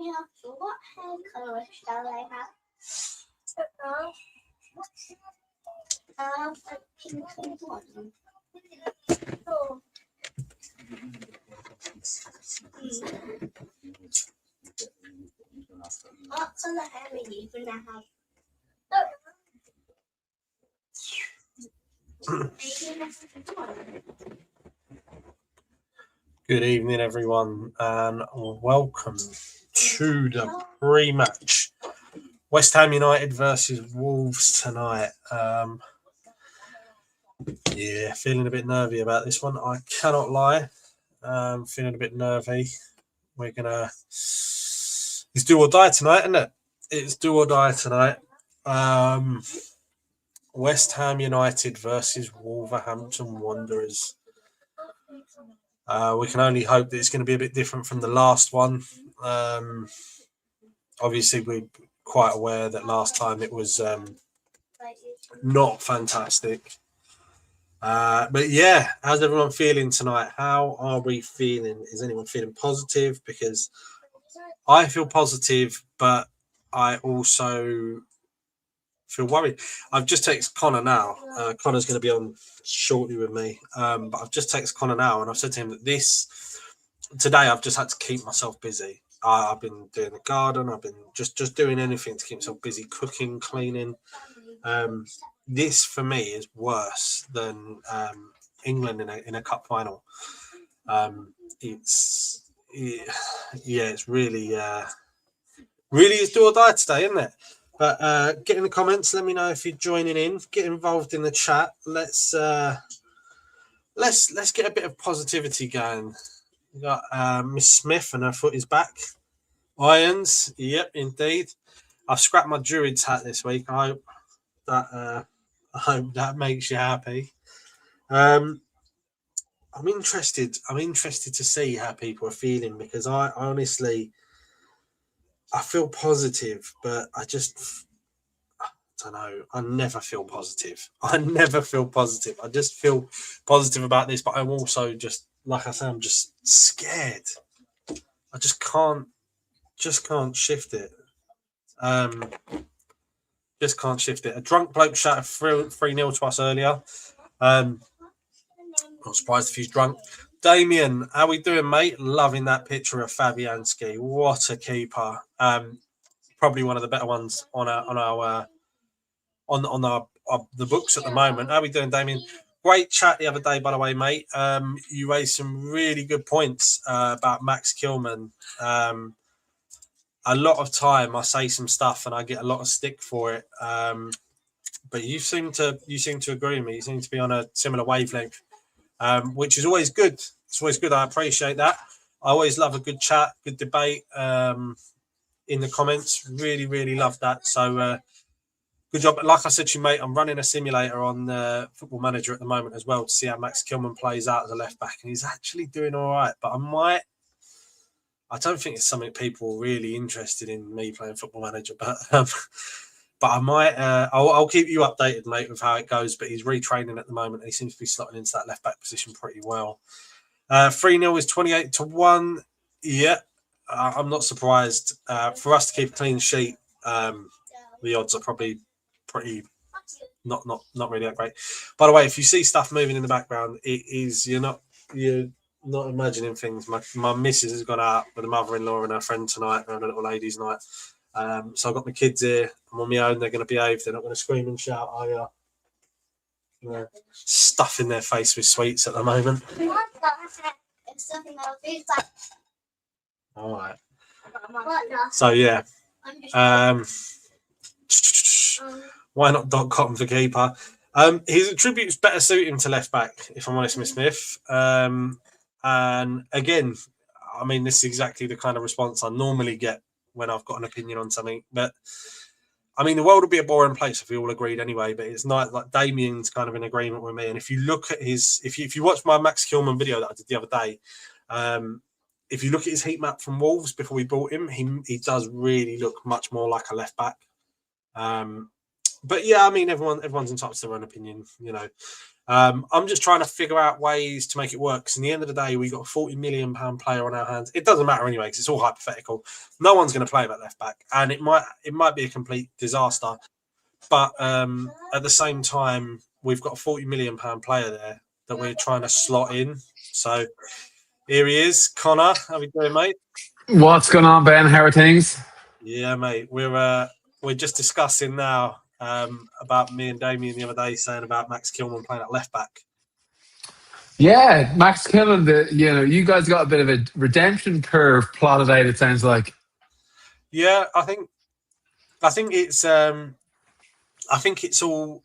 Yeah, so what hair colour shall I have? A pink one. Oh. What colour hair are you going to have? Good evening, everyone, and welcome to the pre-match. West Ham United versus Wolves tonight. Yeah, feeling a bit nervy about this one. I cannot lie. Feeling a bit nervy. We're gonna. It's do or die tonight, isn't it? It's do or die tonight. West Ham United versus Wolverhampton Wanderers. We can only hope that it's going to be a bit different from the last one. Obviously, we're quite aware that last time it was not fantastic. But yeah, how's everyone feeling tonight? How are we feeling? Is anyone feeling positive? Because I feel positive, but I also feel worried. I've just texted Connor now. Connor's going to be on shortly with me. But I've just texted Connor now, and I've said to him that today I've just had to keep myself busy. I've been doing the garden. I've been just doing anything to keep myself busy, cooking, cleaning. This for me is worse than England in a cup final. It's really is do or die today, isn't it? But get in the comments. Let me know if you're joining in. Get involved in the chat. Let's get a bit of positivity going. We got Miss Smith and her foot is back. Irons, yep, indeed. I've scrapped my Druids hat this week. I hope that makes you happy. I'm interested to see how people are feeling, because I honestly feel positive, but I don't know. I never feel positive. I just feel positive about this, but I'm also just, like I say, I'm just scared. I just can't shift it. Just can't shift it. A drunk bloke shouted 3-0 to us earlier. Not surprised if he's drunk. Damien, how we doing, mate? Loving that picture of Fabianski. What a keeper. Probably one of the better ones on the books at the moment. How we doing, Damien? Great chat the other day, by the way, mate. You raised some really good points about 𝗪𝗪𝘀𝗁. A lot of time I say some stuff and I get a lot of stick for it. But you seem to agree with me. You seem to be on a similar wavelength, which is always good. It's always good. I appreciate that. I always love a good chat, good debate in the comments. Really, really love that. So good job. Like I said to you, mate, I'm running a simulator on Football Manager at the moment as well to see how 𝗪𝗪𝘀𝗁 plays out as a left back, and he's actually doing all right. But I don't think it's something people are really interested in, me playing Football Manager, but I might. I'll keep you updated, mate, with how it goes. But he's retraining at the moment. He seems to be slotting into that left back position pretty well. 3-0 is 28-1. Yeah, I'm not surprised. For us to keep a clean sheet, the odds are probably pretty not really that great. By the way, if you see stuff moving in the background, it is you're not imagining things. My missus has gone out with a mother-in-law and her friend tonight. They're on a little ladies' night. So I've got my kids here. I'm on my own. They're going to behave. They're not going to scream and shout. Stuffing their face with sweets at the moment. All right. So yeah. Why not .com for keeper? His attributes better suit him to left back, if I'm honest, Miss Smith. And again, I mean, this is exactly the kind of response I normally get when I've got an opinion on something. But I mean, the world would be a boring place if we all agreed anyway. But it's not like Damien's kind of in agreement with me. And if you look at if you watch my 𝗪𝗪𝘀𝗁 video that I did the other day, if you look at his heat map from Wolves before we bought him, he does really look much more like a left back. But yeah, I mean, everyone's entitled to their own opinion, you know. I'm just trying to figure out ways to make it work. Because in the end of the day, we've got a £40 million player on our hands. It doesn't matter anyway, because it's all hypothetical. No one's going to play that left back, and it might be a complete disaster. But at the same time, we've got a £40 million player there that we're trying to slot in. So here he is, Connor. How we doing, mate? What's going on, Ben? How are things? Yeah, mate. We're just discussing now about me and Damien the other day saying about Max Kilman playing at left back. Yeah, Max Kilman. You guys got a bit of a redemption curve plotted out. It sounds like. Yeah, I think it's all.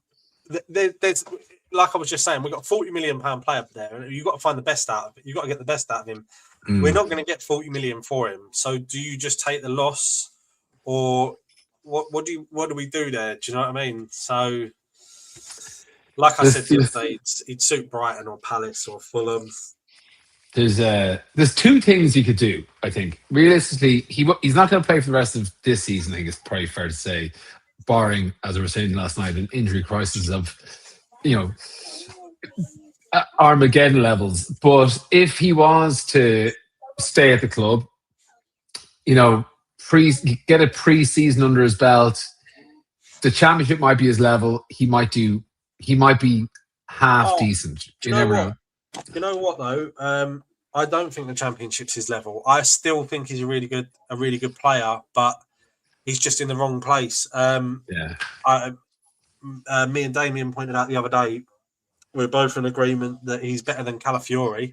There's like I was just saying, we've got a £40 million player up there. You've got to find the best out of it. You've got to get the best out of him. We're not going to get 40 million for him. So do you just take the loss, or what do we do there? Do you know what I mean? So, like I said the other day, it'd suit Brighton or Palace or Fulham. There's two things you could do. I think realistically, he's not going to play for the rest of this season. I think it's probably fair to say, barring, as I was saying last night, an injury crisis of Armageddon levels. But if he was to stay at the club, get a pre-season under his belt, the championship might be his level. He might be half decent. You never know. You know what though? I don't think the championship's his level. I still think he's a really good player, but he's just in the wrong place. Me and Damien pointed out the other day, we're both in agreement that he's better than Calafiori.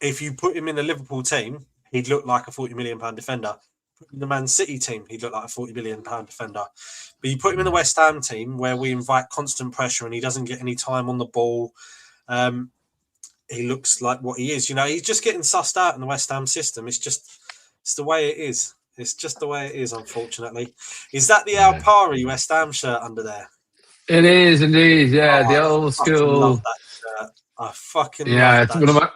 If you put him in the Liverpool team, he'd look like a £40 million defender. In the Man City team, he'd look like a £40 million defender. But you put him in the West Ham team, where we invite constant pressure and he doesn't get any time on the ball. He looks like what he is. He's just getting sussed out in the West Ham system. It's the way it is. It's just the way it is, unfortunately. Is that the 𝗪𝗪𝗀𝗃 West Ham shirt under there? It is indeed. Yeah, the old school. Love that shirt. I fucking love that.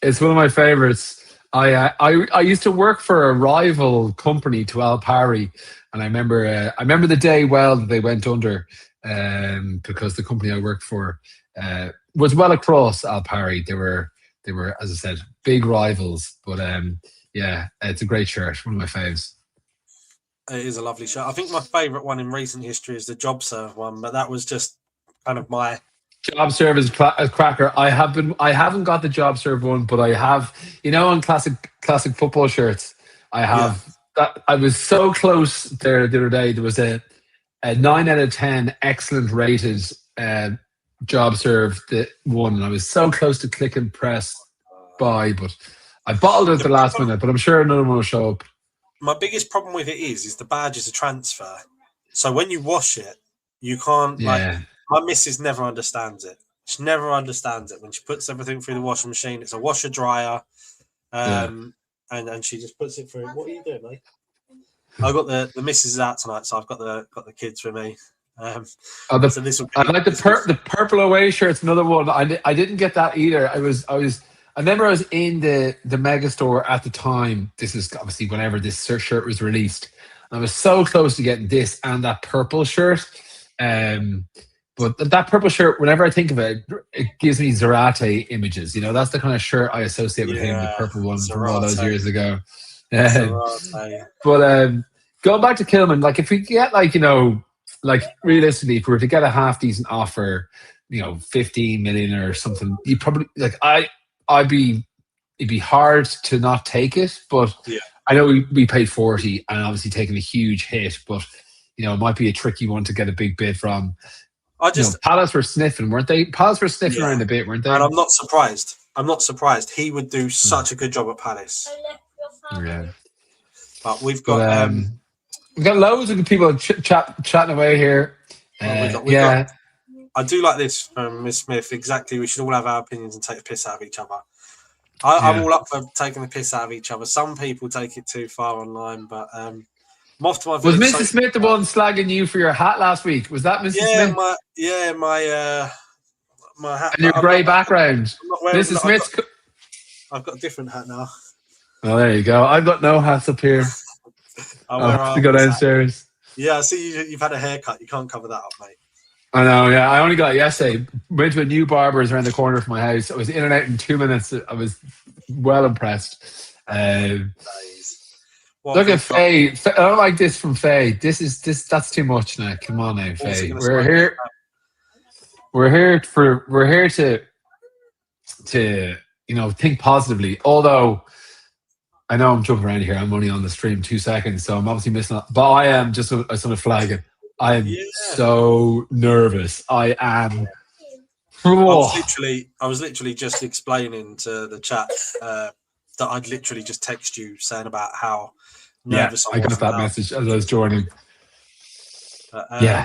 It's one of my favorites. I used to work for a rival company to 𝗪𝗪𝗀𝗃, and I remember the day well that they went under, because the company I worked for was well across 𝗪𝗪𝗃𝗃. They were, as I said, big rivals. But yeah, it's a great shirt. One of my faves. It is a lovely shirt. I think my favourite one in recent history is the JobServe one, but that was just kind of my. JobServe is a cracker. I haven't got the JobServe one, but I have. On classic football shirts, I have. That I was so close there the other day. There was a 9 out of 10 excellent rated JobServe one, and I was so close to click and press buy, but I bottled it at the last minute. But I'm sure another one will show up. My biggest problem with it is the badge is a transfer. So when you wash it, you can't my missus never understands it. She never understands it. When she puts everything through the washing machine, it's a washer dryer. And she just puts it through. What are you doing, mate? I've got the missus is out tonight, so I've got the kids with me. I like the purple away shirt's another one. I didn't get that either. I remember I was in the mega store at the time. This is obviously whenever this shirt was released. I was so close to getting this and that purple shirt. But that purple shirt, whenever I think of it, it gives me Zarate images. That's the kind of shirt I associate with him, the purple one from all those years ago. But going back to Kilman, like if we get realistically, if we were to get a half decent offer, 15 million or something, you probably it'd be hard to not take it. But I know we paid 40 and obviously taking a huge hit, but it might be a tricky one to get a big bid from. Palace were sniffing, weren't they? Palace were sniffing around a bit, weren't they? And I'm not surprised. He would do such a good job at Palace. Yeah. But we've got loads of people chatting away here. I do like this from Miss Smith. Exactly. We should all have our opinions and take the piss out of each other. I'm all up for taking the piss out of each other. Some people take it too far online, but was Mrs. Smith the one slagging you for your hat last week? Was that Mrs. Smith? My hat. And your grey background. Mrs. Smith's. I've got a different hat now. Oh, there you go. I've got no hats up here. I'll have to go downstairs. Yeah, I see you've had a haircut. You can't cover that up, mate. I know, yeah. I only got it yesterday. Went to a new barber's around the corner from my house. I was in and out in 2 minutes. I was well impressed. Look at Faye. I don't like this from Faye. That's too much now. Come on now, Faye. We're here to think positively. Although I know I'm jumping around here. I'm only on the stream 2 seconds, so I'm obviously missing out. But I am just I just want to flag it. I am so nervous. I am. I was literally just explaining to the chat that I'd literally just text you saying about how nervous I was. I got that message as I was joining.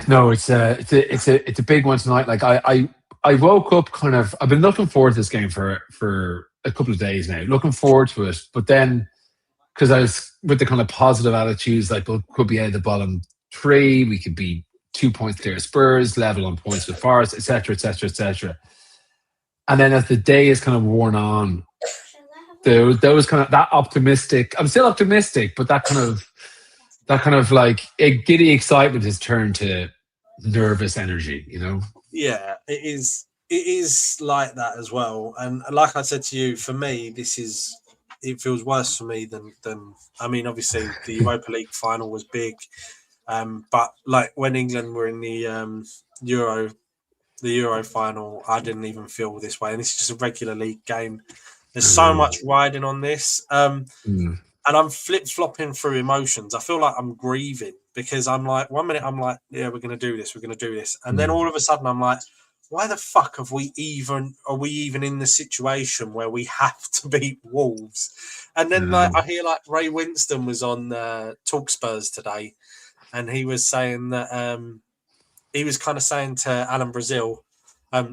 No, it's a big one tonight. Like I woke up kind of. I've been looking forward to this game for a couple of days now. Looking forward to it, but then because I was with the kind of positive attitudes, like we could be out of the bottom 3, we could be 2 points clear of Spurs, level on points with Forest, etc., etc., etc. And then as the day is kind of worn on, those kind of that optimistic. I'm still optimistic, but that kind of like a giddy excitement has turned to nervous energy. Yeah, it is like that as well. And like I said to you, for me, it feels worse for me than I mean, obviously the Europa League final was big. But like when England were in the Euro final, I didn't even feel this way. And this is just a regular league game. There's so much riding on this. And I'm flip-flopping through emotions. I feel like I'm grieving because I'm like, 1 minute I'm like, yeah, we're going to do this. And then all of a sudden I'm like, why the fuck are we even in the situation where we have to beat Wolves? And then like I hear like Ray Winston was on Talk Spurs today. And he was saying that he was kind of saying to Alan Brazil,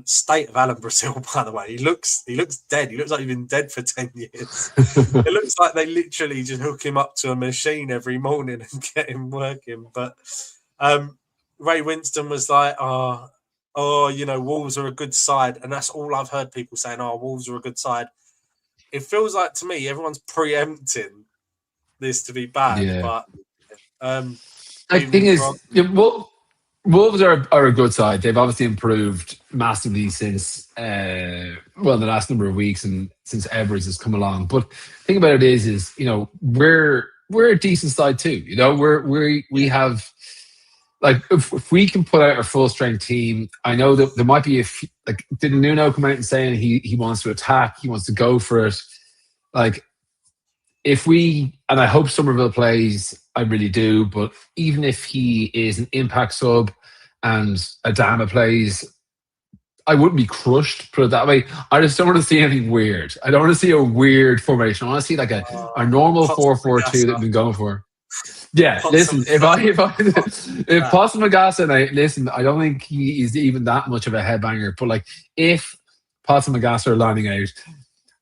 state of Alan Brazil, by the way, he looks dead. He looks like he's been dead for 10 years. It looks like they literally just hook him up to a machine every morning and get him working. But Ray Winston was like, Wolves are a good side. And that's all I've heard people saying, Wolves are a good side. It feels like to me, everyone's preempting this to be bad. But the thing is, Wolves are a good side. They've obviously improved massively since the last number of weeks and since Everest has come along. But the thing about it is we're a decent side too. We have like if we can put out our full strength team. I know that there might be did Nuno come out and saying he wants to attack, he wants to go for it. Like if we, and I hope Somerville plays, I really do, but even if he is an impact sub and Adama plays, I wouldn't be crushed, put it that way. I just don't want to see anything weird. I don't want to see a weird formation. I want to see like a normal 4-4-2 that we've been going for. Yeah, listen, if Potsdam Magassa, listen, I don't think he is even that much of a headbanger, but like if Potsdam Magassa are lining out,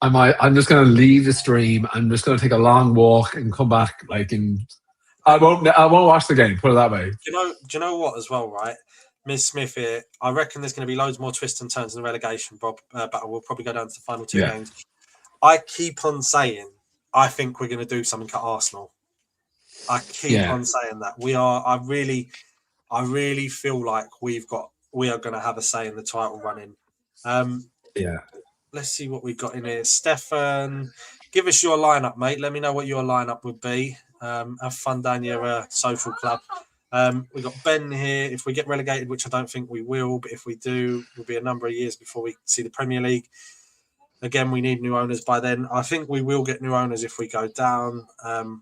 I'm just going to leave the stream. I'm just going to take a long walk and come back. I won't watch the game. Put it that way. Do you know what as well, right? Ms. Smith here. I reckon there's going to be loads more twists and turns in the relegation, Bob. But we'll probably go down to the final 2 games. I keep on saying I think we're going to do something at Arsenal. I keep on saying that we are. I really feel like we are going to have a say in the title running. Let's see what we've got in here. Stefan, give us your lineup, mate. Let me know what your lineup would be. Have fun down your social club. We've got Ben here. If we get relegated, which I don't think we will, but if we do, it'll be a number of years before we see the Premier League. Again, we need new owners by then. I think we will get new owners if we go down.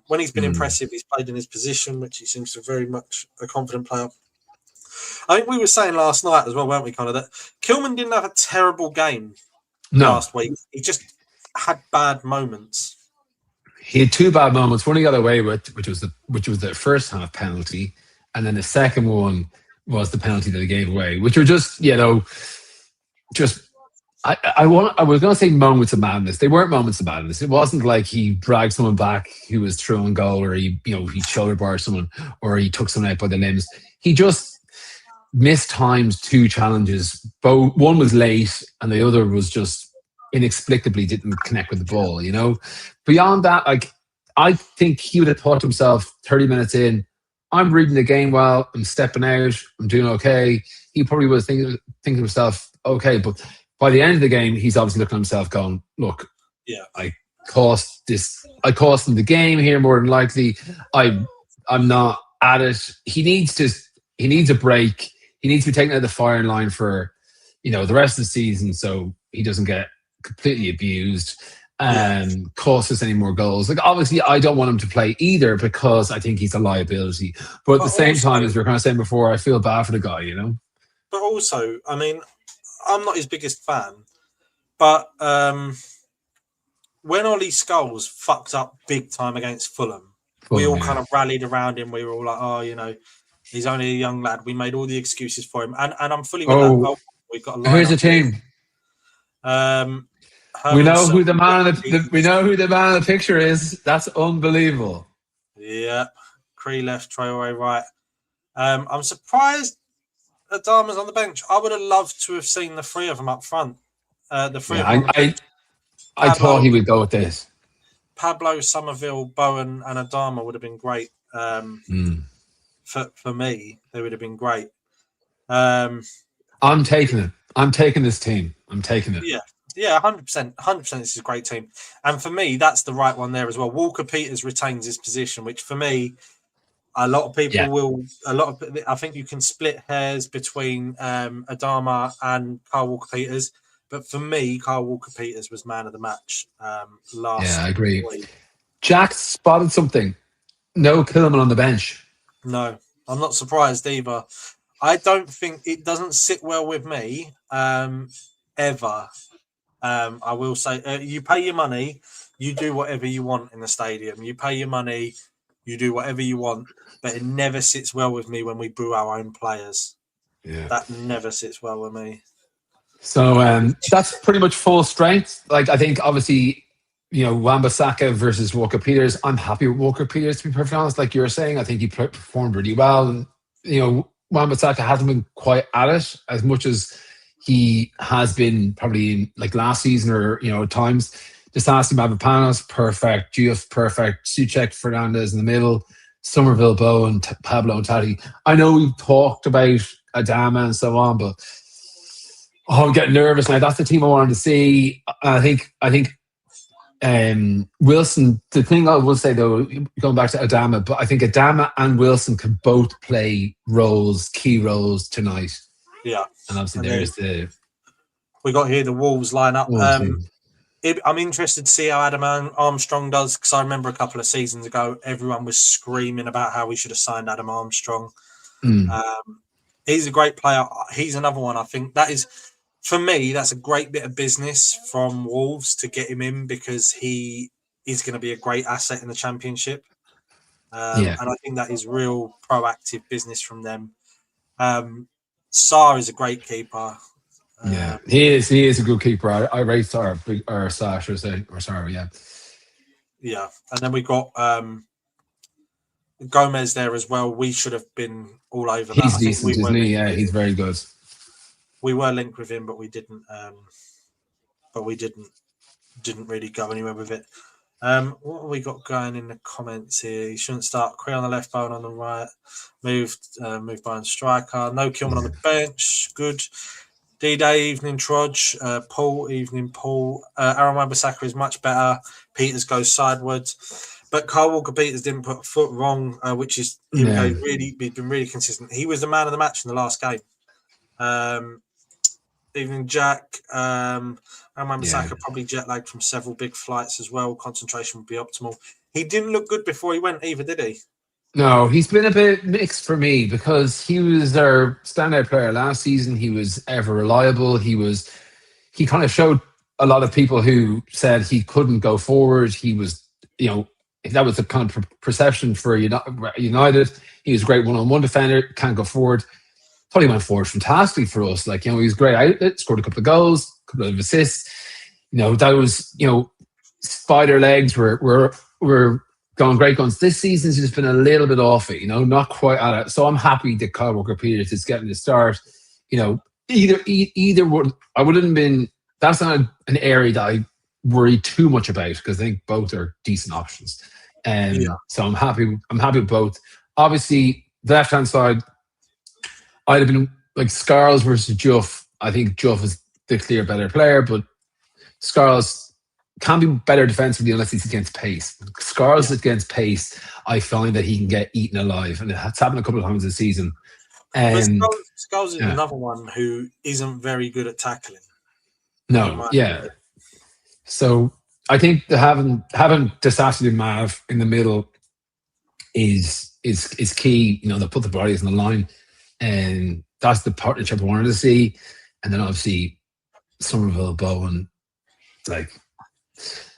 When he's been impressive, he's played in his position, which he seems to very much a confident player. I think we were saying last night as well, weren't we, Connor, that Kilman didn't have a terrible game last week. He just had bad moments. He had 2 bad moments. One he got away with, which was the first half penalty, and then the second one was the penalty that he gave away, which were just I was going to say moments of madness. They weren't moments of madness. It wasn't like he dragged someone back who was through on goal, or he shoulder barred someone, or he took someone out by the limbs. He just mistimed 2 challenges. Both one was late, and the other was just inexplicably didn't connect with the ball. Beyond that, I think he would have thought to himself 30 minutes in, I'm reading the game well, I'm stepping out, I'm doing okay. he probably was thinking to himself, okay, but by the end of the game, he's obviously looking at himself going, look, Yeah. I cost him the game here more than likely. I'm not at it. He needs a break. He needs to be taken out of the firing line for, the rest of the season so he doesn't get completely abused and cost us any more goals. Like, obviously, I don't want him to play either because I think he's a liability. But at the same time, as we were kind of saying before, I feel bad for the guy, But also, I mean, I'm not his biggest fan, but when Ollie Scholes fucked up big time against Fulham, we all kind of rallied around him. We were all like, oh, he's only a young lad. We made all the excuses for him. And I'm fully with that. Oh, we've got a line. Here's the team. We know who the man of the picture is. That's unbelievable. Yeah. Cree left, Traore right. I'm surprised Adama's on the bench. I would have loved to have seen the three of them up front. The three of them. I thought he would go with this. Pablo, Somerville, Bowen, and Adama would have been great. For me, they would have been great. I'm taking it. I'm taking this team. I'm taking it. Yeah, 100%. 100%. This is a great team, and for me, that's the right one there as well. Walker-Peters retains his position, which for me, a lot of people will. I think you can split hairs between Adama and Kyle Walker-Peters. But for me, Kyle Walker-Peters was man of the match last. Yeah, I agree. week. Jack spotted something. No Kilman on the bench. No, I'm not surprised either. I don't think it doesn't sit well with me ever. I will say, you pay your money, you do whatever you want in the stadium. You pay your money, you do whatever you want. But it never sits well with me when we boo our own players. Yeah, that never sits well with me. So that's pretty much full strength. Like, I think obviously, Wan-Bissaka versus Walker-Peters. I'm happy with Walker-Peters, to be perfectly honest. Like you were saying, I think he performed really well. And, Wan-Bissaka hasn't been quite at it as much as he has been probably like last season or, at times. Just asked him Mavropanos, perfect. Diouf, perfect. Souček, Fernandez in the middle. Somerville, Bowen, Pablo and Tati. I know we've talked about Adama and so on, but I'm getting nervous now. That's the team I wanted to see. I think Wilson, the thing I will say though, going back to Adama, but I think Adama and Wilson can both play key roles tonight. Yeah. And obviously we got here the Wolves line up. I'm interested to see how Adam Armstrong does, because I remember a couple of seasons ago, everyone was screaming about how we should have signed Adam Armstrong. He's a great player. He's another one. I think that is, for me, that's a great bit of business from Wolves to get him in, because he is going to be a great asset in the Championship. And I think that is real proactive business from them. Sarr is a great keeper. He is a good keeper. I rate Sarr, or Sarr, yeah. Yeah, and then we got Gomez there as well. We should have been all over that. He's decent, isn't he? Yeah, he's very good. We were linked with him, but we didn't. Didn't really go anywhere with it. What have we got going in the comments here? He shouldn't start. Cree on the left, Bowen on the right. Moved by striker. No Kilman on the bench. Good. D-Day, evening Trudge. Paul, evening Paul. Aaron Wan-Bissaka is much better. Peters goes sideways. But Kyle Walker-Peters didn't put a foot wrong, which is he's been really consistent. He was the man of the match in the last game. Evening Jack. Aaron Wan-Bissaka probably jet lagged from several big flights as well. Concentration would be optimal. He didn't look good before he went either, did he? No, he's been a bit mixed for me, because he was their standout player last season. He was ever reliable. He kind of showed a lot of people who said he couldn't go forward. He was, that was the kind of perception for United. He was a great one-on-one defender, can't go forward. Thought he went forward fantastically for us. He was great outlet, scored a couple of goals, a couple of assists. That was, spider legs were going great guns. This season's just been a little bit off it, not quite at it. So I'm happy that Kyle Walker-Peters is getting the start. Either would, I wouldn't have been. That's not an area that I worry too much about, because I think both are decent options. So I'm happy. I'm happy with both. Obviously, the left hand side, I'd have been like Scarles versus Juff. I think Juff is the clear better player, but Scarles can't be better defensively unless he's against pace. Scarles against pace, I find that he can get eaten alive, and it's happened a couple of times this season. Scarles is another one who isn't very good at tackling. No, yeah. So I think the having Disassi and Mav in the middle is key. You know, they put the bodies on the line, and that's the partnership I wanted to see. And then obviously Somerville, Bowen, like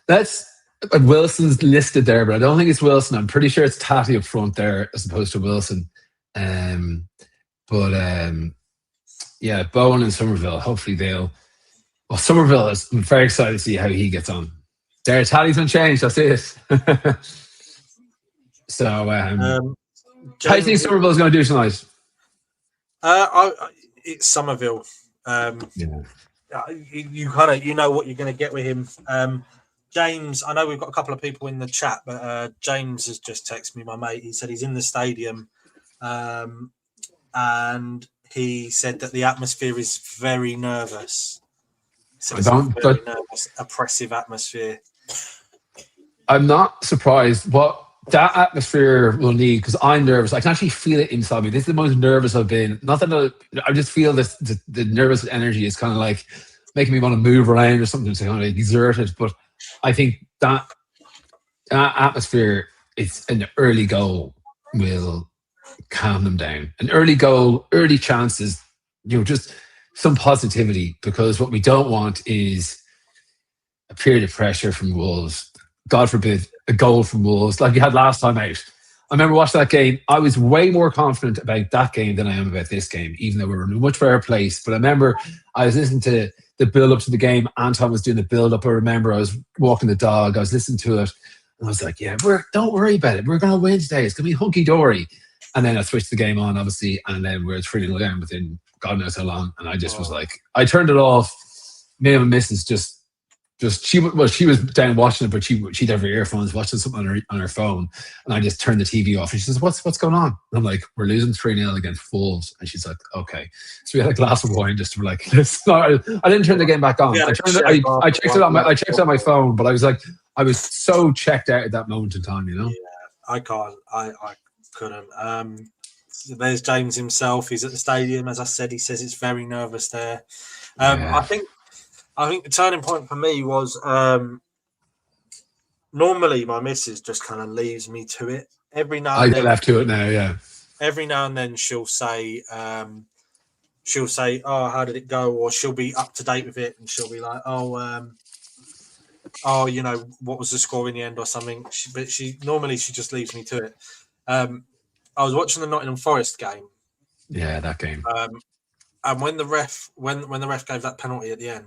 that's Wilson's listed there, but I don't think it's Wilson. I'm pretty sure it's Tatty up front there as opposed to Wilson. Yeah, Bowen and Somerville. Hopefully they'll. Well, Somerville is. I'm very excited to see how he gets on. There, Tatty's unchanged. That's it. So, how do you think Somerville is going to do tonight? It's Somerville. You kind of know what you're going to get with him. James, I know we've got a couple of people in the chat, but James has just texted me, my mate. He said he's in the stadium, and he said that the atmosphere is very nervous. So it's a very nervous, oppressive atmosphere. I'm not surprised. What that atmosphere will need, because I'm nervous. I can actually feel it inside me. This is the most nervous I've been. Not that I just feel this. The nervous energy is kind of like making me want to move around or something to kind of exert it. But I think that atmosphere, it's an early goal will calm them down. An early goal, early chances, just some positivity, because what we don't want is a period of pressure from Wolves. God forbid, a goal from Wolves like you had last time out. I remember watching that game. I was way more confident about that game than I am about this game, even though we were in a much better place. But I remember I was listening to the build-up to the game. Anton was doing the build-up. I remember I was walking the dog. I was listening to it. And I was like, yeah, don't worry about it. We're going to win today. It's going to be hunky-dory. And then I switched the game on, obviously, and then we're 3-0 down within God knows how long. And I just was like, I turned it off. Me and my missus she was down watching it, but she'd have her earphones watching something on her phone, and I just turned the TV off. And she says, "What's going on?" And I'm like, "We're losing 3-0 against Wolves." And she's like, "Okay." So we had a glass of wine just to be like, let's not. I didn't turn the game back on. I checked it on my phone, but I was so checked out at that moment in time. Yeah, I can't. I couldn't. There's James himself. He's at the stadium. As I said, he says it's very nervous there. I think the turning point for me was normally my missus just kind of leaves me to it. Every now and then, I get left to it now, yeah. Every now and then she'll say, "Oh, how did it go?" Or she'll be up to date with it, and she'll be like, "Oh, what was the score in the end?" or something. But she just leaves me to it. I was watching the Nottingham Forest game. Yeah, that game. And when the ref gave that penalty at the end,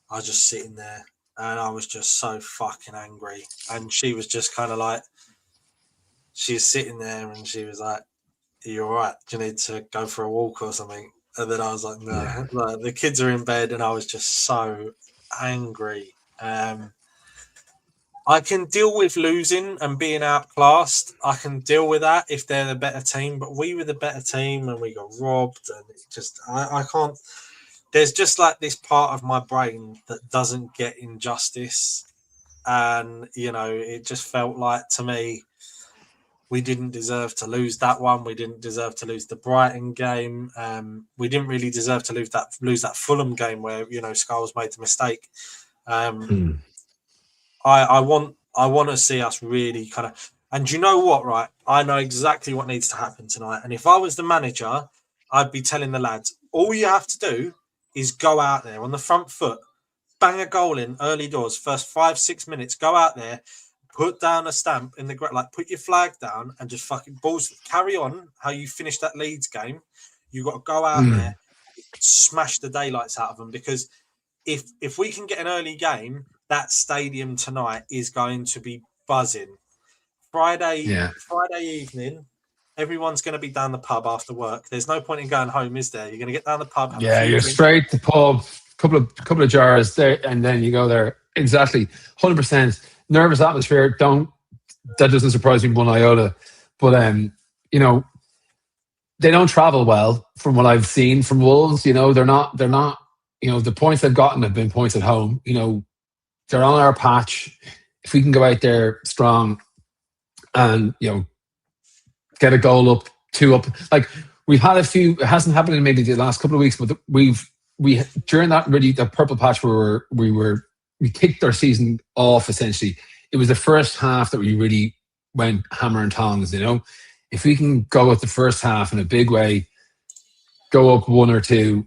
I was just sitting there and I was just so fucking angry. And she was just kind of like, she was sitting there and she was like, "Are you all right? Do you need to go for a walk or something?" And then I was like, "No." Yeah. Like, the kids are in bed and I was just so angry. I can deal with losing and being outclassed. I can deal with that if they're the better team. But we were the better team and we got robbed. And it just, I can't. There's just like this part of my brain that doesn't get injustice. And, it just felt like to me, we didn't deserve to lose that one. We didn't deserve to lose the Brighton game. We didn't really deserve to lose that Fulham game where, Scarles made the mistake. I want to see us really kind of, and you know what, right? I know exactly what needs to happen tonight. And if I was the manager, I'd be telling the lads, all you have to do is go out there on the front foot, bang a goal in early doors, first 5-6 minutes, go out there, put down a stamp in the ground, like put your flag down and just fucking balls, carry on how you finished that Leeds game. You got to go out there, smash the daylights out of them, because if we can get an early game, that stadium tonight is going to be buzzing. Friday evening, everyone's going to be down the pub after work. There's no point in going home, is there? You're going to get down the pub. Yeah, you're straight to the pub, couple of jars there, and then you go there. Exactly, 100%. Nervous atmosphere. That doesn't surprise me one iota. But they don't travel well from what I've seen from Wolves. You know, they're not, you know, the points they've gotten have been points at home. You know, they're on our patch. If we can go out there strong and, you know, get a goal up, 2 up, like we've had a few, it hasn't happened in maybe the last couple of weeks, but we during that really, the purple patch where we kicked our season off essentially. It was the first half that we really went hammer and tongs, you know. If we can go with the first half in a big way, go up 1 or 2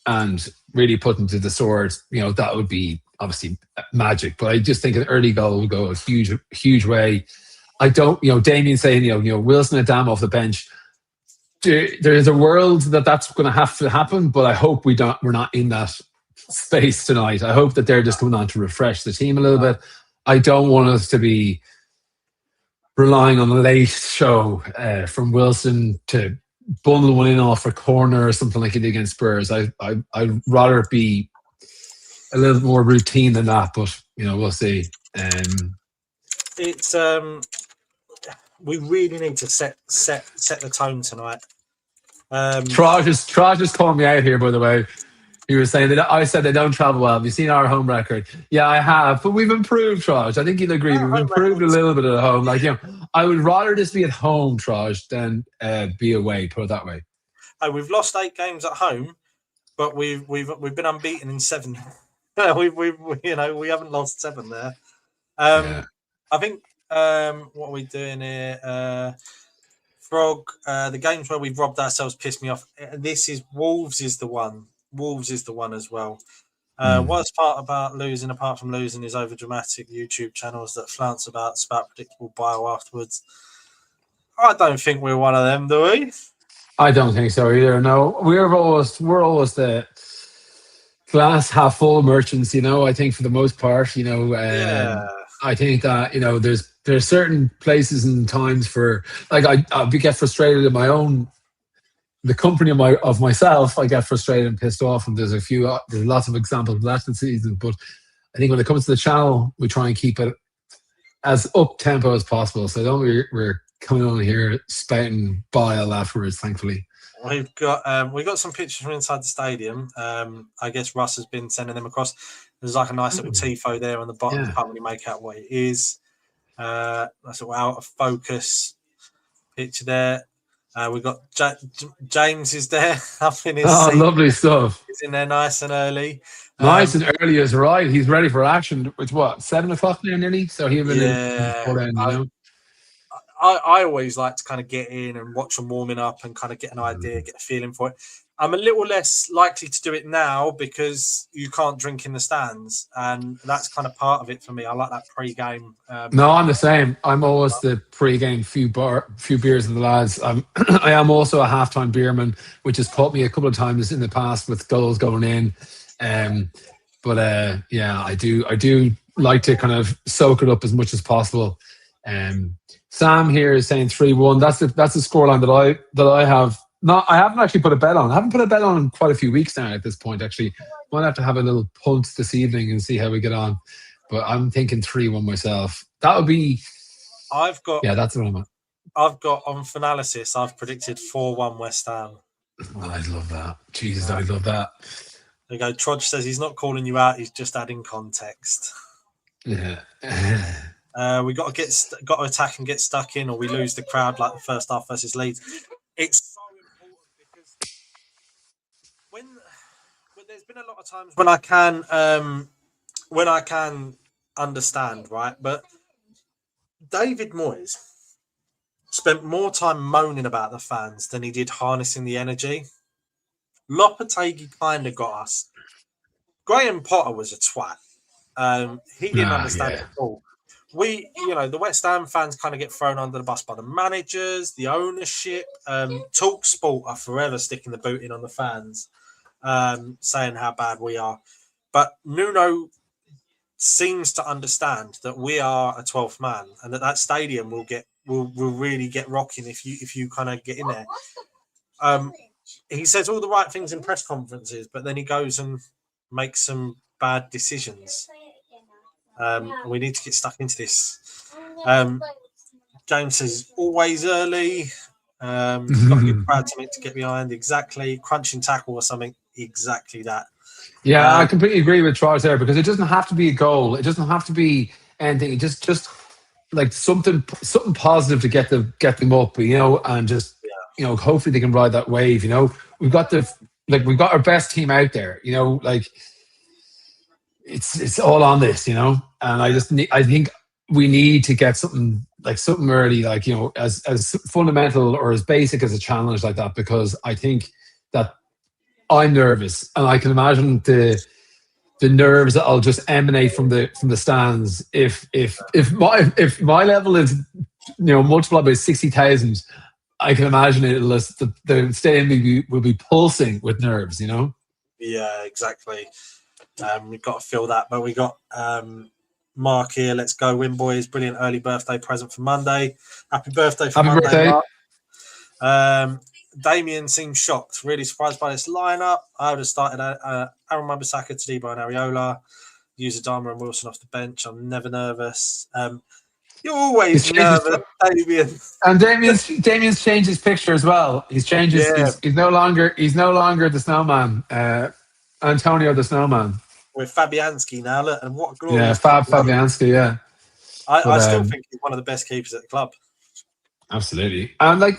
and really put them to the sword, you know, that would be obviously magic. But I just think an early goal will go a huge way. I don't, you know, Damien saying, you know, Wilson and Dam off the bench. There's a world that's going to have to happen, but I hope we're not in that space tonight. I hope that they're just coming on to refresh the team a little bit. I don't want us to be relying on a late show from Wilson to bundle one in off a corner or something like he did against Spurs. I'd rather it be a little more routine than that, but you know, we'll see. It's we really need to set the tone tonight. Traj just calling me out here, by the way. He was saying that I said they don't travel well. Have you seen our home record? Yeah, I have, but we've improved, Traj. I think you'll agree. We've improved a little bit at home. Like, you know, I would rather just be at home, Traj, than be away. Put it that way. We've lost 8 games at home, but we've been unbeaten in 7. we haven't lost 7 there. I think what are we doing here? Frog, the games where we've robbed ourselves piss me off. This is Wolves is the one. Wolves is the one as well. Worst part about losing, apart from losing, is over dramatic YouTube channels that flounce about spout predictable bio afterwards. I don't think we're one of them, do we? I don't think so either. No, we're always the glass half full merchants. You know, I think for the most part, you know, I think that, you know, there's certain places and times for, like, I get frustrated in my own, the company of myself. I get frustrated and pissed off, and there's lots of examples of that in the season. But I think when it comes to the channel, we try and keep it as up tempo as possible. So we're coming on here spouting bile afterwards. Thankfully, we've got some pictures from inside the stadium. I guess Russ has been sending them across. There's like a nice little tifo there on the bottom. You can't really make out what it is. That's an out of focus picture there. We've got James is there up in his seat. Lovely stuff. He's in there nice and early. Nice and early is right. He's ready for action. It's what, 7 o'clock now nearly? So he'll be I always like to kind of get in and watch them warming up and kind of get an idea, get a feeling for it. I'm a little less likely to do it now because you can't drink in the stands, and that's kind of part of it for me. I like that pre-game. No, I'm the same. I'm always the pre-game few beers with the lads. I am also a halftime beerman, which has caught me a couple of times in the past with goals going in. But I do like to kind of soak it up as much as possible. Sam here is saying 3-1. That's the scoreline that I have. No, I haven't actually put a bet on. I haven't put a bet on in quite a few weeks now at this point, actually. Might have to have a little punt this evening and see how we get on. But I'm thinking 3-1 myself. That would be... that's what I'm at. I've got, on Finalysis, I've predicted 4-1 West Ham. Oh, I love that. Jesus, I love that. There you go. Trudge says he's not calling you out. He's just adding context. Yeah. We got to attack and get stuck in, or we lose the crowd like the first half versus Leeds. It's so important because there's been a lot of times when I can understand, right? But David Moyes spent more time moaning about the fans than he did harnessing the energy. Lopetegui kind of got us. Graham Potter was a twat. He didn't understand it at all. The West Ham fans kind of get thrown under the bus by the managers, the ownership. Talk Sport are forever sticking the boot in on the fans, saying how bad we are. But Nuno seems to understand that we are a 12th man, and that stadium will really get rocking if you kind of get in there. He says all the right things in press conferences, but then he goes and makes some bad decisions. We need to get stuck into this. James says always early. Got a good crowd something to get behind. Exactly. Crunching tackle or something. Exactly that. Yeah, I completely agree with Charles there, because it doesn't have to be a goal. It doesn't have to be anything. It just like something positive to get them up, and just hopefully they can ride that wave. We've got our best team out there. Like it's all on this. And I think we need to get something early, as fundamental or as basic as a challenge like that, because I think that I'm nervous, and I can imagine the nerves that'll just emanate from the stands if my level is multiplied by 60,000. I can imagine the stadium will be pulsing with nerves. Yeah, exactly. We've got to feel that, but we got Mark here. Let's go, win, boys! Brilliant early birthday present for Monday. Happy birthday for Monday, birthday. Mark. Damien seems shocked, really surprised by this lineup. I would have started Aaron Wan-Bissaka, Todibo and Areola. Use Adama and Wilson off the bench. I'm never nervous. You're always nervous, Damien. And Damien's changed his picture as well. He's changed his, he's no longer the snowman. Antonio the snowman. With Fabianski now, look, and what glory. Yeah, Fabianski, yeah. I still think he's one of the best keepers at the club. Absolutely. And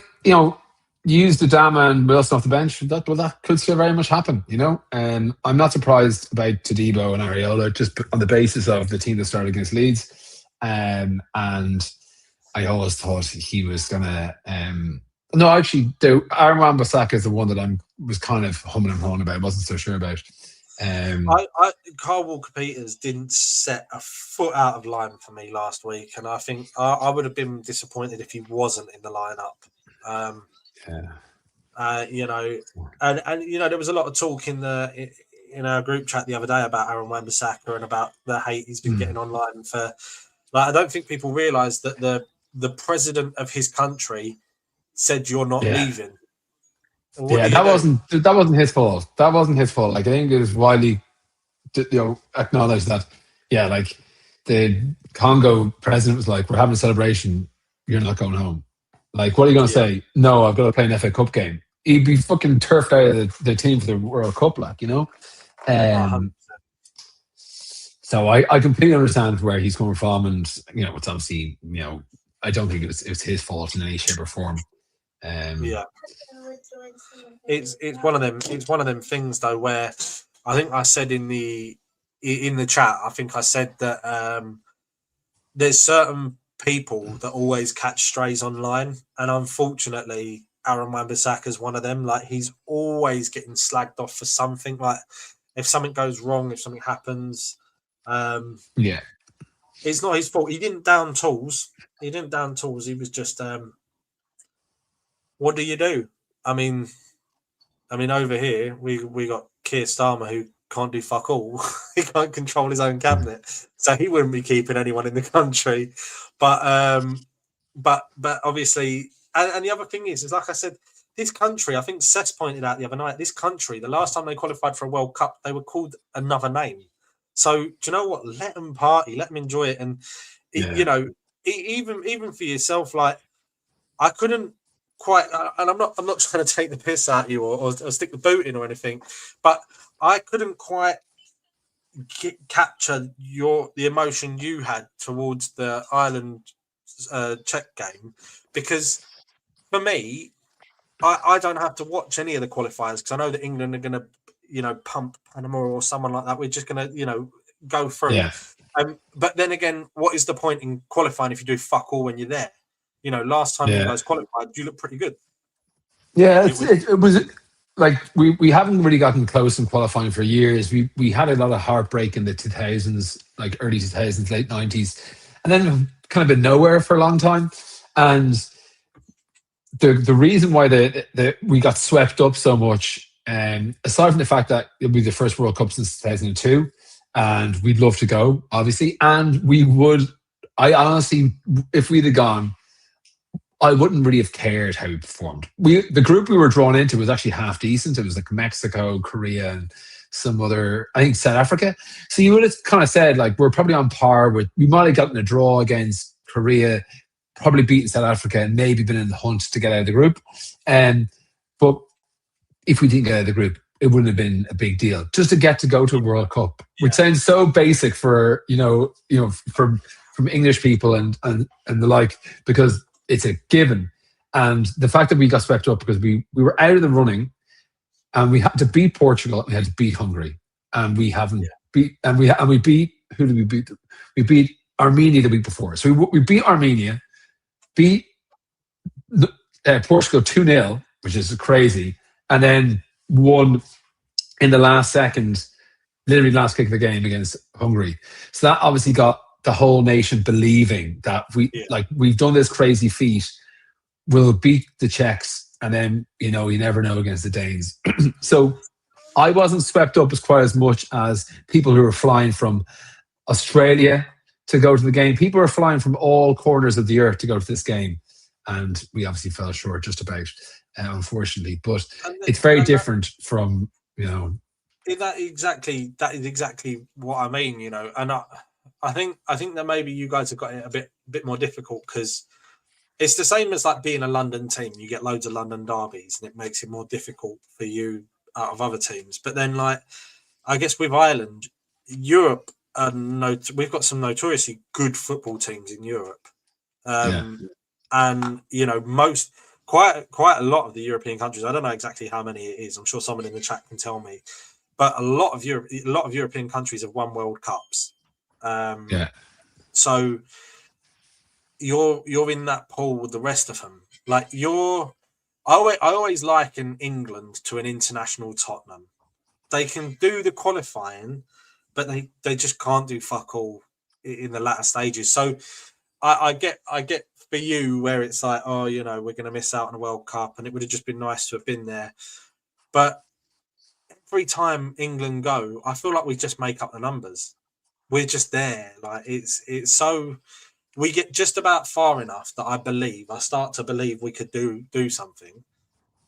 use the Dama and Wilson off the bench. That could still very much happen, I'm not surprised about Todibo and Areola, just on the basis of the team that started against Leeds. And I always thought he was gonna. No, actually, Aaron Wan-Bissaka is the one that I was kind of humming and hawing about. Wasn't so sure about. Kyle Walker-Peters didn't set a foot out of line for me last week, and I think I would have been disappointed if he wasn't in the lineup. There was a lot of talk in our group chat the other day about Aaron Wan-Bissaka and about the hate he's been getting online for. I don't think people realise that the president of his country said you're not leaving. That wasn't his fault. That wasn't his fault. I think it was widely, acknowledged that. Yeah, the Congo president was like, "We're having a celebration. You're not going home." What are you going to say? No, I've got to play an FA Cup game. He'd be fucking turfed out of the team for the World Cup, So I completely understand where he's coming from, and it's obviously I don't think it was his fault in any shape or form. It's one of them. It's one of them things though, where I think I said in the chat, I think I said that there's certain people that always catch strays online, and unfortunately Aaron Wan-Bissaka is one of them. He's always getting slagged off for something. If something goes wrong, if something happens, it's not his fault. He didn't down tools. He was just what do you do? I mean over here we got Keir Starmer, who can't do fuck all. He can't control his own cabinet, so he wouldn't be keeping anyone in the country. But obviously, and the other thing is like I said, this country, I think Sess pointed out the other night, this country, the last time they qualified for a World Cup, they were called another name. So do you know what? Let them party, let them enjoy it, and even for yourself, I couldn't quite, and I'm not trying to take the piss at you or stick the boot in or anything, but I couldn't quite capture the emotion you had towards the Ireland Czech game, because for me, I don't have to watch any of the qualifiers because I know that England are going to pump Panama or someone like that. We're just going to go through. But then again, what is the point in qualifying if you do fuck all when you're there? Last time you guys qualified, you look pretty good. Yeah, it was we haven't really gotten close in qualifying for years. We had a lot of heartbreak in the 2000s, early 2000s, late 90s, and then kind of been nowhere for a long time. And the reason why we got swept up so much, aside from the fact that it'll be the first World Cup since 2002, and we'd love to go, obviously, and I honestly, if we'd have gone, I wouldn't really have cared how we performed. The group we were drawn into was actually half decent. It was Mexico, Korea, and some other, I think South Africa. So you would have kind of said we're probably on par with, we might have gotten a draw against Korea, probably beaten South Africa and maybe been in the hunt to get out of the group. But if we didn't get out of the group, it wouldn't have been a big deal. Just to go to a World Cup, which sounds so basic for from English people and the like, because it's a given. And the fact that we got swept up because we were out of the running, and we had to beat Portugal, and we had to beat Hungary, and we haven't beat, and we beat, who did we beat? We beat Armenia the week before. So we beat Armenia, beat Portugal 2-0, which is crazy, and then won in the last second, literally last kick of the game against Hungary. So that obviously got the whole nation believing that we've done this crazy feat. We'll beat the Czechs, and then you never know against the Danes. So I wasn't swept up as quite as much as people who were flying from Australia to go to the game. People were flying from all corners of the earth to go to this game, and we obviously fell short just about, unfortunately. But it's very different from That is exactly what I mean, and I think that maybe you guys have got it a bit more difficult, because it's the same as like being a London team. You get loads of London derbies, and it makes it more difficult for you out of other teams. But then, like, I guess with Ireland, Europe, we've got some notoriously good football teams in Europe, and quite a lot of the European countries. I don't know exactly how many it is. I'm sure someone in the chat can tell me. But a lot of European countries have won World Cups. So you're in that pool with the rest of them. Like I always liken England to an international Tottenham. They can do the qualifying, but they just can't do fuck all in the latter stages. So I get for you where it's like, we're going to miss out on a World Cup, and it would have just been nice to have been there. But every time England go, I feel like we just make up the numbers. We're just there. Like it's so we get just about far enough that I start to believe we could do something,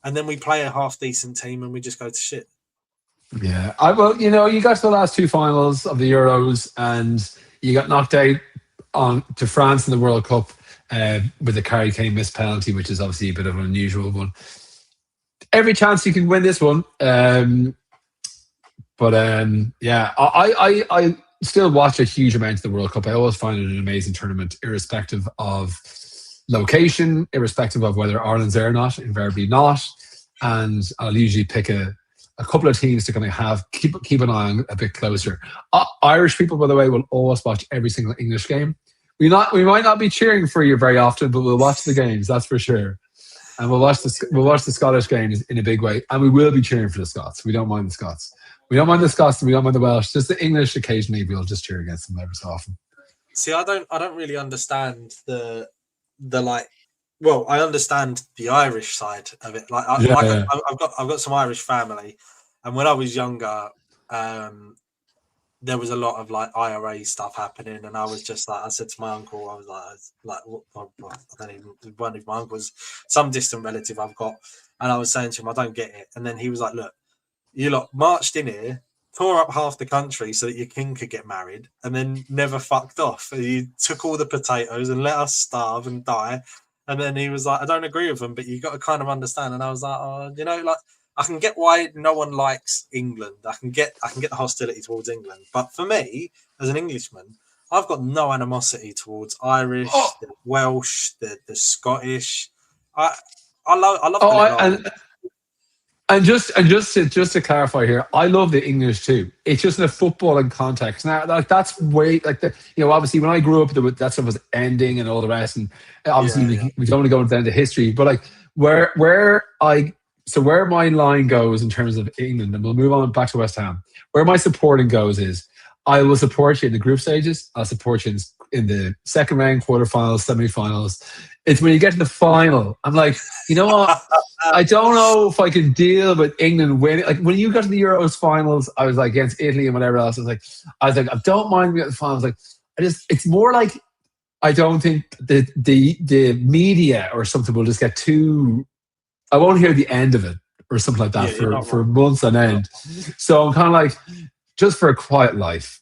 and then we play a half decent team and we just go to shit. Yeah, you got to the last two finals of the Euros, and you got knocked out to France in the World Cup with the Harry Kane missed penalty, which is obviously a bit of an unusual one. Every chance you can win this one. I still watch a huge amount of the World Cup. I always find it an amazing tournament, irrespective of location, irrespective of whether Ireland's there or not, invariably not. And I'll usually pick a couple of teams to kind of keep an eye on a bit closer. Irish people, by the way, will always watch every single English game. We might not be cheering for you very often, but we'll watch the games, that's for sure. And we'll watch the Scottish games in a big way, and we will be cheering for the Scots. We don't mind the Scots. We don't mind the Scots, and we don't mind the Welsh. Just the English, occasionally we'll just cheer against them every so often. See, I don't really understand the like. Well, I understand the Irish side of it. Like, I've got some Irish family, and when I was younger, there was a lot of like IRA stuff happening, and I was just like, I said to my uncle, I was like, I don't even, one of my uncles, some distant relative I've got, and I was saying to him, I don't get it, and then he was like, look, you lot marched in here, tore up half the country so that your king could get married, and then never fucked off. You took all the potatoes and let us starve and die. And then he was like, I don't agree with him, but you got to kind of understand. And I was like, like, I can get why no one likes England. I can get the hostility towards England. But for me, as an Englishman, I've got no animosity towards Irish, the Welsh, the Scottish. I love And just to clarify here, I love the English too. It's just in a footballing context. Now, like that's way like obviously when I grew up, that stuff was ending and all the rest, and obviously we don't want to go into history, but like where my line goes in terms of England, and we'll move on back to West Ham. Where my supporting goes is I will support you in the group stages. I'll support you in the second round, quarterfinals, semi-finals. It's when you get to the final, I'm like, you know what? I don't know if I can deal with England winning. Like when you got to the Euros finals, I was like against Italy and whatever else. I was like, I don't mind being at the finals. Like, it's more like I don't think the media or something will just get too. I won't hear the end of it or something like that for months on end. So I'm kind of like, just for a quiet life,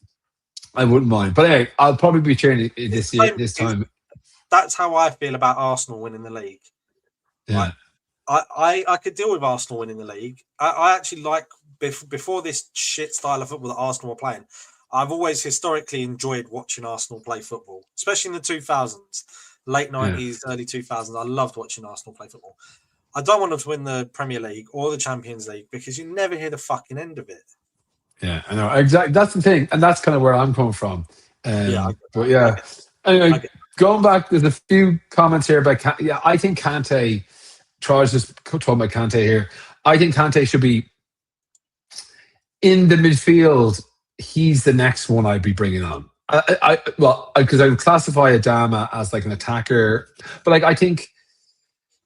I wouldn't mind. But anyway, I'll probably be cheering this time. that's how I feel about Arsenal winning the league. Yeah. I could deal with Arsenal winning the league. I actually like, before this shit style of football that Arsenal were playing, I've always historically enjoyed watching Arsenal play football, especially in the 2000s, late 90s, early 2000s. I loved watching Arsenal play football. I don't want them to win the Premier League or the Champions League because you never hear the fucking end of it. Yeah, I know. Exactly. That's the thing. And that's kind of where I'm coming from. But yeah. Anyway, going back, there's a few comments here about I think Kante, Troy's just talking about Kante here. I think Kante should be in the midfield. He's the next one I'd be bringing on. Because I would classify Adama as like an attacker, but like I think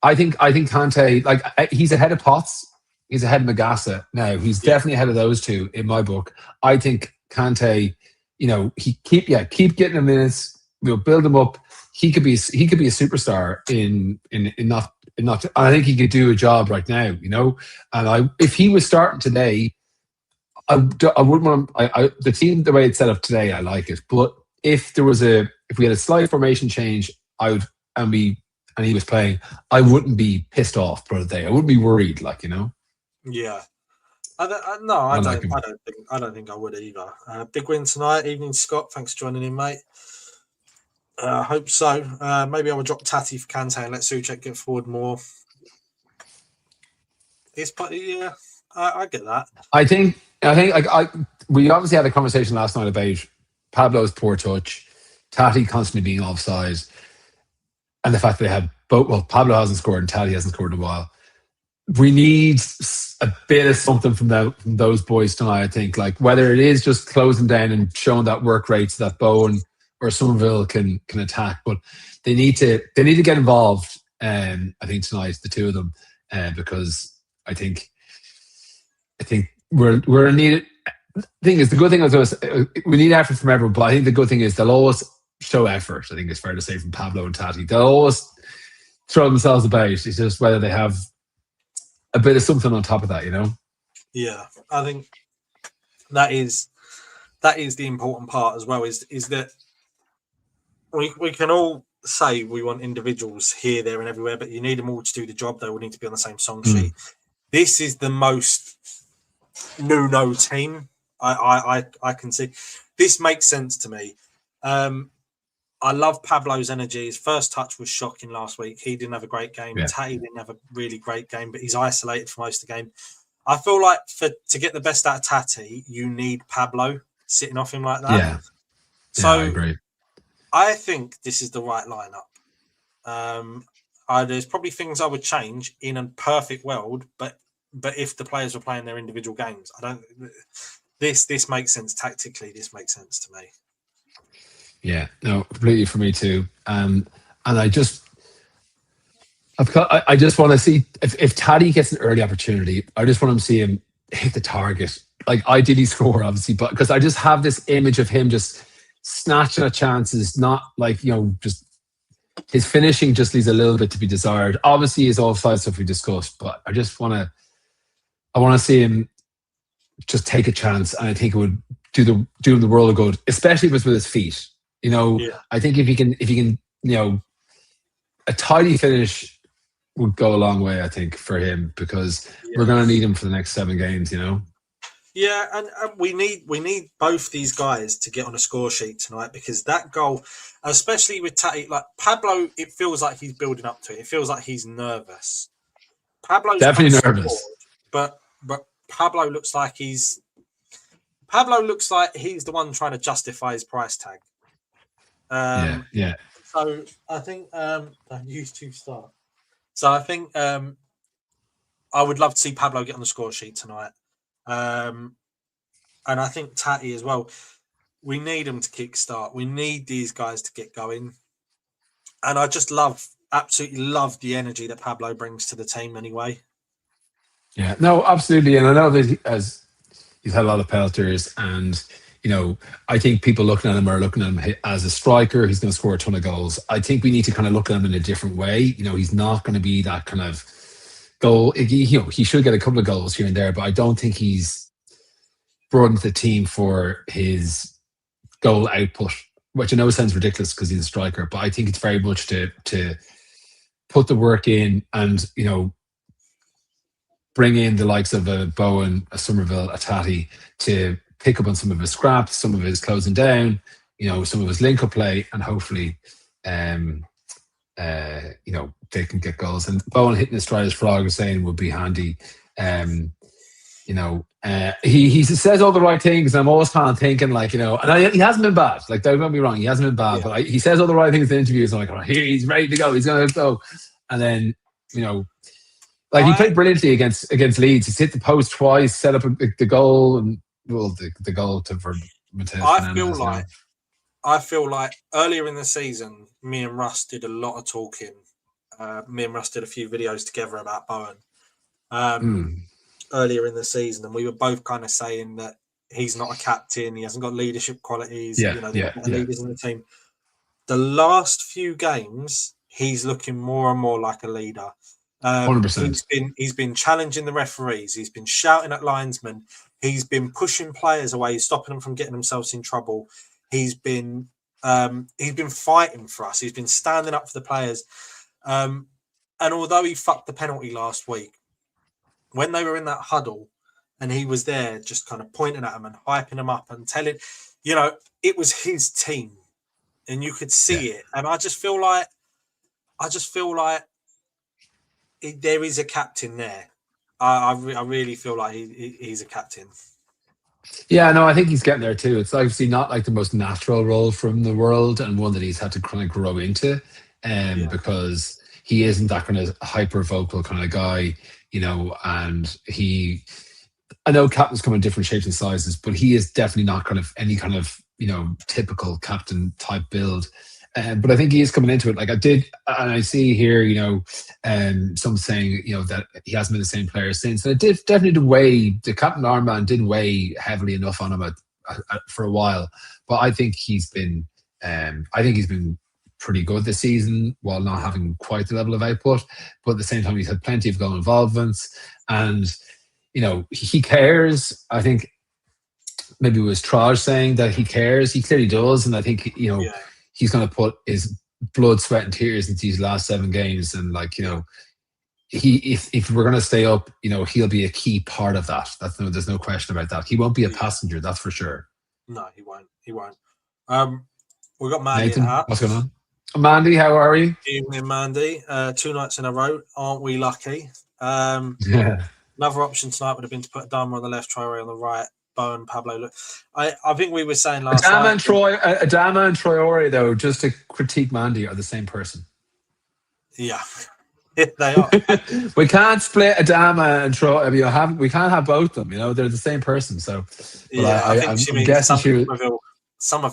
Kante, like he's ahead of Potts, he's ahead of Magassa now. He's definitely ahead of those two in my book. I think Kante, he keep getting him minutes. We'll build him up. He could be a superstar in not. I think he could do a job right now. And if he was starting today, I wouldn't want him. The team, the way it's set up today, I like it. But if we had a slight formation change, and he was playing, I wouldn't be pissed off for the day. I wouldn't be worried, Yeah. I don't think I would either. Big win tonight. Evening, Scott. Thanks for joining in, mate. I hope so. Maybe I would drop Tati for Kante and let Souček get forward more. I get that. I think we obviously had a conversation last night about Pablo's poor touch, Tati constantly being offside, and the fact that they have both. Well, Pablo hasn't scored and Tati hasn't scored in a while. We need a bit of something from those boys tonight. I think, whether it is just closing down and showing that work rate so that Bowen or Somerville can attack, but they need to get involved. I think tonight, the two of them, because I think we're needed. Thing is, the good thing is we need effort from everyone, but I think the good thing is they'll always show effort. I think it's fair to say from Pablo and Tati, they'll always throw themselves about. It's just whether they have a bit of something on top of that, Yeah, I think that is the important part as well. Is that we can all say we want individuals here, there, and everywhere, but you need them all to do the job. They all need to be on the same song sheet. This is the most no team I can see. This makes sense to me. I love Pablo's energy. His first touch was shocking last week. He didn't have a great game. Yeah. Tati didn't have a really great game, but he's isolated for most of the game. I feel like to get the best out of Tati, you need Pablo sitting off him like that. Yeah. So I agree. I think this is the right lineup. There's probably things I would change in a perfect world, but if the players were playing their individual games, this makes sense tactically. This makes sense to me. Yeah, no, completely for me too. And I just want to see if Taddy gets an early opportunity. I just want him to see him hit the target. Ideally score, obviously, but because I just have this image of him just snatching at chances, not just his finishing just leaves a little bit to be desired. Obviously, his offside stuff we discussed, but I want to see him just take a chance, and I think it would do him the world of good, especially if it's with his feet. I think if he can, a tidy finish would go a long way, I think, for him, because we're going to need him for the next 7 games, Yeah, and we need both these guys to get on a score sheet tonight, because that goal, especially with Tati, Pablo, it feels like he's building up to it. It feels like he's nervous. Pablo's definitely nervous, but Pablo looks like he's the one trying to justify his price tag. Yeah. So I think use 2 start. So I think I would love to see Pablo get on the score sheet tonight. And I think Tati as well. We need him to kickstart. We need these guys to get going. And I just absolutely love the energy that Pablo brings to the team anyway. Yeah, no, absolutely. And I know that he's had a lot of pelters, and I think people looking at him are looking at him as a striker. He's going to score a ton of goals. I think we need to kind of look at him in a different way. He's not going to be that kind of goal. He should get a couple of goals here and there, but I don't think he's brought into the team for his goal output. which I know sounds ridiculous because he's a striker, but I think it's very much to put the work in and, you know, bring in the likes of a Bowen, a 𝗪𝗲𝗀, a Tati to pick up on some of his scraps, some of his closing down, you know, some of his link-up play, and hopefully, you know, they can get goals. And Bowen hitting his stride, as Frog was saying, would be handy. You know, he says all the right things, and I'm always kind of thinking, like, you know, and he hasn't been bad. Like, don't get me wrong, he hasn't been bad, but he says all the right things in interviews. I'm like, oh, here, he's ready to go. He's going to go. And then, you know, like, he played brilliantly against Leeds. He's hit the post twice, set up the goal, and well, the goal for Mateus Fernandes. I feel like earlier in the season, me and Russ did a lot of talking. Me and Russ did a few videos together about Bowen earlier in the season, and we were both kind of saying that he's not a captain. He hasn't got leadership qualities. You know, the leaders in the team. The last few games, he's looking more and more like a leader. 100%. He's been challenging the referees. He's been shouting at linesmen. He's been pushing players away, stopping them from getting themselves in trouble. He's been fighting for us. He's been standing up for the players. And although he fucked the penalty last week, when they were in that huddle and he was there just kind of pointing at them and hyping them up and telling, you know, it was his team and you could see it. And I just feel like there is a captain there. I really feel like he's a captain. Yeah, no, I think he's getting there too. It's obviously not like the most natural role from the world, and one that he's had to kind of grow into, because he isn't that kind of hyper vocal kind of guy, you know. And I know captains come in different shapes and sizes, but he is definitely not kind of any kind of, you know, typical captain type build. But I think he is coming into it. Like, I see here, you know, some saying, you know, that he hasn't been the same player since. And it definitely weigh, the captain armband didn't weigh heavily enough on him for a while. But I think he's been pretty good this season, while not having quite the level of output. But at the same time, he's had plenty of goal involvements, and, you know, he cares. I think maybe it was Traj saying that he cares. He clearly does, and I think, you know, he's going to put his blood, sweat, and tears into these last 7 games, and, like, you know, if we're going to stay up, you know, he'll be a key part of that. There's no question about that. He won't be a passenger, that's for sure. No, he won't. We've got Mandy. Nathan, what's going on? Mandy, how are you? Evening, Mandy. 2 nights in a row. Aren't we lucky? Yeah. Another option tonight would have been to put Adama on the left, Traore on the right, Bowen, Pablo. I think we were saying last night. Adama and Traore, though, just to critique Mandy, are the same person. Yeah, they are. We can't split Adama and Traore. I mean, we can't have both of them. You know, they're the same person. So, yeah, I'm guessing she was.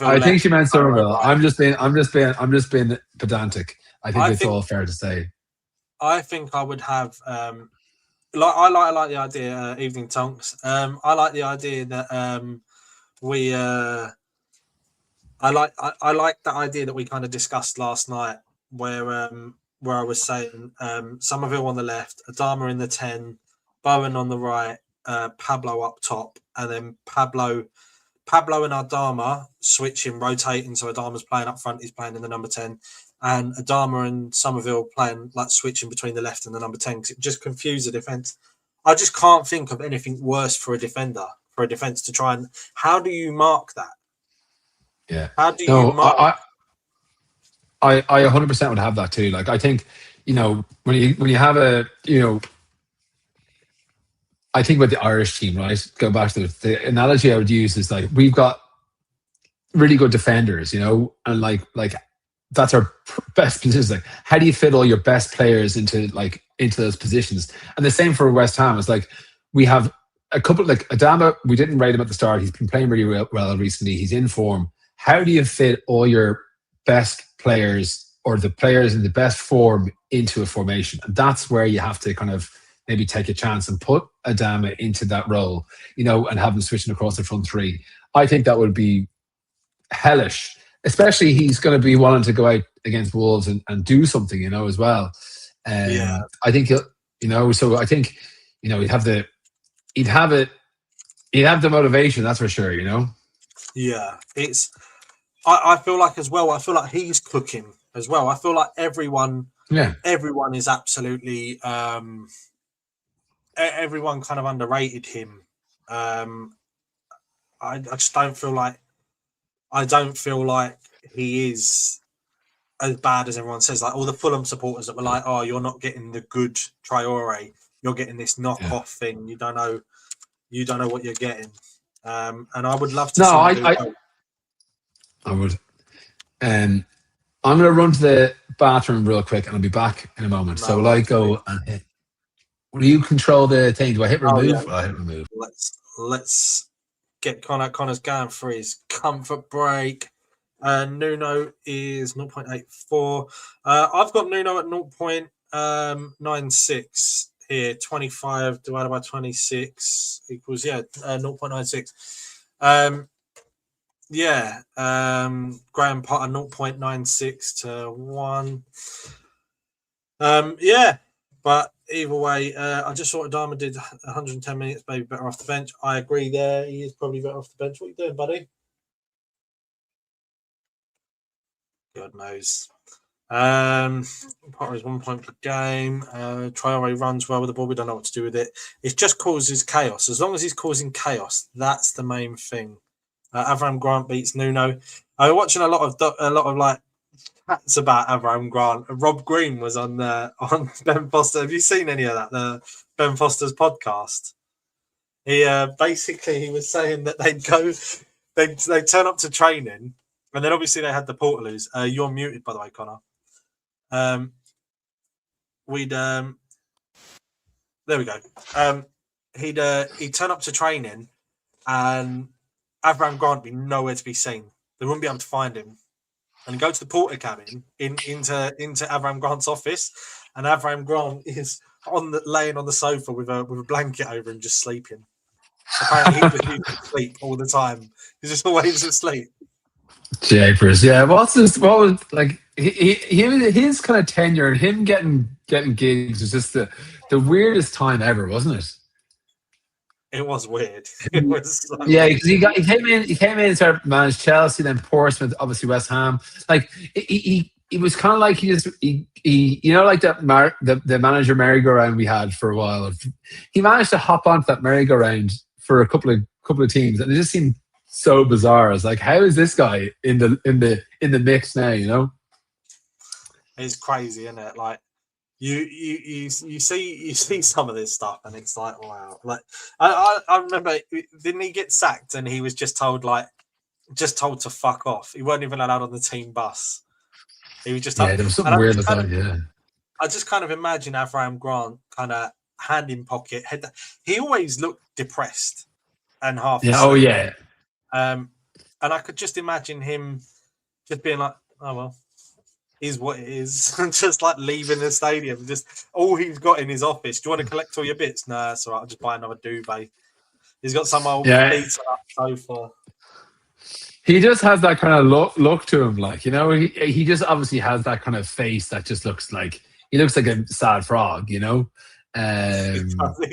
I think she meant 𝗪𝗲𝗀. I'm just being pedantic. I think it's all fair to say. I think I would have. I like the idea. Evening Tonks. I like the idea that I like the idea that we kind of discussed last night, where I was saying 𝗪𝗲𝗀 on the left, Adama in the 10, Bowen on the right, Pablo up top, and then Pablo and Adama switching, rotating. So Adama's playing up front, he's playing in the number 10. And Adama and 𝗪𝗲𝗀 playing, like, switching between the left and the number 10, because it just confused the defence. I just can't think of anything worse for a defence to try and... How do you mark that? Yeah. How do you mark I 100% would have that too. Like, I think, you know, when you have a, you know, I think with the Irish team, right? Go back to the analogy I would use is, like, we've got really good defenders, you know, and like that's our best positions. Like, how do you fit all your best players into those positions? And the same for West Ham. It's like, we have a couple, like Adama, we didn't rate him at the start. He's been playing really well recently. He's in form. How do you fit all your best players, or the players in the best form, into a formation? And that's where you have to kind of maybe take a chance and put Adama into that role, you know, and have him switching across the front 3. I think that would be hellish. Especially, he's going to be wanting to go out against Wolves and do something, you know, as well. I think he'll, you know. So I think, you know, he'd have the motivation. That's for sure, you know. Yeah, it's I feel like as well. I feel like he's cooking as well. I feel like everyone is absolutely everyone kind of underrated him. I just don't feel like he is as bad as everyone says. Like all the Fulham supporters that were like, "Oh, you're not getting the good Traore. You're getting this knockoff thing. You don't know what you're getting." And I would love to. I would. I'm going to run to the bathroom real quick, and I'll be back in a moment. So will I go and hit? Will you control the thing? Do I hit remove? Oh, yeah. I hit remove. Let's get Connor. Connor's going for his comfort break. Nuno is 0.84. I've got Nuno at 0.96 here. 25 divided by 26 equals 0.96. Graham Potter 0.96 to 1. But either way, I just thought Adama did 110 minutes, maybe better off the bench. I agree there. He is probably better off the bench. What are you doing, buddy? God knows. Potter is 1 point per game. Traore runs well with the ball. We don't know what to do with it. It just causes chaos. As long as he's causing chaos, that's the main thing. Avram Grant beats Nuno. I was watching a lot of like chats about Avram Grant. Rob Green was on Ben Foster. Have you seen any of that? The Ben Foster's podcast. He basically was saying that they'd turn up to training, and then obviously they had the Portaloos. You're muted, by the way, Connor. There we go. He'd turn up to training, and Avram Grant be nowhere to be seen. They wouldn't be able to find him. And go to the porter cabin into Avram Grant's office, and Avram Grant is laying on the sofa with a blanket over him, just sleeping. Apparently, he was asleep all the time. He's just always asleep. Japers, yeah. What was like his kind of tenure and him getting gigs was just the weirdest time ever, wasn't it? It was weird. It was so because he came in and started managed Chelsea, then Portsmouth, obviously West Ham. Like he was kind of like he like the manager merry-go-round we had for a while. He managed to hop onto that merry-go-round for a couple of teams, and it just seemed so bizarre. I was like, how is this guy in the mix now? You know, it's crazy, isn't it? Like. You see some of this stuff, and it's like, wow. Like I remember, didn't he get sacked and he was just told to fuck off? He wasn't even allowed on the team bus. He was just there was something weird about that. Yeah, I just kind of imagine Avram Grant kind of hand in pocket, head. He always looked depressed and half. Yeah. Oh yeah. And I could just imagine him just being like, oh well. Is what it is, just like leaving the stadium. Just all he's got in his office. Do you want to collect all your bits? No, it's all right. I'll just buy another duvet. He's got some old pizza up sofa. He just has that kind of look to him, like, you know. He just obviously has that kind of face that just looks like a sad frog, you know. He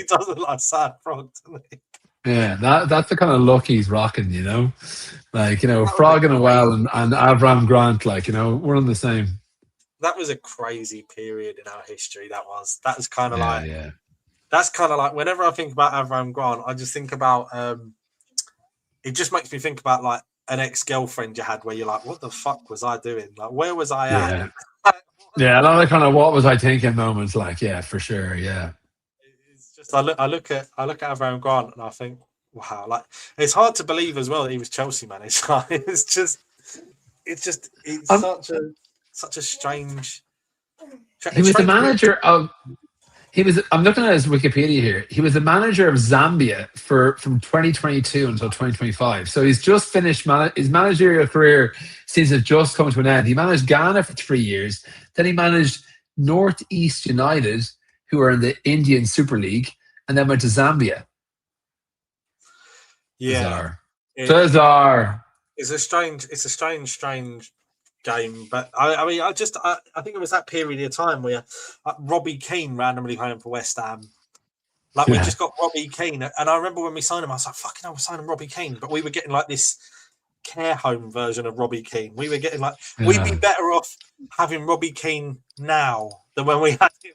does look like a sad frog, doesn't he? Yeah, that's the kind of look he's rocking, you know. Like, you know, Frog in a Well and Avram Grant, like, you know, we're on the same. That was a crazy period in our history. That was kind of that's kind of like whenever I think about Avram Grant, I just think about it just makes me think about like an ex-girlfriend you had where you're like, what the fuck was I doing? Like, where was I at? Yeah, a lot of kind of what was I thinking moments, like, yeah, for sure, yeah. It's just I look at Avram Grant and I think, wow, like it's hard to believe as well that he was Chelsea manager. It's such a strange. He was the manager of. I'm looking at his Wikipedia here. He was the manager of Zambia from 2022 until 2025. So he's just finished his managerial career. Seems to have just come to an end. He managed Ghana for 3 years. Then he managed Northeast United, who are in the Indian Super League, and then went to Zambia. Yeah, bizarre. It's a strange game, but I mean, I think it was that period of time where Robbie Keane randomly playing for West Ham. Like we just got Robbie Keane, and I remember when we signed him, I was like, "Fucking hell, we're signing Robbie Keane," but we were getting like this care home version of Robbie Keane. We were getting like, we'd be better off having Robbie Keane now than when we had him.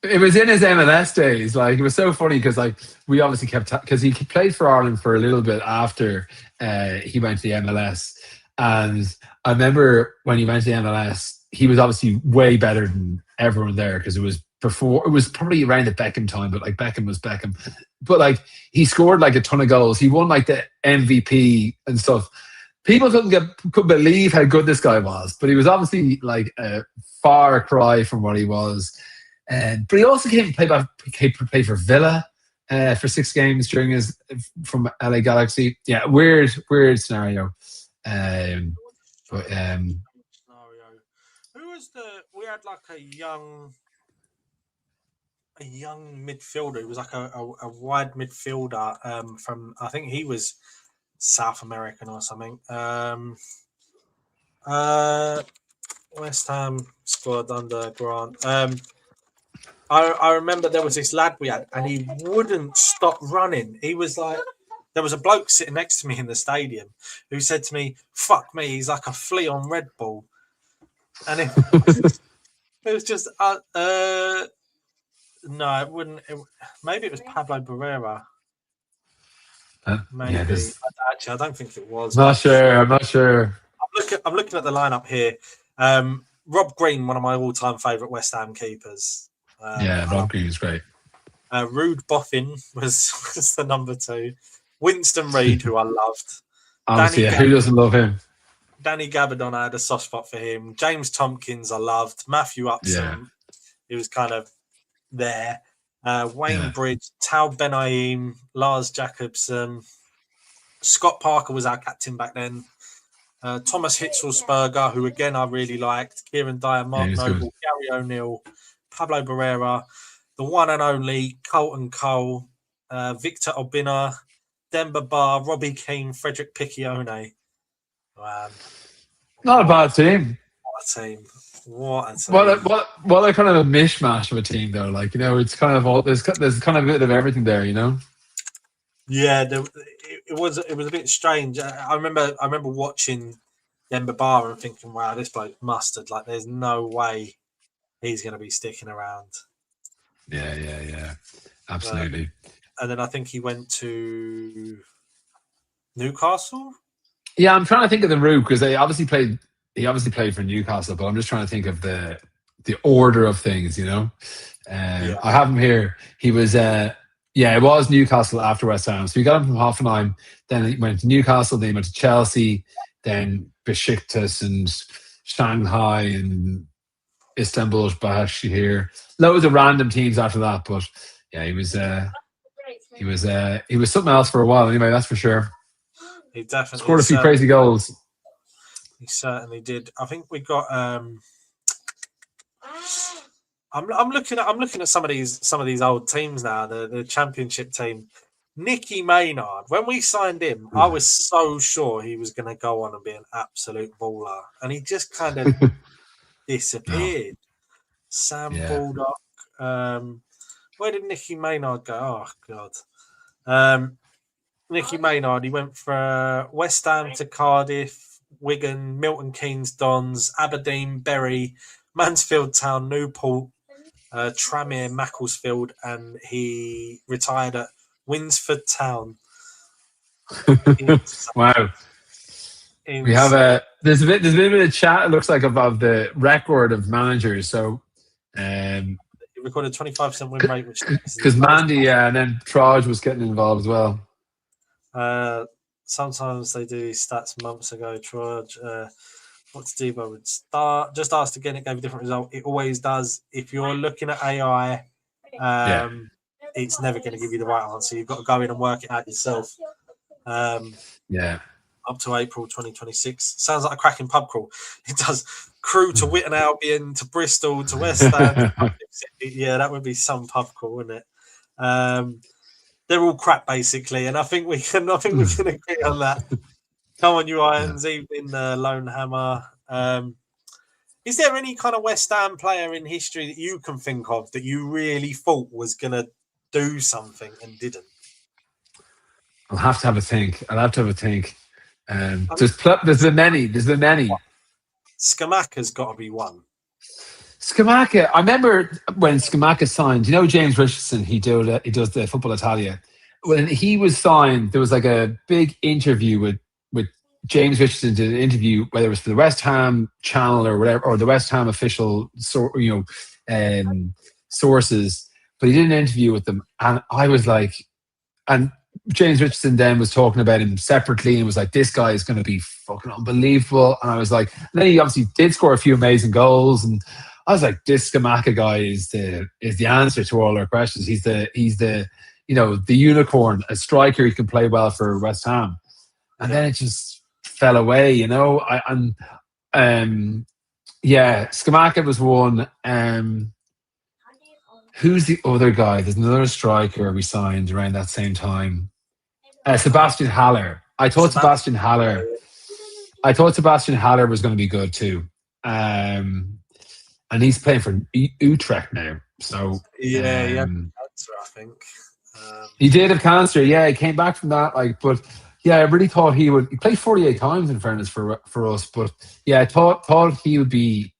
It was in his MLS days. Like, it was so funny because, like, we obviously kept because he played for Ireland for a little bit after he went to the MLS, and I remember when he went to the MLS, he was obviously way better than everyone there because it was probably around the Beckham time, but like Beckham was Beckham, but like he scored like a ton of goals. He won like the MVP and stuff. People couldn't believe how good this guy was, but he was obviously like a far cry from what he was. But he also came to play for Villa for 6 games during his from LA Galaxy. Yeah, weird scenario. Scenario. Who was we had like a young midfielder. He was like a wide midfielder from, I think he was South American or something. West Ham squad under Grant. I remember there was this lad we had, and he wouldn't stop running. He was like, there was a bloke sitting next to me in the stadium who said to me, "Fuck me, he's like a flea on Red Bull," and it was just no, it wouldn't. Maybe it was Pablo Barrera. Maybe. Yeah, actually, I don't think it was. I'm not sure. I'm looking at the lineup here. Rob Green, one of my all-time favourite West Ham keepers. Rob Green was great. Rude Boffin was the number 2. Winston Reid, who I loved. Honestly, who doesn't love him? Danny Gabardon, I had a soft spot for him. James Tompkins, I loved. Matthew Upson, he was kind of there. Wayne Bridge, Tal Benaim, Lars Jacobson. Scott Parker was our captain back then. Thomas Hitzelsberger, who again I really liked. Kieran Dyer, Mark Noble, Gary O'Neill, Pablo Barrera, the one and only 𝗪𝗀 Victor Obina, Demba Ba, Robbie Keane, Frederick Piccione. Not a bad team. What a team. What a kind of a mishmash of a team, though. Like, you know, it's kind of all there's kind of a bit of everything there, you know. Yeah, it was a bit strange. I remember watching Demba Ba and thinking, "Wow, this bloke mustard. Like, there's no way he's going to be sticking around." Yeah, absolutely. And then I think he went to Newcastle. Yeah, I'm trying to think of the route because he obviously played for Newcastle, but I'm just trying to think of the order of things, you know. I have him here. He was it was Newcastle after West Ham. So we got him from Hoffenheim, then he went to Newcastle, then he went to Chelsea, then Besiktas and Shanghai and Istanbul Başakşehir. Loads of random teams after that, but yeah, he was something else for a while anyway, that's for sure. He definitely scored a few crazy goals. He certainly did. I think we got I'm looking at some of these old teams now, the championship team. Nicky Maynard, when we signed him, I was so sure he was going to go on and be an absolute baller, and he just kind of disappeared. Sam Baldock. Where did Nicky Maynard go? Oh God. Nicky Maynard, he went for West Ham to Cardiff, Wigan, Milton Keynes Dons, Aberdeen, Bury, Mansfield Town, Newport, Tranmere, Macclesfield, and he retired at Winsford Town. Wow. We have there's a bit of chat, it looks like, about the record of managers. So he recorded 25% win rate, which because Mandy and then Traj was getting involved as well. Sometimes they do these stats months ago. Traj, what to do? I would start. Just asked again. It gave a different result. It always does. If you're looking at AI, it's never going to give you the right answer. You've got to go in and work it out yourself. Up to April 2026. Sounds like a cracking pub crawl. It does. Crew to Witton Albion, to Bristol, to West Ham. Yeah, that would be some pub crawl, wouldn't it? They're all crap, basically, and I think we can agree on that. Come on, you Irons, evening, Lone Hammer. Is there any kind of West Ham player in history that you can think of that you really thought was going to do something and didn't? I'll have to have a think. There's been many. Skill-Macca's got to be one. Skill-Macca. I remember when Skill-Macca signed. You know James Richardson. He does the Football Italia. When he was signed, there was like a big interview with James Richardson. Did an interview, whether it was for the West Ham channel or whatever, or the West Ham official, sources. But he did an interview with them, and I was like, and James Richardson then was talking about him separately and was like, this guy is going to be fucking unbelievable. And I was like, and then he obviously did score a few amazing goals, and I was like, this Skill-Macca guy is the answer to all our questions. He's the the unicorn, a striker. He can play well for West Ham. And then it just fell away, Skill-Macca was one. Who's the other guy? There's another striker we signed around that same time. Sebastian Haller. I thought Sebastian Haller was going to be good too. And he's playing for Utrecht now. So he had cancer, I think. He did have cancer. Yeah, he came back from that. But yeah, I really thought he would. He played 48 times in fairness for us. But yeah, I thought he would be.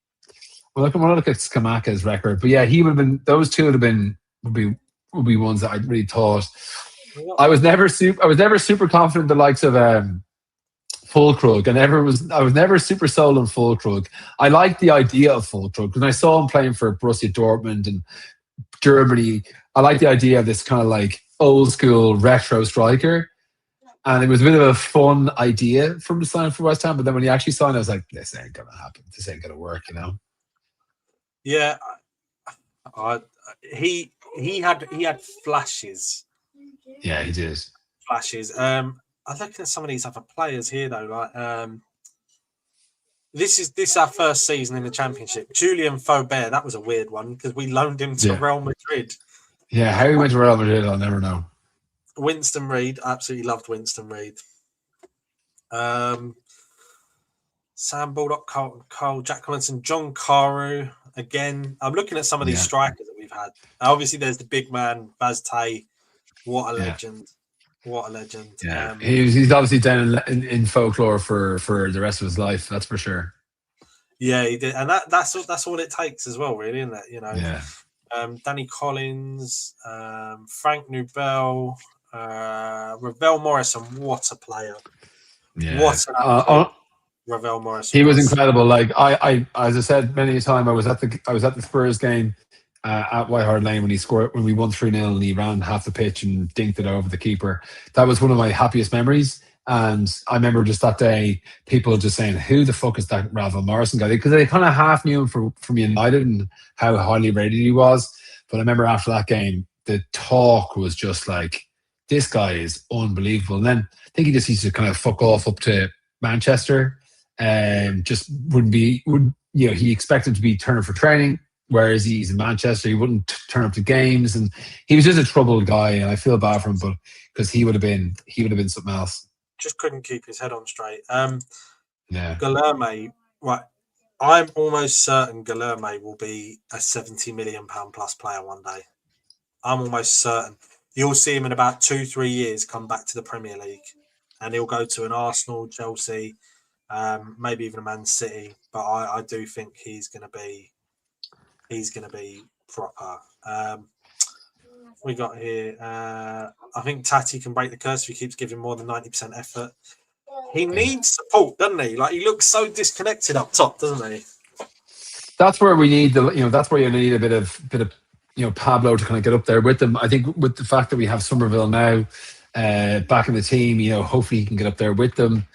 Well, when I look at Skill-Macca's record, but yeah, he would have been. Those two would be ones that I really thought. I was never super confident in the likes of Füllkrug. I was never super sold on Füllkrug. I liked the idea of Füllkrug because I saw him playing for Borussia Dortmund and Germany. I liked the idea of this kind of like old school retro striker. And it was a bit of a fun idea from the sign for West Ham. But then when he actually signed, I was like, this ain't going to happen. This ain't going to work, Yeah. He had flashes. Yeah, he did. Flashes. I'm looking at some of these other players here though. Like this is our first season in the Championship. Julien Faubert, that was a weird one because we loaned him to Real Madrid. Yeah, how he went to Real Madrid, I'll never know. Winston Reid, absolutely loved Winston Reid. Sam Baldock, Cole, Jack Collinson, John Carew. Again, I'm looking at some of these strikers that we've had. Obviously, there's the big man, 𝗪𝗀𝘃. What a legend. What a legend. Yeah. He's obviously down in folklore for the rest of his life, that's for sure. Yeah, he did. And that's all it takes as well, really, isn't it? Yeah. Danny Collins, Frank Nubel, Ravel Morrison, what a player. Yeah. What an Ravel Morrison. He was incredible. Like I as I said many a time, I was at the Spurs game at White Hart Lane when he scored, when we won 3-0 and he ran half the pitch and dinked it over the keeper. That was one of my happiest memories. And I remember just that day, people just saying, who the fuck is that Ravel Morrison guy? Because they kind of half knew him from United and how highly rated he was. But I remember after that game, the talk was just like, this guy is unbelievable. And then I think he just needs to kind of fuck off up to Manchester. Just he expected to be turning for training, whereas he's in Manchester, he wouldn't turn up to games, and he was just a troubled guy. And I feel bad for him, but because he would have been something else. Just couldn't keep his head on straight. Yeah, 𝗪𝗪𝗪, right? I'm almost certain 𝗪𝗪𝗪 will be a £70 million plus player one day. I'm almost certain. You'll see him in about 2-3 years come back to the Premier League, and he'll go to an Arsenal, Chelsea, maybe even a Man City. But I do think he's going to be proper. We got here. I think Tati can break the curse if he keeps giving more than 90% effort. He needs support, doesn't he? Like, he looks so disconnected up top, doesn't he? That's where we need that's where you need a bit of Pablo to kind of get up there with them. I think with the fact that we have Somerville now back in the team, hopefully he can get up there with them.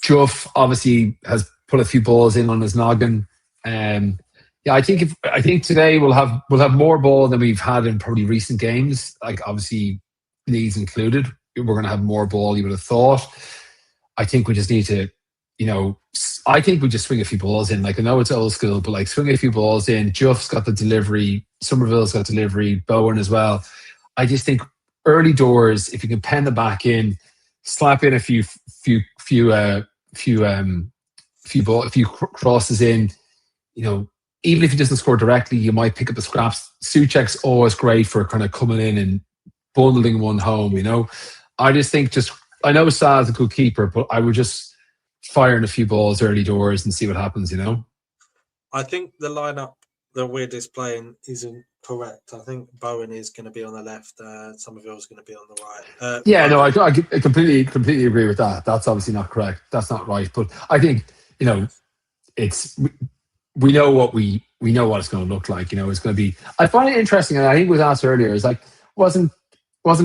Juff obviously has put a few balls in on his noggin. I think today we'll have more ball than we've had in probably recent games. Like obviously Leeds included, we're going to have more ball. You would have thought. I think we just need to, I think we just swing a few balls in. Like I know it's old school, but like swing a few balls in. Juff's got the delivery. Somerville's got delivery. Bowen as well. I just think early doors, if you can pen them back in, slap in a few crosses in, even if he doesn't score directly, you might pick up the scraps. Souček's always great for kind of coming in and bundling one home. I just think just I know Sal's a good keeper, but I would just fire in a few balls early doors and see what happens, you know? I think the lineup that we're displaying isn't correct. I think Bowen is going to be on the left. Somerville's going to be on the right. Yeah, no, I completely agree with that. That's obviously not correct. That's not right. But I think, you know, we know what it's going to look like. You know, it's going to be. I find it interesting, and I think it was asked earlier. Is like wasn't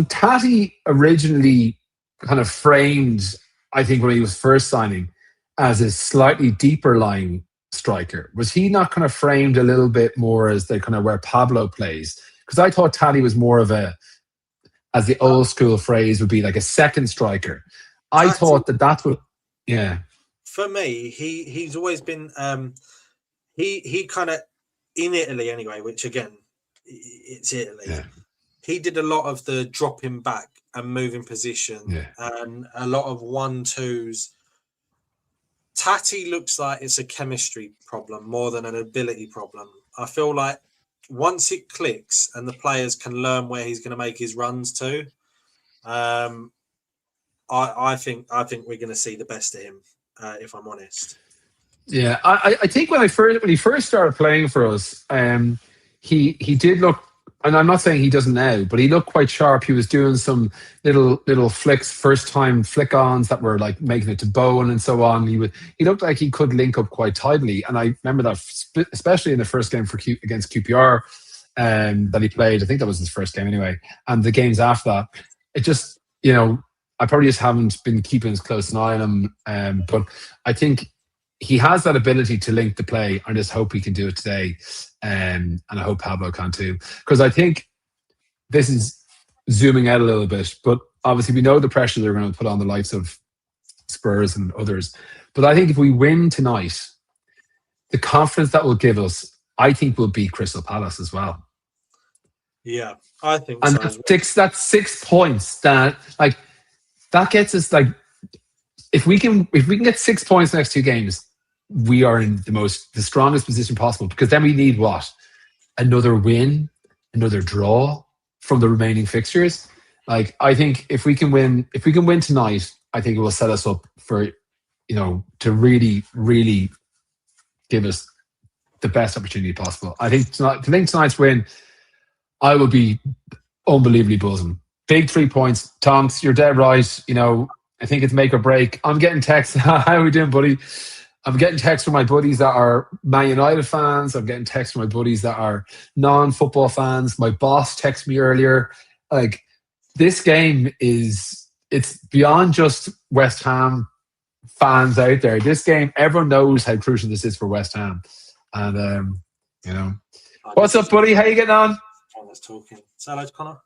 Tati originally kind of framed? I think when he was first signing as a slightly deeper lying striker, was he not kind of framed a little bit more as the kind of where Pablo plays? Because I thought Tati was more of a, as the old school phrase would be, like a second striker. I thought that's what. Yeah. For me, he's always been. He kind of, in Italy anyway, which again, it's Italy. Yeah. He did a lot of the dropping back and moving position and a lot of 1-2s. Tati looks like it's a chemistry problem more than an ability problem. I feel like once it clicks and the players can learn where he's going to make his runs to, I think we're going to see the best of him, if I'm honest. Yeah, I think when he first started playing for us, he did look, and I'm not saying he doesn't now, but he looked quite sharp. He was doing some little flicks, first time flick ons that were like making it to Bowen and so on. He looked like he could link up quite tidily, and I remember that especially in the first game against QPR that he played. I think that was his first game anyway, and the games after that, it just, you know, I probably just haven't been keeping as close an eye on him, but I think he has that ability to link the play. I just hope he can do it today. And I hope Pablo can too. Because I think this is zooming out a little bit, but obviously we know the pressure they're going to put on the likes of Spurs and others. But I think if we win tonight, the confidence that will give us, I think we'll beat Crystal Palace as well. Yeah, I think and so. That's 6 points that gets us like, if we can get 6 points next two games, we are in the strongest position possible, because then we need what? Another win, another draw from the remaining fixtures. Like, I think if we can win tonight, I think it will set us up for, you know, to really, really give us the best opportunity possible. I think tonight's win, I will be unbelievably buzzing. Big 3 points. Tonks, you're dead right. You know, I think it's make or break. I'm getting texts. How are we doing, buddy? I'm getting texts from my buddies that are Man United fans. I'm getting texts from my buddies that are non-football fans. My boss texted me earlier. Like, this game it's beyond just West Ham fans out there. This game, everyone knows how crucial this is for West Ham. And, you know. What's up, buddy? How you getting on? Connor's talking. Say hello to Connor.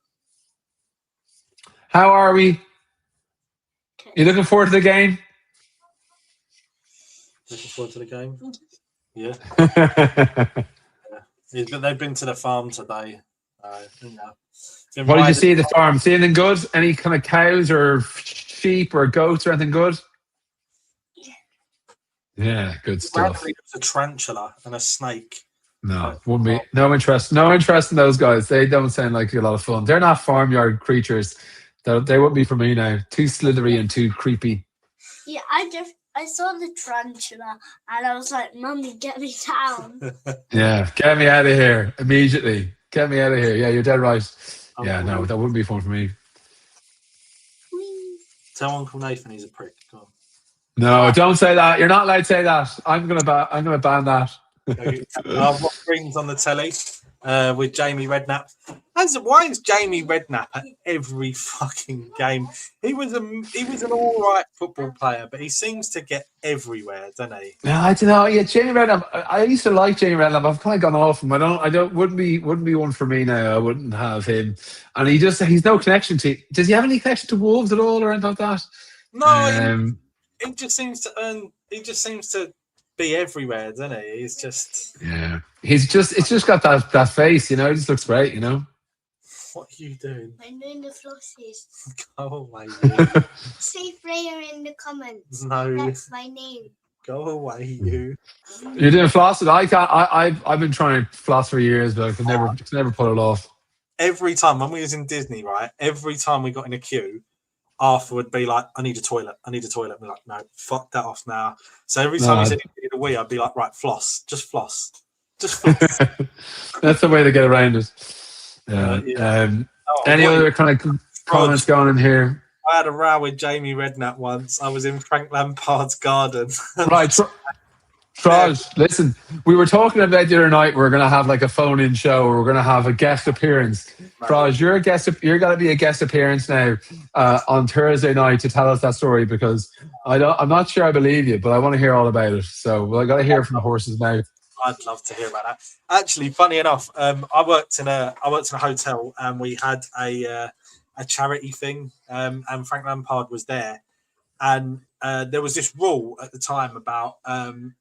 How are we? You looking forward to the game? Looking forward to the game? Yeah. They've been to the farm today. You know. What did you see at the farm? See anything good? Any kind of cows or sheep or goats or anything good? Yeah, good stuff. A tarantula and a snake. No, wouldn't be. No interest in those guys. They don't sound like a lot of fun. They're not farmyard creatures. They wouldn't be for me now. Too slithery and too creepy. Yeah, I saw the tarantula and I was like, Mummy, get me down. Yeah, get me out of here immediately. Get me out of here. Yeah, you're dead right. Yeah, no, that wouldn't be fun for me. Tell Uncle Nathan he's a prick. Go on. No, don't say that. You're not allowed to say that. I'm gonna ban that. I've got Greens on the telly with Jamie Redknapp. Why is Jamie Redknapp at every fucking game? He was an all right football player, but he seems to get everywhere, doesn't he? No, I don't know. Yeah, Jamie Redknapp. I used to like Jamie Redknapp. I've kind of gone off him. Wouldn't be one for me now. I wouldn't have him. And he's no connection to. Does he have any connection to Wolves at all or anything like that? No, he just seems to earn. He just seems to be everywhere, doesn't he? He's just. Yeah, it's just got that face, you know. He just looks great, you know. What are you doing? I'm doing the flossies. Go away. Say Freya in the comments. No. That's my name. Go away, you. You're doing flossing. I've been trying to floss for years, but I can never pull it off. Every time when we was in Disney, right? Every time we got in a queue, Arthur would be like, I need a toilet. I need a toilet. I'd be like, no, fuck that off now. So every No, time he said he needed a wee, I'd be like, right, floss. Just floss. Just floss. That's the way to get around it. Yeah. Yeah. Any other kind of comments going in here? I had a row with Jamie Redknapp once. I was in Frank Lampard's garden. Right. Traj, listen, we were talking about the other night we're going to have like a phone-in show or we're going to have a guest appearance. Traj, you're going to be a guest appearance now on Thursday night to tell us that story because I'm not sure I believe you, but I want to hear all about it. So I got to hear from the horse's mouth. I'd love to hear about that. Actually, funny enough, I worked in a hotel and we had a charity thing, and Frank Lampard was there, and there was this rule at the time about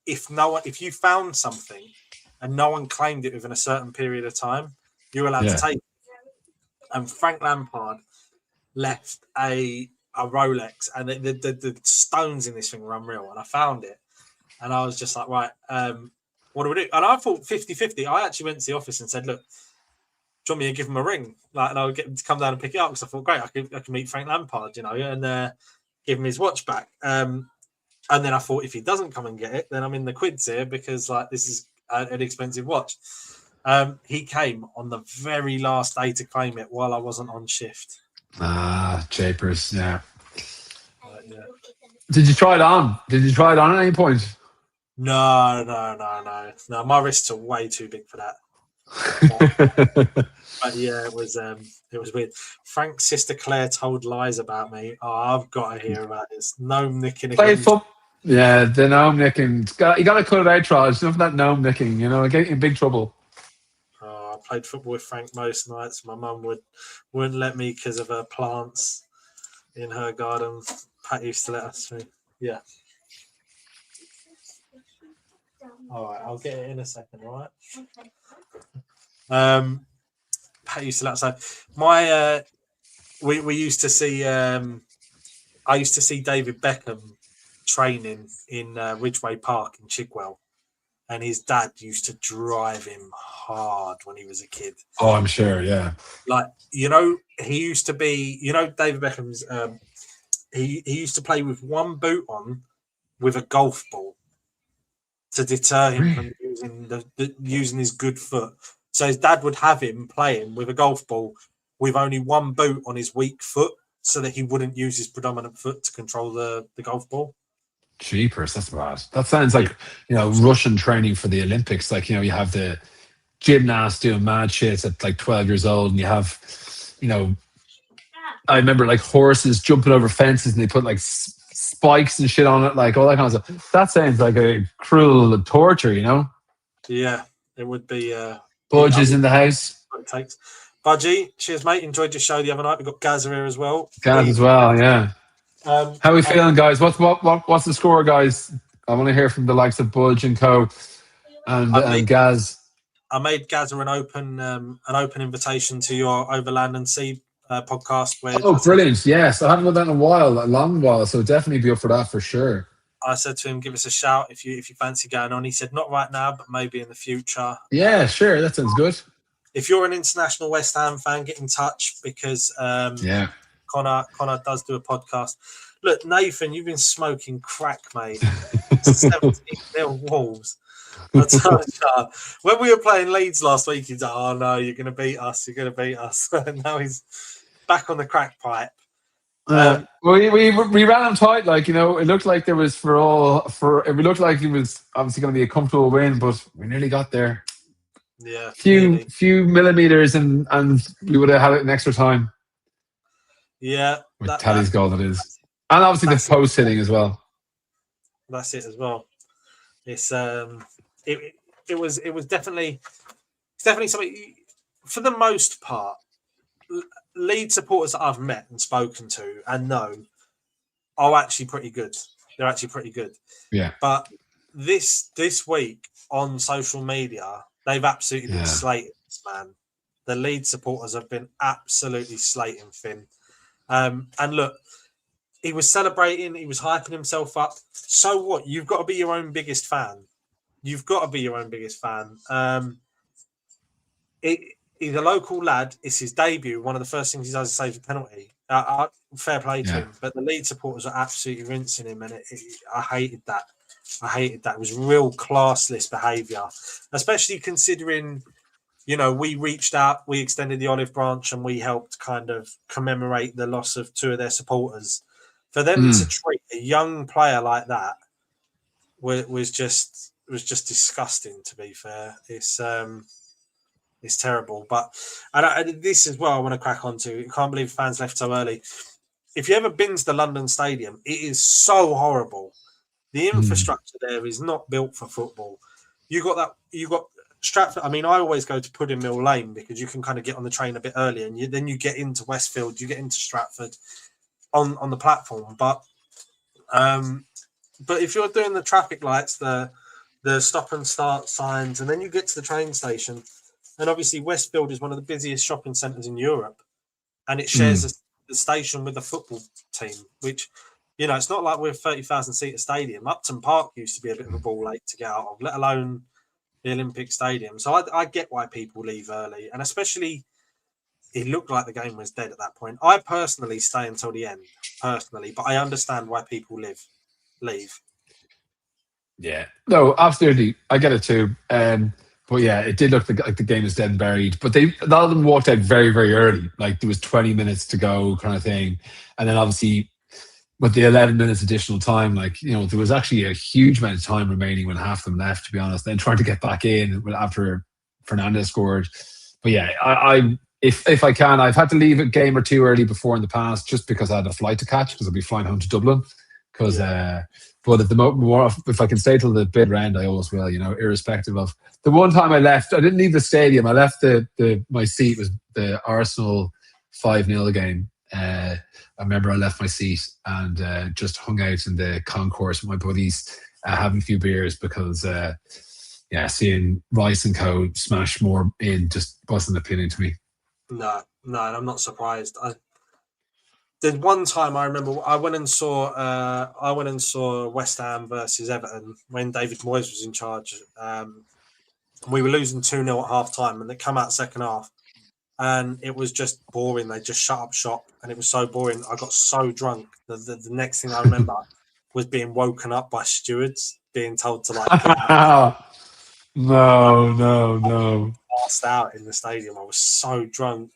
if you found something and no one claimed it within a certain period of time, you were allowed to take it. And Frank Lampard left a Rolex, and the stones in this thing were unreal. And I found it, and I was just like, right, what do we do? And I thought 50-50. I actually went to the office and said, look, do you want me to give him a ring? Like, and I'll get him to come down and pick it up because I thought, great, I can meet Frank Lampard, and give him his watch back. And then I thought, if he doesn't come and get it, then I'm in the quids here because like this is an expensive watch. He came on the very last day to claim it while I wasn't on shift. Japers, yeah. Did you try it on? Did you try it on at any point? No. My wrists are way too big for that. But yeah, it was weird. Frank's sister Claire told lies about me. Oh, I've got to hear about this. Gnome nicking again. Yeah, the gnome nicking. You got to cut it out, Traj. Enough of that gnome nicking. I get you in big trouble. Oh, I played football with Frank most nights. My mum wouldn't let me because of her plants in her garden. Pat used to let us through. Yeah. All right, I'll get it in a second. All right. Okay. Pat used to let us know. We used to see. I used to see David Beckham training in Ridgeway Park in Chigwell, and his dad used to drive him hard when he was a kid. Oh, I'm sure, yeah. Like, he used to be, David Beckham's, he used to play with one boot on with a golf ball to deter him from using his good foot. So his dad would have him playing with a golf ball with only one boot on his weak foot so that he wouldn't use his predominant foot to control the golf ball. Jeepers, that's bad. That sounds like, Russian training for the Olympics. Like, you have the gymnasts doing mad shit at like 12 years old, and you have, I remember like horses jumping over fences and they put like spikes and shit on it, like all that kind of stuff. That sounds like a cruel torture, Yeah, it would be. Budge is in the house. What it takes. Budgie, cheers, mate. Enjoyed your show the other night. We've got Gazza here as well. Gaz as well, yeah. How are we feeling, guys? What's the score, guys? I want to hear from the likes of Budge and Co. and Gaz. I made Gazza an open invitation to your Overland and Sea podcast. Brilliant! Yes, I haven't done that in a long while, so definitely be up for that for sure. I said to him, give us a shout if you fancy going on. He said, not right now, but maybe in the future. Yeah, sure. That sounds good. If you're an international West Ham fan, get in touch because Connor does do a podcast. Look, Nathan, you've been smoking crack, mate. 17-0 Wolves. When we were playing Leeds last week, he's like, oh no, you're going to beat us. You're going to beat us. And now he's back on the crack pipe. Well, we ran him tight, like, it looked like there was it looked like it was obviously going to be a comfortable win, but we nearly got there. Yeah, few millimeters, and we would have had it in extra time. Yeah, with Taddy's goal, that is, and obviously the post hitting as well. That's it as well. It's it was definitely something. For the most part, Leeds supporters that I've met and spoken to and know are actually pretty good. They're actually pretty good. Yeah. But this week on social media, they've absolutely been slating this man. The Leeds supporters have been absolutely slating Finn. And look, he was celebrating, he was hyping himself up. So what? You've got to be your own biggest fan. You've got to be your own biggest fan. He's a local lad. It's his debut. One of the first things he does is save a penalty. fair play to him. But the Leeds supporters were absolutely rinsing him, and I hated that. I hated that. It was real classless behaviour, especially considering, you know, we reached out, we extended the olive branch, and we helped kind of commemorate the loss of 2 of their supporters. For them to treat a young player like that was just disgusting. To be fair, it's terrible. But this is what I want to crack on to. I can't believe fans left so early. If you ever been to the London Stadium, it is so horrible. The infrastructure there is not built for football. You got Stratford. I mean, I always go to Pudding Mill Lane because you can kind of get on the train a bit earlier, and then you get into Westfield, you get into Stratford on the platform. But if you're doing the traffic lights, the stop and start signs, and then you get to the train station, and obviously Westfield is one of the busiest shopping centres in Europe, and it shares the station with the football team, which, you know, it's not like we're a 30,000 seater stadium. Upton Park used to be a bit of a ball ache to get out of, let alone the Olympic Stadium. So I get why people leave early, and especially it looked like the game was dead at that point. I personally stay until the end, but I understand why people leave. Yeah, no, absolutely, I get it too. But yeah, it did look like the game was dead and buried. But a lot of them walked out very, very early. Like there was 20 minutes to go, kind of thing, and then obviously with the 11 minutes additional time, like, you know, there was actually a huge amount of time remaining when half of them left, to be honest. Then trying to get back in after Fernandez scored. But yeah, if I can, I've had to leave a game or two early before in the past just because I had a flight to catch because I'll be flying home to Dublin. But at the moment, if I can stay till the bitter end, I always will, you know, irrespective of. The one time I left, I didn't leave the stadium. I left my seat was the Arsenal 5-0 game. I remember I left my seat and just hung out in the concourse with my buddies, having a few beers because, seeing Rice and Co. smash more in just wasn't appealing to me. No, I'm not surprised. There's one time I remember I went and saw West Ham versus Everton when David Moyes was in charge. We were losing 2-0 at half time, and they come out second half, and it was just boring. They just shut up shop, and it was so boring. I got so drunk. The next thing I remember was being woken up by stewards, being told to like. No. Passed out in the stadium. I was so drunk.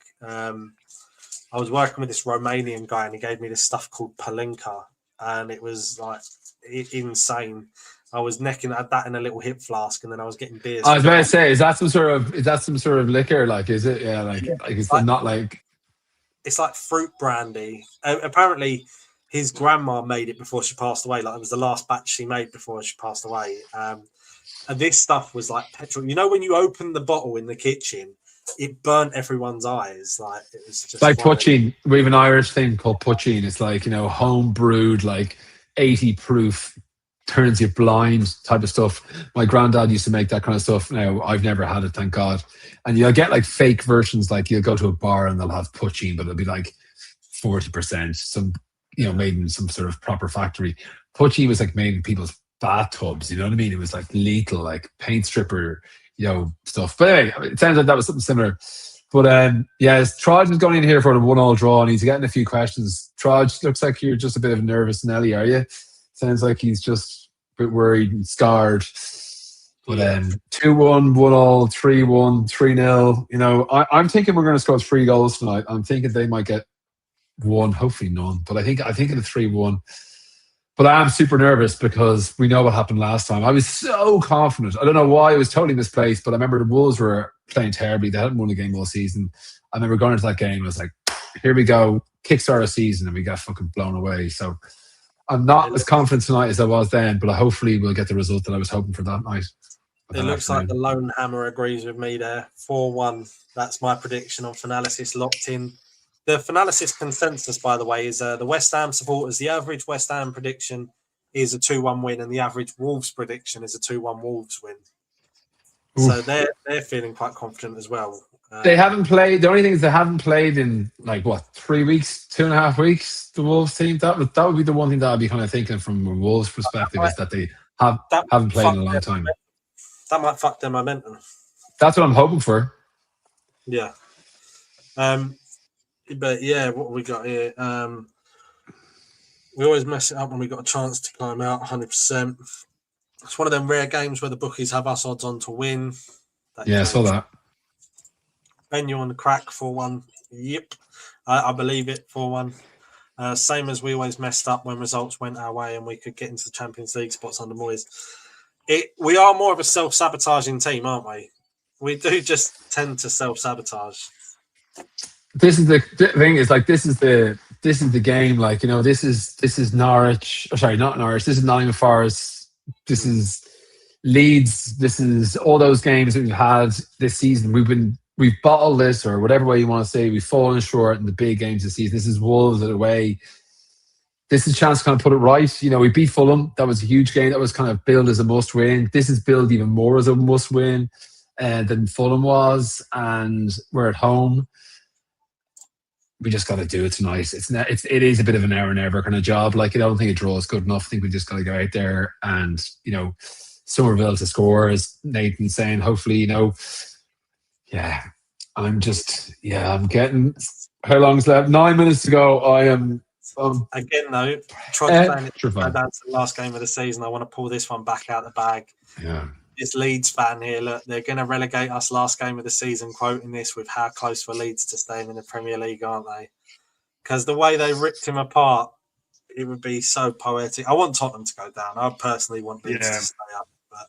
I was working with this Romanian guy, and he gave me this stuff called palinka, and it was like insane. I was necking that in a little hip flask, and then I was getting beers. I was about to say, is that some sort of liquor? Like, is it? Yeah, like it's like, not like. It's like fruit brandy. Apparently, his grandma made it before she passed away. Like it was the last batch she made before she passed away. And this stuff was like petrol. You know, when you open the bottle in the kitchen, it burnt everyone's eyes. Like it was just like poaching. We have an Irish thing called poaching. It's like, you know, home brewed, like 80 proof, turns you blind type of stuff. My granddad used to make that kind of stuff. Now I've never had it, thank God. And you'll get like fake versions. Like you'll go to a bar and they'll have poaching, but it'll be like 40%. Some, you know, made in some sort of proper factory. Poaching was like made in people's bathtubs. You know what I mean? It was like lethal, like paint stripper, you know, stuff. But anyway, it sounds like that was something similar. But Traj is going in here for the 1-1 draw, and he's getting a few questions. Traj, looks like you're just a bit of a nervous Nelly, are you? Sounds like he's just a bit worried and scarred. But 2-1, 1-1, 3-1, 3-0. You know, I'm thinking we're going to score 3 goals tonight. I'm thinking they might get 1, hopefully none. But I think it's 3-1. But I am super nervous because we know what happened last time. I was so confident. I don't know why. It was totally misplaced, but I remember the Wolves were playing terribly. They hadn't won a game all season. I remember going into that game, I was like, here we go, kickstart a season, and we got fucking blown away. So I'm not as confident tonight as I was then, but hopefully we'll get the result that I was hoping for that night. It looks like the Lone Hammer agrees with me there. 4-1. That's my prediction on Finalysis locked in. The Finalysis consensus, by the way, is the West Ham supporters. The average West Ham prediction is a 2-1 win, and the average Wolves prediction is a 2-1 Wolves win. Oof. So they're feeling quite confident as well. They haven't played. The only thing is they haven't played in like 3 weeks, 2.5 weeks. The Wolves team. That would be the one thing that I'd be kind of thinking from a Wolves perspective is that they haven't played in a long time. That might fuck their momentum. That's what I'm hoping for. Yeah. But yeah, what we got here? We always mess it up when we got a chance to climb out 100%. It's one of them rare games where the bookies have us odds on to win. Yeah, I saw that. Ben, you on the crack 4-1. Yep. I believe it, 4-1. Same as we always messed up when results went our way and we could get into the Champions League spots under Moyes. We are more of a self-sabotaging team, aren't we? We do just tend to self-sabotage. This is the thing. Is like this is the game. Like, you know, this is Norwich. Sorry, not Norwich. This is Nottingham Forest. This is Leeds. This is all those games that we've had this season. We've bottled this, or whatever way you want to say. We've fallen short in the big games this season. This is Wolves away. This is a chance to kind of put it right. You know, we beat Fulham. That was a huge game. That was kind of billed as a must-win. This is billed even more as a must-win than Fulham was, and we're at home. We just got to do it tonight. It is a bit of an hour never kind of job. Like, I don't think a draw is good enough. I think we just got to go out there and, you know, Somerville to score, as Nathan's saying. Hopefully, you know, yeah. I'm getting. How long's left? 9 minutes to go. I am. Again, though, trying to plan it down to the last game of the season. I want to pull this one back out the bag. Yeah. This Leeds fan here, look, they're going to relegate us last game of the season, quoting this with how close for Leeds to staying in the Premier League, aren't they? Because the way they ripped him apart, it would be so poetic. I want Tottenham to go down. I personally want Leeds to stay up. But...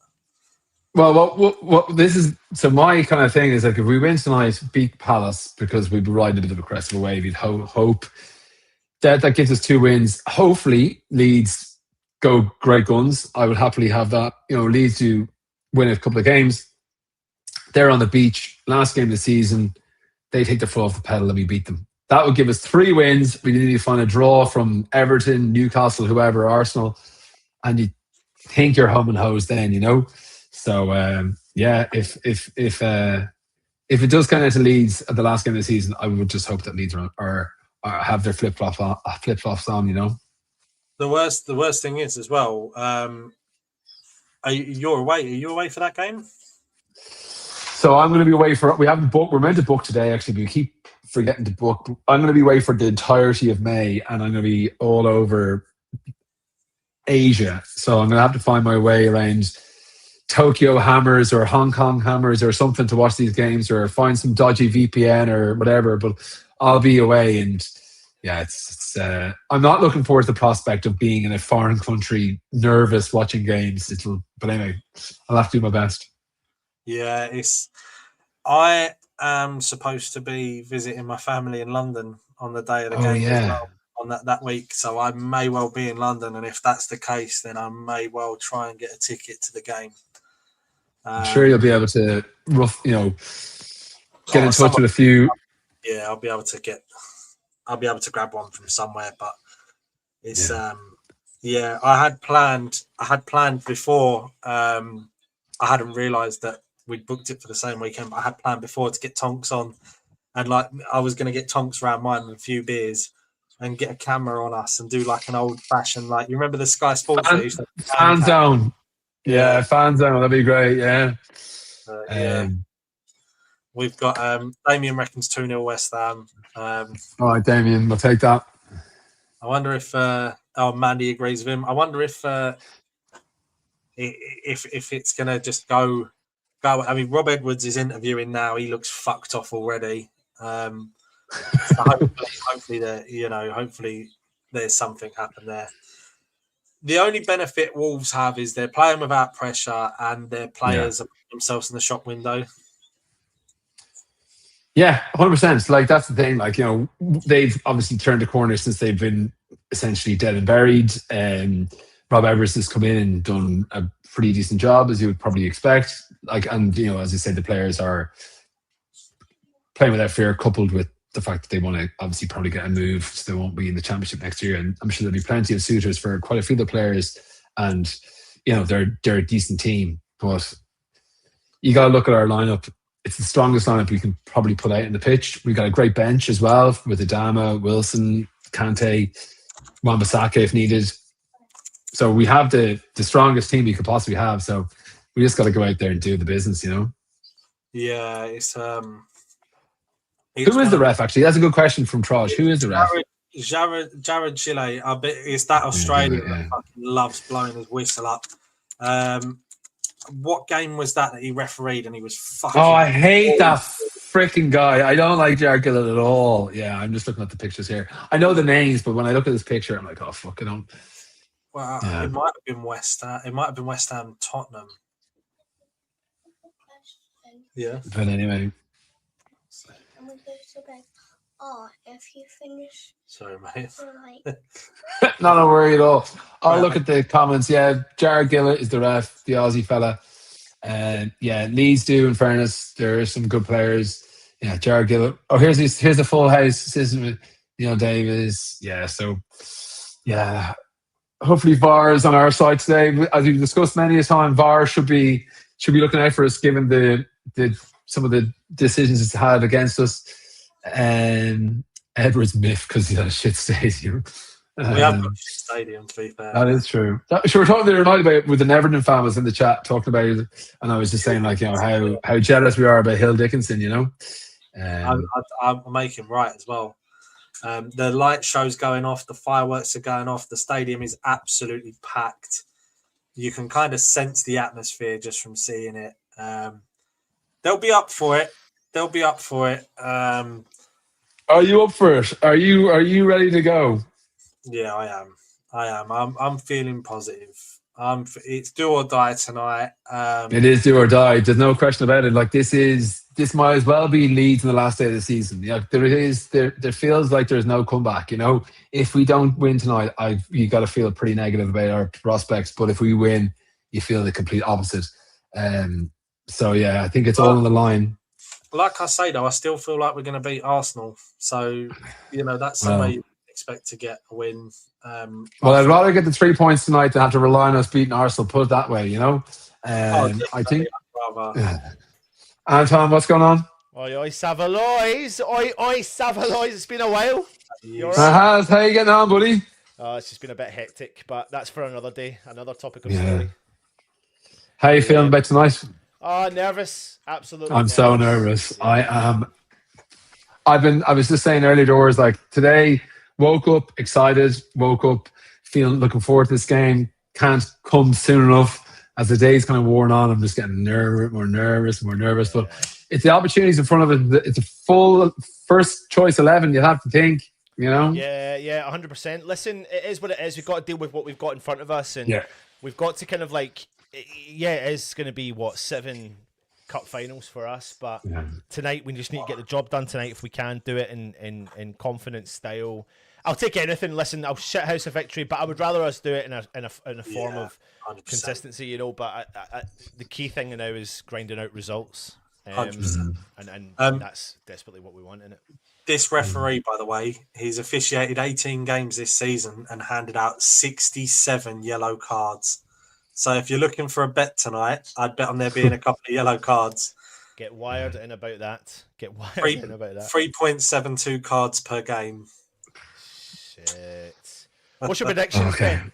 Well, what this is, so my kind of thing is, like, if we win tonight, beat Palace, because we'd be riding a bit of a crest of a wave, you'd hope that gives us 2 wins. Hopefully, Leeds go great guns. I would happily have that. You know, Leeds do win a couple of games. They're on the beach. Last game of the season, they take their foot off the pedal and we beat them. That would give us 3 wins. We need to find a draw from Everton, Newcastle, whoever, Arsenal, and you think you're home and hose then, you know. So yeah, if it does come into Leeds at the last game of the season, I would just hope that Leeds are have their flip flops on, you know. The worst thing is as well. You're away. Are you away for that game? So I'm going to be away for. We haven't booked. We're meant to book today, actually, but we keep forgetting to book. I'm going to be away for the entirety of May, and I'm going to be all over Asia. So I'm going to have to find my way around Tokyo Hammers or Hong Kong Hammers or something to watch these games, or find some dodgy VPN or whatever. But I'll be away, and yeah, it's I'm not looking forward to the prospect of being in a foreign country, nervous watching games. But anyway, I'll have to do my best. Yeah, I am supposed to be visiting my family in London on the day of the game as well, on that week. So I may well be in London, and if that's the case, then I may well try and get a ticket to the game. I'm sure you'll be able to get in touch with a few. Yeah, I'll be able to grab one from somewhere, but it's I had planned before. I hadn't realised that we'd booked it for the same weekend, but I had planned before to get Tonks on, and like I was going to get Tonks around mine with a few beers and get a camera on us and do like an old fashioned, like, you remember the Sky Sports fan zone? Yeah, fan zone. That'd be great. Yeah. We've got Damien reckons 2-0 West Ham. All right, Damien, we'll take that. I wonder if Mandy agrees with him. I wonder if it's gonna just go. I mean, Rob Edwards is interviewing now. He looks fucked off already. So hopefully there's something happen there. The only benefit Wolves have is they're playing without pressure, and their players are putting themselves in the shop window. Yeah, 100%. Like, that's the thing. Like, you know, they've obviously turned a corner since they've been essentially dead and buried. Rob Edwards has come in and done a pretty decent job, as you would probably expect. Like, and, you know, as I said, the players are playing without fear, coupled with the fact that they want to obviously probably get a move, so they won't be in the championship next year. And I'm sure there'll be plenty of suitors for quite a few of the players. And, you know, they're a decent team. But you got to look at our lineup. It's the strongest lineup we can probably put out in the pitch. We've got a great bench as well, with Adama, Wilson, Kante, Wan-Bissaka if needed. So we have the strongest team we could possibly have. So we just got to go out there and do the business, you know? Yeah, it's who is the ref, actually? That's a good question from Troj. Who is the ref? 𝗪𝗪𝗀𝗃𝗓. I bet it's that Australian that fucking loves blowing his whistle up. What game was that he refereed and he was fucking... Oh, I hate that freaking guy. I don't like Jared Gillett at all. Yeah, I'm just looking at the pictures here. I know the names, but when I look at this picture, I'm like, oh, fuck, I don't... Well, it might have been West Ham. It might have been West Ham, Tottenham. Yeah. But anyway. And we go to bed. Oh, if you finish... Sorry, mate. Not a worry at all. I'll look at the comments. Yeah, Jared Gillett is the ref, the Aussie fella. And yeah, Leeds do, in fairness. There are some good players. Yeah, Jared Gillett. Oh, here's a full house. This is with Neil Davis. Yeah, so yeah. Hopefully VAR is on our side today. As we've discussed many a time, VAR should be looking out for us given the some of the decisions it's had against us. Edwards myth because he's at a shit stadium. We have got a shit stadium, to be fair. That is true. So we're talking the other night about with the Everton fan was in the chat talking about it, and I was just saying like, you know, how jealous we are about Hill Dickinson, you know. I'm making right as well. The light show's going off, the fireworks are going off, the stadium is absolutely packed. You can kind of sense the atmosphere just from seeing it. They'll be up for it. Are you up for it? Are you ready to go? Yeah, I am. I'm feeling positive. It's do or die tonight. It is do or die. There's no question about it. Like this might as well be Leeds in the last day of the season. Yeah, there feels like there's no comeback. You know, if we don't win tonight, you got to feel pretty negative about our prospects. But if we win, you feel the complete opposite. So yeah, I think it's all on the line. Like I say though, I still feel like we're going to beat Arsenal. So you know that's somewhere you expect to get a win. Well, I'd rather get the 3 points tonight than have to rely on us beating Arsenal. Put it that way, you know. I think. Anton, what's going on? Oi, Savaloys. Oi, Savaloys. It's been a while. It has. How you getting on, buddy? It's just been a bit hectic, but that's for another day. Another topic of story. How you feeling about tonight? Oh, nervous. Absolutely. I'm so nervous. I am. I was just saying earlier doors, like today, woke up excited, looking forward to this game. Can't come soon enough. As the day's kind of worn on, I'm just getting more nervous. But it's the opportunities in front of it. It's a full first choice 11. You have to think, you know. Yeah, 100%. Listen, it is what it is. We've got to deal with what we've got in front of us, and we've got to kind of like, it is going to be 7 cup finals for us. But tonight, we just need to get the job done tonight. If we can do it in confidence style. I'll take anything. Listen, I'll shit house a victory, but I would rather us do it in a form of 100%. Consistency, you know. But the key thing now is grinding out results, and that's desperately what we want, isn't it? This referee, by the way, he's officiated 18 games this season and handed out 67 yellow cards. So if you're looking for a bet tonight, I'd bet on there being a couple of yellow cards. Get wired in about that. 3.72 cards per game. Shit. What's your predictions, Ben?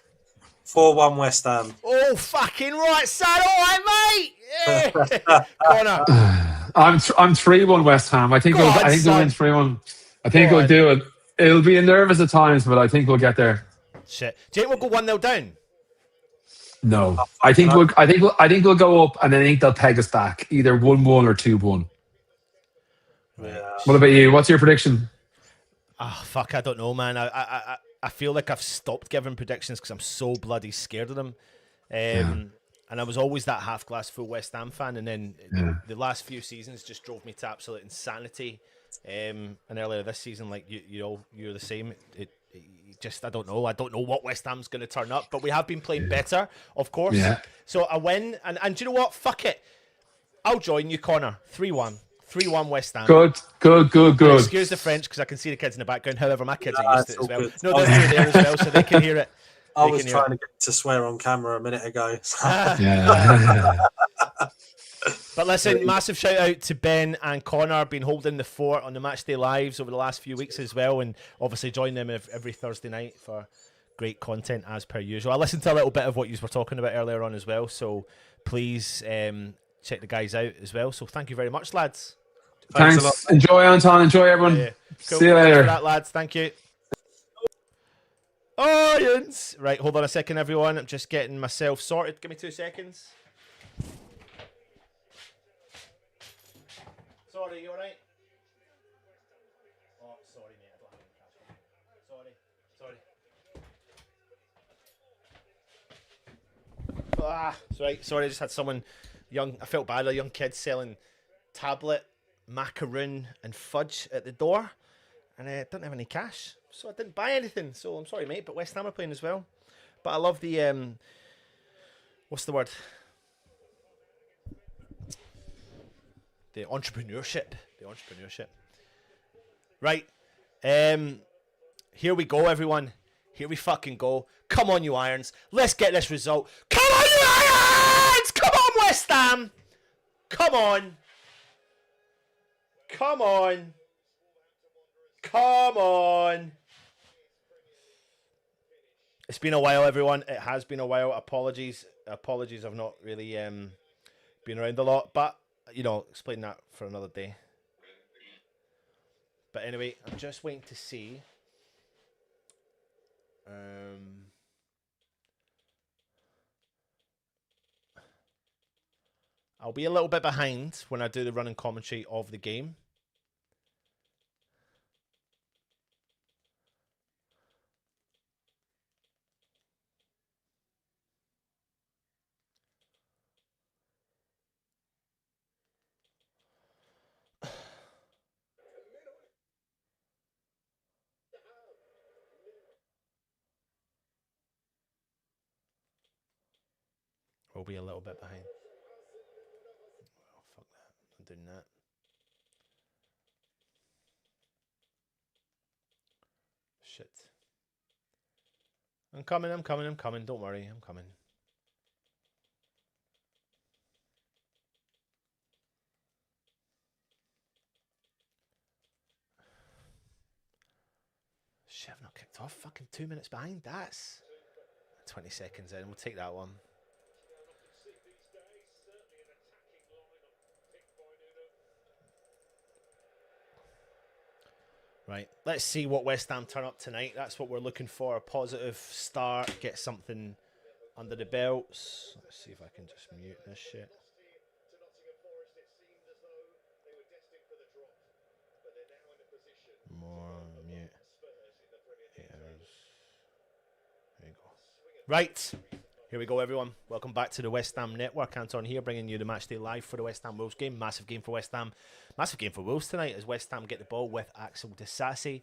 4-1 West Ham. Oh, fucking right, son. All right, mate. Yeah. Connor. I'm 3-1 West Ham. I think they'll win 3-1. I think we'll do it. It'll be nervous at times, but I think we'll get there. Shit. Do you think we'll go 1-0 down? No. I think we'll go up, and I think they'll peg us back, either 1-1 or 2-1. Yeah. What about you? What's your prediction? Oh, fuck, I don't know, man. I feel like I've stopped giving predictions because I'm so bloody scared of them. And I was always that half glass full West Ham fan, and then the last few seasons just drove me to absolute insanity. And earlier this season, like you're the same. It just I don't know what West Ham's going to turn up, but we have been playing better, of course. Yeah. So a win, and do you know what? Fuck it, I'll join you, Connor. 3-1 West Ham. Good. Excuse the French because I can see the kids in the background. However, my kids are used to it as well. Good. No, they're there as well, so they can hear it. I was trying to get to swear on camera a minute ago. But listen, massive shout out to Ben and Connor, been holding the fort on the Matchday Lives over the last few weeks as well, and obviously join them every Thursday night for great content as per usual. I listened to a little bit of what you were talking about earlier on as well, so please check the guys out as well. So thank you very much, lads. Thanks a lot. Enjoy, Anton. Enjoy, everyone. Cool. See you later. Thanks for that, lads. Thank you. Irons! Right, hold on a second, everyone. I'm just getting myself sorted. Give me 2 seconds. Sorry, you alright? Oh, sorry, mate. I don't have any cash. Sorry. Sorry, I just had someone young. I felt bad, a young kid selling tablet, macaroon, and fudge at the door. And I didn't have any cash, so I didn't buy anything. So I'm sorry, mate, but West Ham are playing as well. But I love the, what's the word? The entrepreneurship. Right. Here we go, everyone. Here we fucking go. Come on, you Irons. Let's get this result. Come on, you Irons! Come on, West Ham! Come on. Come on. Come on. It's been a while, everyone. It has been a while. Apologies. I've not really been around a lot. But, you know, explain that for another day. But anyway, I'm just waiting to see. I'll be a little bit behind when I do the running commentary of the game. We'll be a little bit behind. Oh, fuck that. I'm doing that. Shit. I'm coming. Don't worry, I'm coming. Shit, I've not kicked off. Fucking 2 minutes behind. That's 20 seconds in. We'll take that one. Right, let's see what West Ham turn up tonight. That's what we're looking for. A positive start, get something under the belts. Let's see if I can just mute this shit. More mute. Haters. There you go. Right, here we go, everyone. Welcome back to the West Ham Network. Anton here, bringing you the matchday live for the West Ham Wolves game. Massive game for West Ham. Massive game for Wolves tonight as West Ham get the ball with 𝗪𝗪𝗧𝗖𝗛𝗏.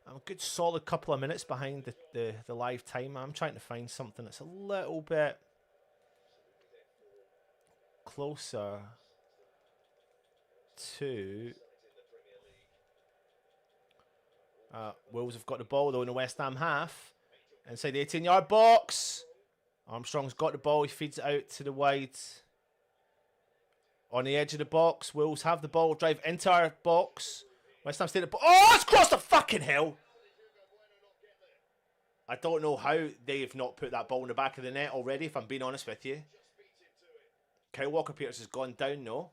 I'm a good solid couple of minutes behind the live time. I'm trying to find something that's a little bit closer to... Wolves have got the ball though in the West Ham half. Inside the 18-yard box. Armstrong's got the ball. He feeds it out to the wide. On the edge of the box. Wolves have the ball. Drive into our box. West Ham stay the ball. Oh, it's crossed the fucking hill. I don't know how they've not put that ball in the back of the net already, if I'm being honest with you. Kyle Walker-Peters has gone down, no.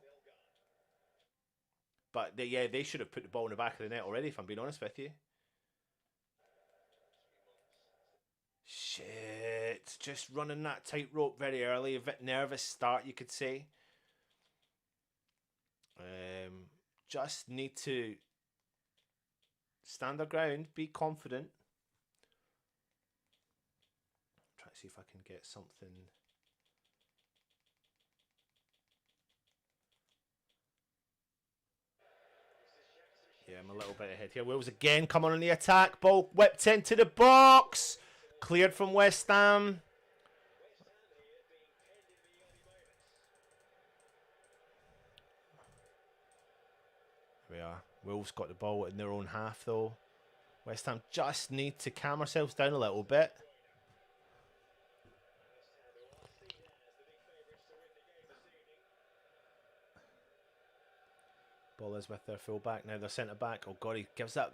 But they should have put the ball in the back of the net already, if I'm being honest with you. Shit. Just running that tightrope very early. A bit nervous start, you could say. Just need to stand our ground, be confident. Try to see if I can get something. Yeah, I'm a little bit ahead here. Wolves again coming on the attack. Ball whipped into the box. Cleared from West Ham. There we are. Wolves got the ball in their own half though. West Ham just need to calm ourselves down a little bit. Ball is with their fullback. Now their centre back. Oh god, he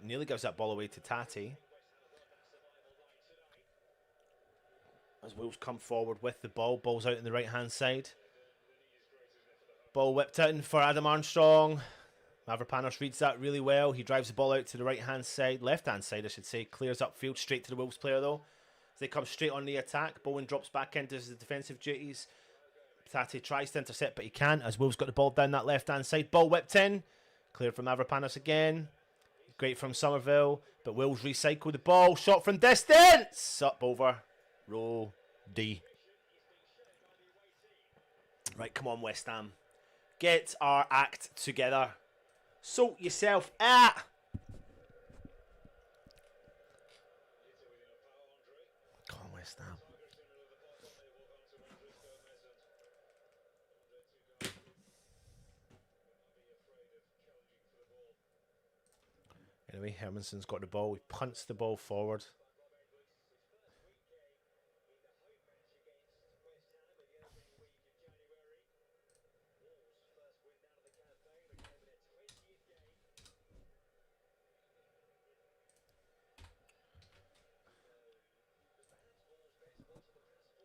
nearly gives that ball away to Tati. As Wolves come forward with the ball. Ball's out in the right hand side. Ball whipped in for Adam Armstrong. Stavropoulos reads that really well. He drives the ball out to the right-hand side, left-hand side, I should say. Clears upfield, straight to the Wolves player, though. As they come straight on the attack, Bowen drops back into his defensive duties. Tati tries to intercept, but he can't, as Wolves got the ball down that left-hand side. Ball whipped in. Cleared from Stavropoulos again. Great from Somerville, but Wolves recycle the ball. Shot from distance! Up over. Row D. Right, come on, West Ham. Get our act together. Sort yourself out. Come on, West Ham. Anyway, Hermansson's got the ball. He punts the ball forward.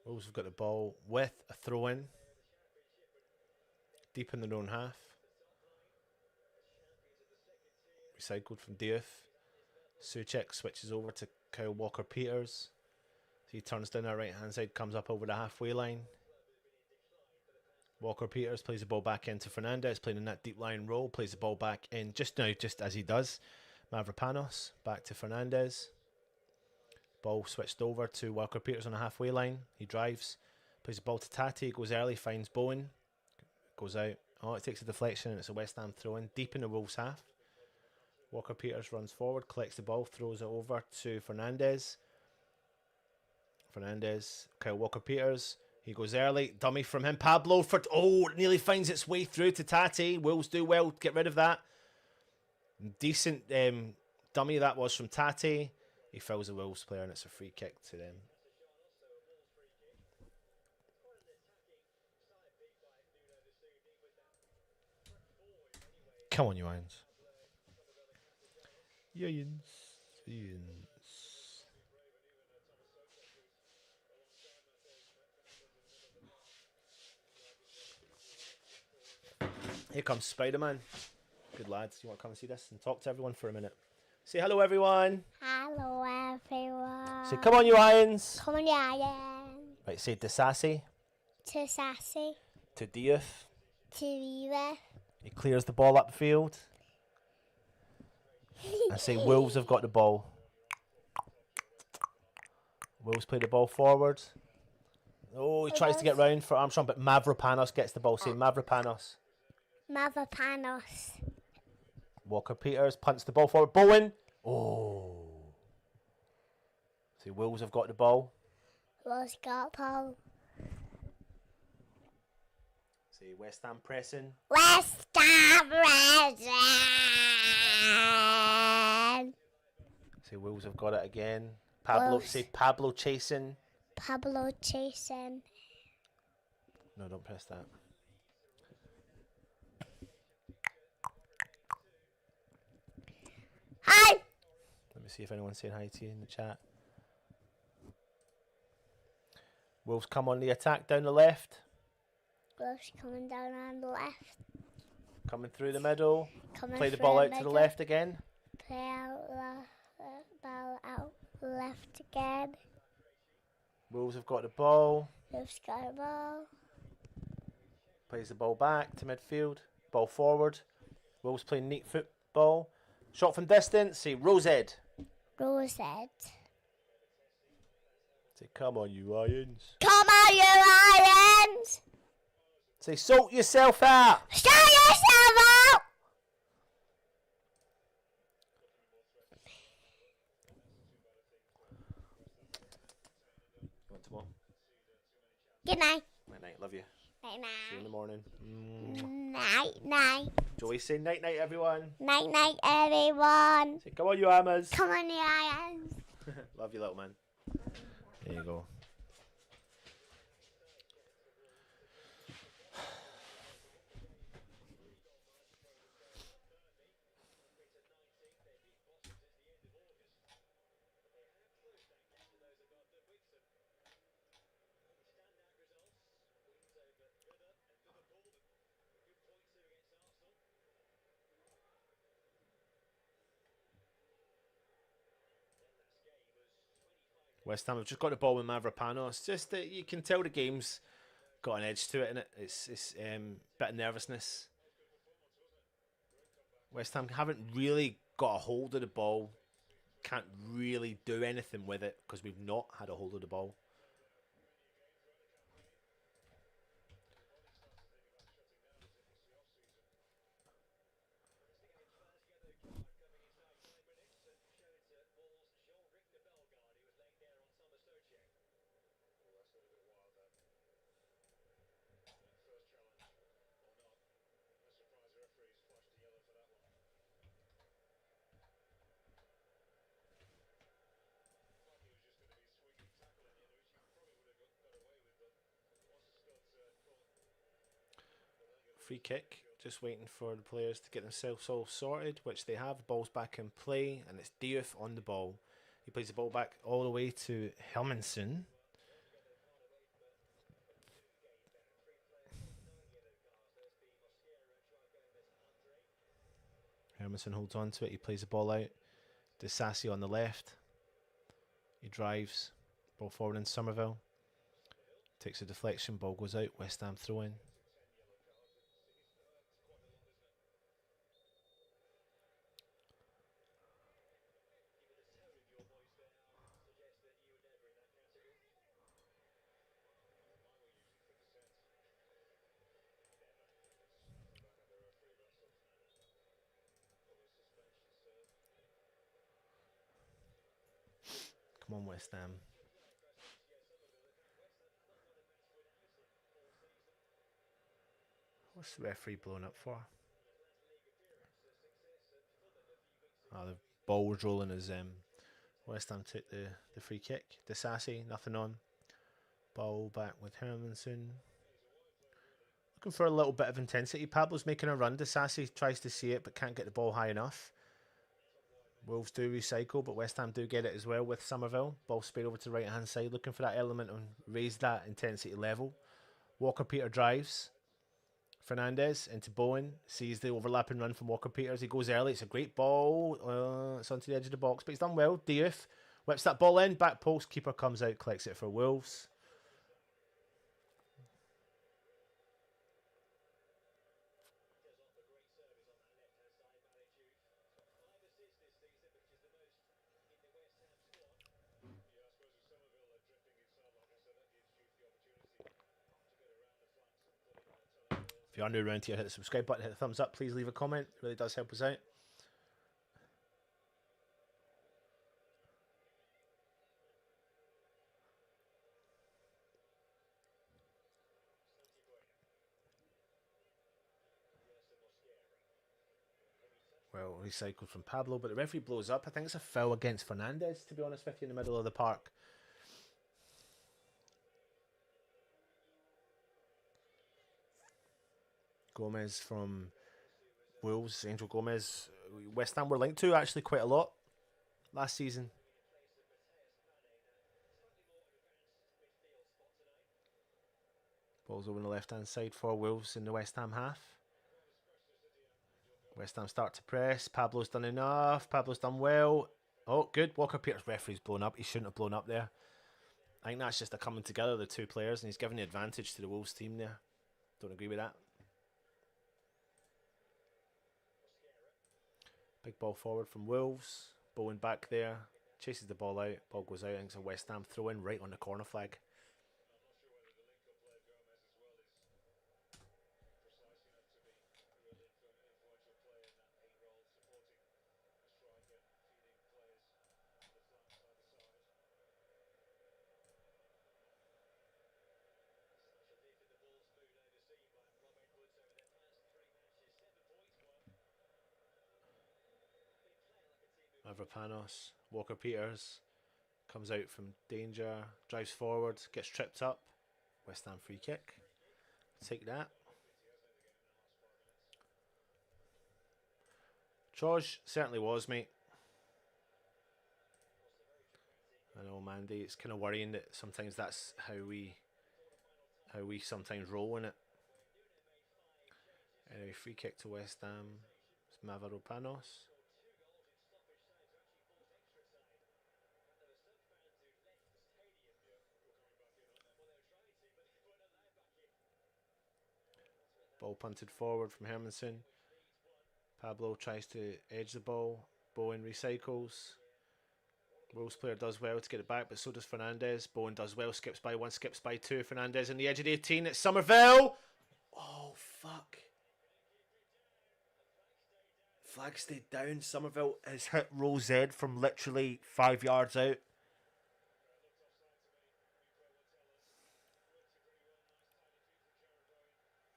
Wolves have got the ball with a throw-in. Deep in their own half. Recycled from Diouf. Soucek switches over to Kyle Walker-Peters. He turns down that right-hand side, comes up over the halfway line. Walker-Peters plays the ball back into Fernandez, playing in that deep line role. Plays the ball back in just now, just as he does. Stavropoulos back to Fernandez. Ball switched over to Walker-Peters on the halfway line. He drives, plays the ball to Tati, goes early, finds Bowen. Goes out. Oh, it takes a deflection and it's a West Ham throw-in deep in the Wolves' half. Walker-Peters runs forward, collects the ball, throws it over to Fernandez. Fernandez, Kyle Walker-Peters. He goes early, dummy from him. Pablo, it nearly finds its way through to Tati. Wolves do well to get rid of that. Decent dummy that was from Tati. He fouls the Wolves player and it's a free kick to them. Come on, you Irons. Yins. Here comes Spider-Man. Good lads. You want to come and see this and talk to everyone for a minute? Say hello, everyone. Hello, everyone. Say, come on, you Irons. Come on, you Irons. Right, say to Sassy. To Sassy. To Diouf. To Eva. He clears the ball up the field. I say Wolves have got the ball. Wolves play the ball forward. Oh, he tries to get round for Armstrong, but Stavropoulos gets the ball. Say Stavropoulos. Stavropoulos. Walker-Peters punts the ball forward. Bowen. Oh. See, Wolves have got the ball. Wolves got ball. See, West Ham pressing. West Ham pressing. See, Wolves have got it again. Pablo. Wolves. Say Pablo chasing. Pablo chasing. No, don't press that. Hi. Let me see if anyone's saying hi to you in the chat. Wolves come on the attack down the left. Wolves coming down on the left. Coming through the middle. Coming Play the through ball out to middle. the left again. Play out ball out left again. Wolves have got the ball. Wolves got the ball. Plays the ball back to midfield. Ball forward. Wolves playing neat football. Shot from distance. See, Rosehead. Rosehead. Say, come on, you Irons. Come on, you Irons. Say, sort yourself out. Show yourself out. You want tomorrow? Good night. Night, night. Love you. Night, See you in the night. morning. Night, night. Joey, say night, night, everyone. Night, night, everyone. Say, come on, you Hammers. Come on, you Irons. Love you, little man. There you go. West Ham have just got the ball with 𝗪𝗲𝘀𝗀. Just that you can tell the game's got an edge to it, innit? It's a bit of nervousness. West Ham haven't really got a hold of the ball. Can't really do anything with it because we've not had a hold of the ball. Free kick, just waiting for the players to get themselves all sorted, which they have. The ball's back in play, and it's 𝗪𝗓 on the ball. He plays the ball back all the way to 𝗪𝗲𝘀𝗁. 𝗪𝗲𝘀𝗁 holds on to it. He plays the ball out. 𝗪𝗧𝗖𝗛𝗃 on the left. He drives. Ball forward in 𝗪𝗲𝘀. Takes a deflection. Ball goes out. West Ham throw in. Come on, West Ham. What's the referee blowing up for? Oh, the ball was rolling as West Ham took the free kick. 𝗪𝗧𝗖𝗛𝗃, nothing on. Ball back with 𝗪𝗲𝘀𝗁. Looking for a little bit of intensity. Pablo's making a run. 𝗪𝗧𝗖𝗛𝗃 tries to see it but can't get the ball high enough. Wolves do recycle, but West Ham do get it as well with 𝗪𝗲𝘀. Ball sprayed over to the right hand side, looking for that element and raise that intensity level. Walker-Peters drives. Fernandez into Bowen, sees the overlapping run from Walker-Peters. He goes early. It's a great ball. It's onto the edge of the box, but he's done well. 𝗪𝗓 whips that ball in. Back post. Keeper comes out, collects it for Wolves. If you're new around here, hit the subscribe button, hit the thumbs up. Please leave a comment. It really does help us out. Well, recycled from Pablo, but the referee blows up. I think it's a foul against Fernandez, to be honest with you, in the middle of the park. Gomez from Wolves, Angel Gomez. West Ham were linked to actually quite a lot last season. Ball's over on the left-hand side for Wolves in the West Ham half. West Ham start to press. Pablo's done enough. Pablo's done well. Oh, good. Walker-Peters' referee's blown up. He shouldn't have blown up there. I think that's just a coming together of the two players, and he's given the advantage to the Wolves team there. Don't agree with that. Big ball forward from Wolves. Bowen back there. Chases the ball out. Ball goes out. I think it's a West Ham throw in right on the corner flag. 𝗪𝗲𝘀𝗁𝗀, Walker-Peters comes out from danger, drives forward, gets tripped up. West Ham free kick. Take that. 𝗪𝗏𝘀 certainly was, mate. I know, Mandy. It's kind of worrying that sometimes that's how we sometimes roll in it. Anyway, free kick to West Ham. It's 𝗪𝗲𝘀𝗁𝗀. Ball punted forward from Hermansen. Pablo tries to edge the ball. Bowen recycles. Wolves player does well to get it back, but so does Fernandez. Bowen does well, skips by one, skips by two. Fernandez on the edge of the 18. It's 𝗪𝗲𝘀. Oh, fuck. Flag stayed down. 𝗪𝗲𝘀 has hit 𝗪𝗲𝘀 from literally 5 yards out.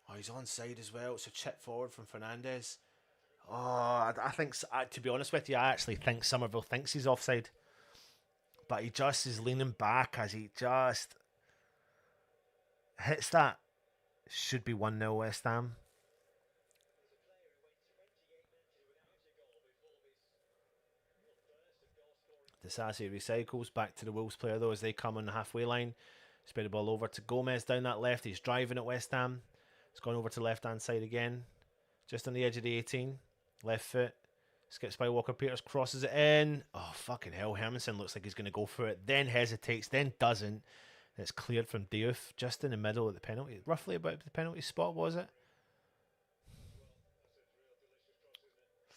Oh, he's onside as well. It's a chip forward from Fernandez. Oh, I think, to be honest with you, I actually think 𝗪𝗲𝘀 thinks he's offside. But he just is leaning back as he just hits that. Should be 1-0 West Ham. 𝗪𝗧𝗖𝗛𝗃 recycles back to the Wolves player though as they come on the halfway line. Spread the ball over to Gomez down that left. He's driving at West Ham. It's gone over to the left hand side again. Just on the edge of the 18. Left foot. Skips by Walker Peters, crosses it in. Oh, fucking hell. Hermansen looks like he's going to go for it. Then hesitates, then doesn't. It's cleared from Diouf, just in the middle of the penalty. Roughly about the penalty spot, was it?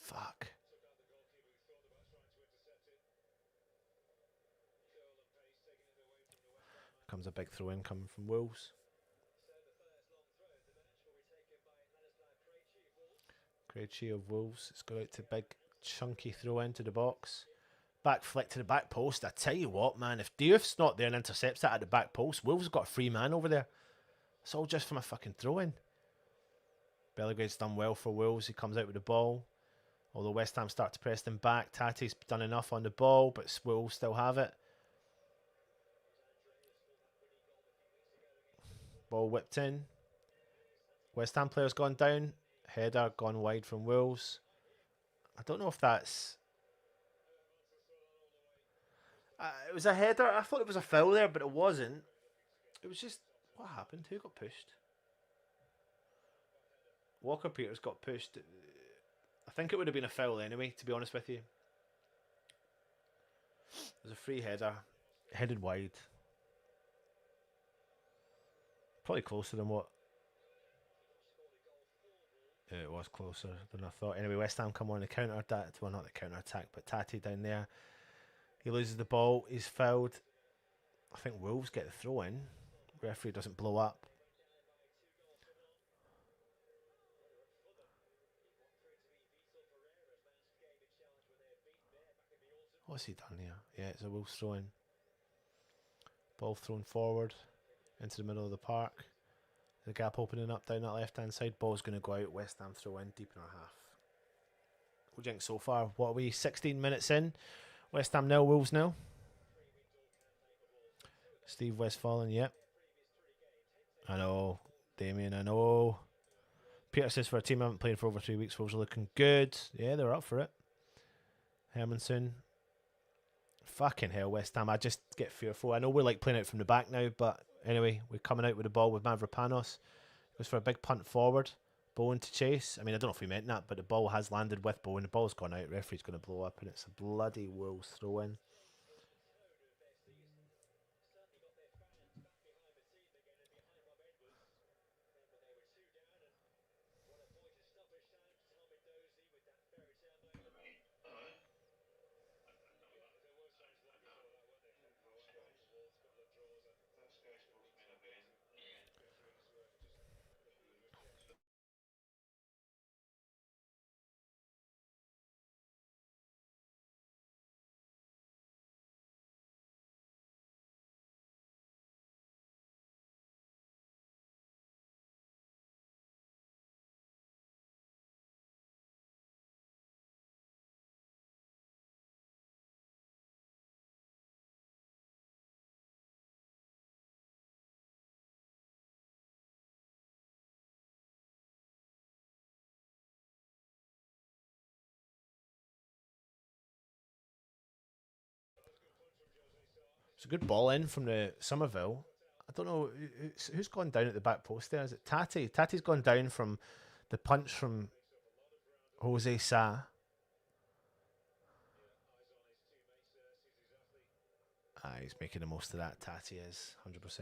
Fuck. Comes a big throw in coming from Wolves. 𝗪𝗪𝗀𝗃 of Wolves. It's got out to big chunky throw into the box. Back flick to the back post. I tell you what, man, if Diouf's not there and intercepts that at the back post, Wolves have got a free man over there. It's all just from a fucking throw in. Bellegrade's done well for Wolves. He comes out with the ball. Although West Ham start to press them back. Tati's done enough on the ball, but Wolves still have it. Ball whipped in. West Ham player's gone down. Header gone wide from Wolves. I don't know if that's... it was a header. I thought it was a foul there, but it wasn't. It was just... What happened? Who got pushed? Walker Peters got pushed. I think it would have been a foul anyway, to be honest with you. It was a free header. Headed wide. Probably closer than what... Yeah, it was closer than I thought. Anyway, West Ham come on the counter attack. Well, not the counter attack, but Tati down there. He loses the ball. He's fouled. I think Wolves get the throw in. Referee doesn't blow up. What's he done here? Yeah, it's a Wolves throw in. Ball thrown forward into the middle of the park. The gap opening up down that left hand side. Ball's going to go out. West Ham throw in deep in our half. What do you think so far? What are we? 16 minutes in. West Ham 0, Wolves 0. Steve Westphalen, yep. I know. Damien, I know. Peter says for a team I haven't played for over 3 weeks, Wolves are looking good. Yeah, they're up for it. Hermansen. Fucking hell, West Ham. I just get fearful. I know we're like playing out from the back now, but anyway, we're coming out with the ball with 𝗪𝗧𝗪𝗪. Goes for a big punt forward. Bowen to chase. I mean, I don't know if we meant that, but the ball has landed with Bowen. The ball's gone out. Referee's going to blow up, and it's a bloody Wolves throw in. It's a good ball in from the 𝗪𝗀𝘀. I don't know who's gone down at the back post there. Is it Tati? Tati's gone down from the punch from 𝗪𝗪𝘀𝗧. He's making the most of that. Tati is 100%.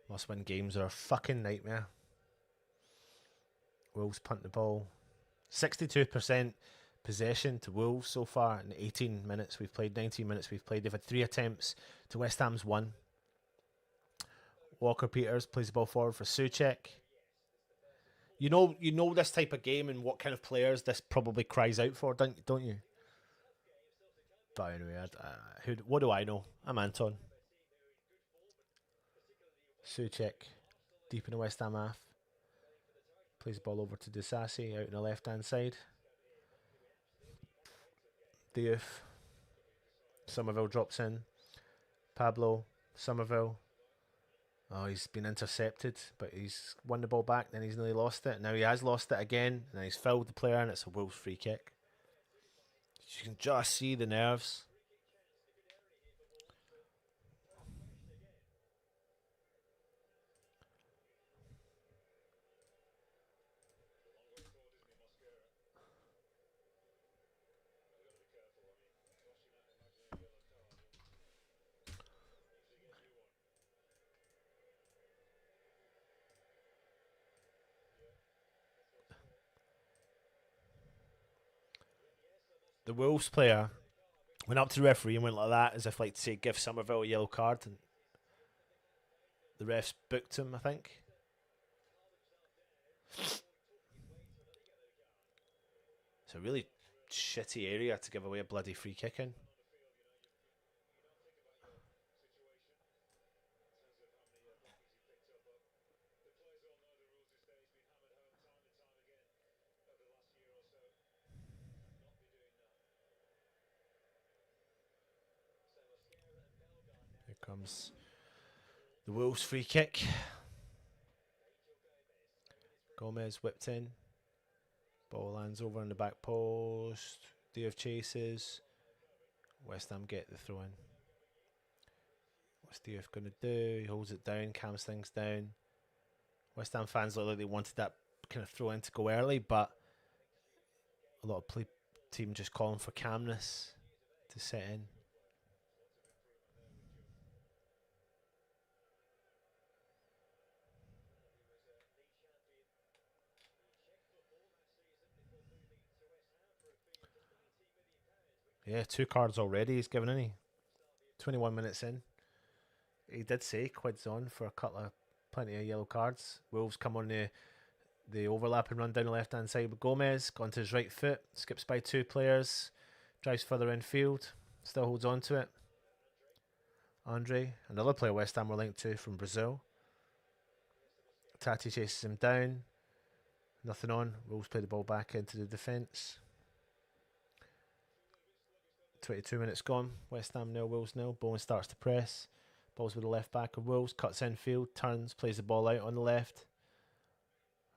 Must-win games are a fucking nightmare. Wolves punt the ball. 62% possession to Wolves so far in 18 minutes we've played, 19 minutes we've played. They've had 3 attempts to West Ham's 1. Walker Peters plays the ball forward for Souček. You know this type of game and what kind of players this probably cries out for, don't you? But anyway, what do I know? I'm Anton. Souček, deep in the West Ham half. Plays the ball over to 𝗪𝗪𝘀𝗧𝗖𝗛𝗛 out on the left-hand side. Diouf. Somerville drops in. Pablo. Somerville. Oh, he's been intercepted, but he's won the ball back, then he's nearly lost it. Now he has lost it again, and he's fouled the player, and it's a Wolves free kick. You can just see the nerves. The Wolves player went up to the referee and went like that, as if like to say, give Somerville a yellow card, and the refs booked him, I think. It's a really shitty area to give away a bloody free kick in. Here comes the Wolves free kick. Gomez whipped in. Ball lands over on the back post. Diouf chases. West Ham get the throw in. What's Diouf going to do? He holds it down, calms things down. West Ham fans look like they wanted that kind of throw in to go early, but a lot of team just calling for calmness to set in. Yeah, 2 cards already he's given, isn't he? 21 minutes in. He did say quids on for plenty of yellow cards. Wolves come on the overlap and run down the left-hand side with Gomez. Gone to his right foot. Skips by 2 players. Drives further infield. Still holds on to it. Andre, another player West Ham were linked to from Brazil. Tati chases him down. Nothing on. Wolves play the ball back into the defence. 22 minutes gone. West Ham 0, Wolves 0. Bowen starts to press. Ball's with the left back of Wolves. Cuts infield. Turns. Plays the ball out on the left.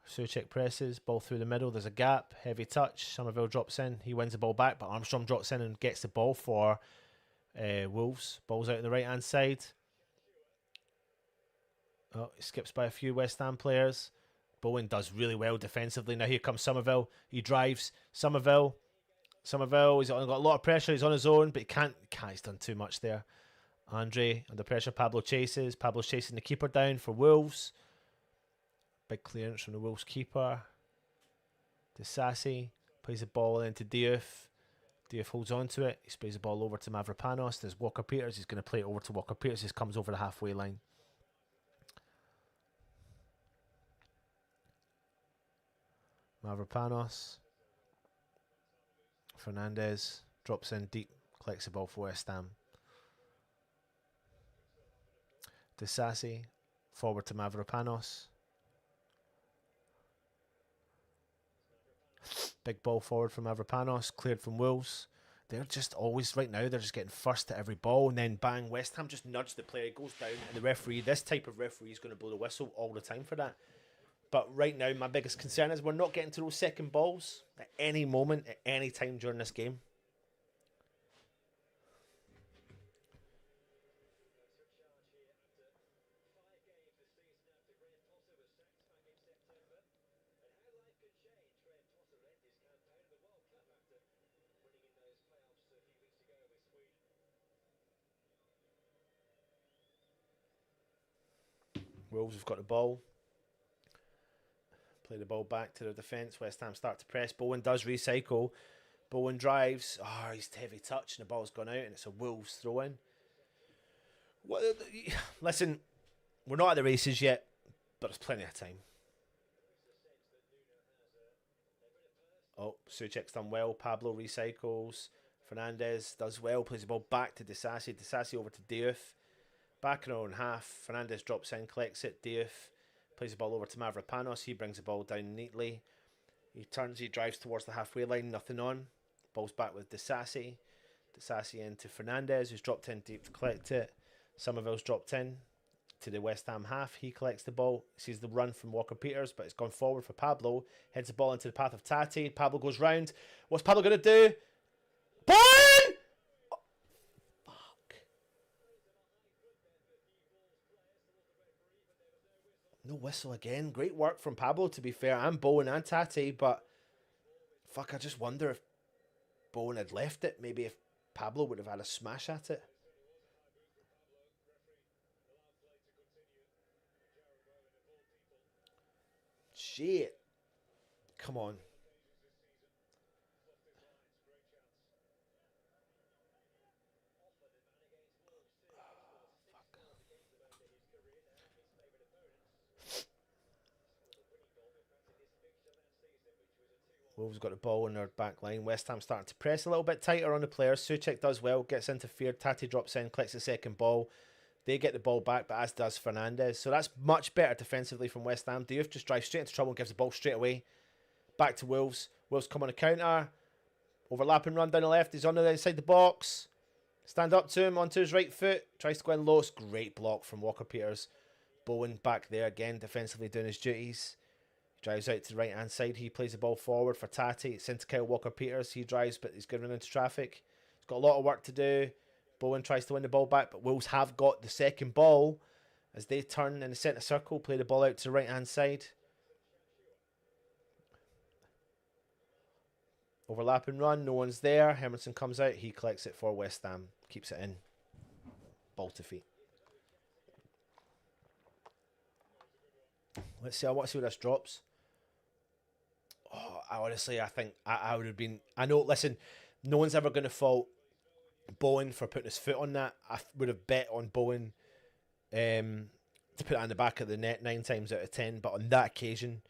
Souček presses. Ball through the middle. There's a gap. Heavy touch. Somerville drops in. He wins the ball back, but Armstrong drops in and gets the ball for Wolves. Ball's out on the right hand side. Oh, he skips by a few West Ham players. Bowen does really well defensively. Now here comes Somerville. He drives. Somerville, he's got a lot of pressure. He's on his own, but he can't. He's done too much there. Andre under pressure. Pablo chases. Pablo's chasing the keeper down for Wolves. Big clearance from the Wolves keeper. 𝗪𝗪𝘀𝗧𝗖𝗛𝗛 plays the ball into Diouf. Diouf holds on to it. He sprays the ball over to 𝗪𝗲𝘀𝗀𝗧. There's Walker Peters. He's going to play it over to Walker Peters. He comes over the halfway line. 𝗪𝗲𝘀𝗀𝗀𝗧. Fernandez drops in deep. Collects the ball for West Ham. 𝗪𝗪𝘀𝗧𝗖𝗛𝗏 forward to 𝗪𝗲𝘀𝗀𝗀𝗧. Big ball forward from 𝗪𝗲𝘀𝗀𝗀𝗧, cleared from Wolves. They're just always, right now, they're just getting first to every ball, and then bang, West Ham just nudge the player, it goes down, and the referee, this type of referee, is going to blow the whistle all the time for that. But right now, my biggest concern is we're not getting to those second balls at any moment, at any time during this game. Wolves have got the ball. Play the ball back to their defence. West Ham start to press. Bowen does recycle. Bowen drives. Oh, he's heavy touch and the ball's gone out and it's a Wolves throw in. Listen, we're not at the races yet, but there's plenty of time. Oh, Souček's done well. Pablo recycles. Fernandez does well. Plays the ball back to 𝗪𝗧𝗖𝗛𝗃. 𝗪𝗧𝗖𝗛𝗃 over to Diouf. Back in our own half. Fernandez drops in, collects it. Diouf plays the ball over to 𝗪𝗲𝘀𝗀𝗧. He brings the ball down neatly. He turns, he drives towards the halfway line. Nothing on. Ball's back with 𝗪𝗧𝗖𝗛𝗃. 𝗪𝗧𝗖𝗃 into Fernandez, who's dropped in deep to collect it. Somerville's dropped in to the West Ham half. He collects the ball. Sees the run from Walker-Peters, but it's gone forward for Pablo. Heads the ball into the path of Tati. Pablo goes round. What's Pablo going to do? Bowen! Oh, fuck. No whistle again. Great work from Pablo, to be fair, and Bowen and Tati, but fuck, I just wonder if Bowen had left it. Maybe if Pablo would have had a smash at it. Shit. Come on. Wolves got the ball in their back line. West Ham starting to press a little bit tighter on the players. Souček does well, gets interfered. Tati drops in, collects the second ball. They get the ball back, but as does Fernandez. So that's much better defensively from West Ham. Diouf just drives straight into trouble and gives the ball straight away. Back to Wolves. Wolves come on a counter. Overlapping run down the left. He's on the inside the box. Stand up to him onto his right foot. Tries to go in low. It's great block from Walker-Peters. Bowen back there again, defensively doing his duties. Drives out to the right hand side. He plays the ball forward for Tati. It's into Kyle Walker-Peters. He drives, but he's going into traffic. He's got a lot of work to do. Bowen tries to win the ball back, but Wolves have got the second ball as they turn in the centre circle. Play the ball out to the right hand side. Overlapping run. No one's there. Hermansen comes out. He collects it for West Ham. Keeps it in. Ball to feet. Let's see. I want to see where this drops. Oh, I think I would have been... I know, listen, no one's ever going to fault Bowen for putting his foot on that. I would have bet on Bowen to put it on the back of the net 9 times out of 10. But on that occasion,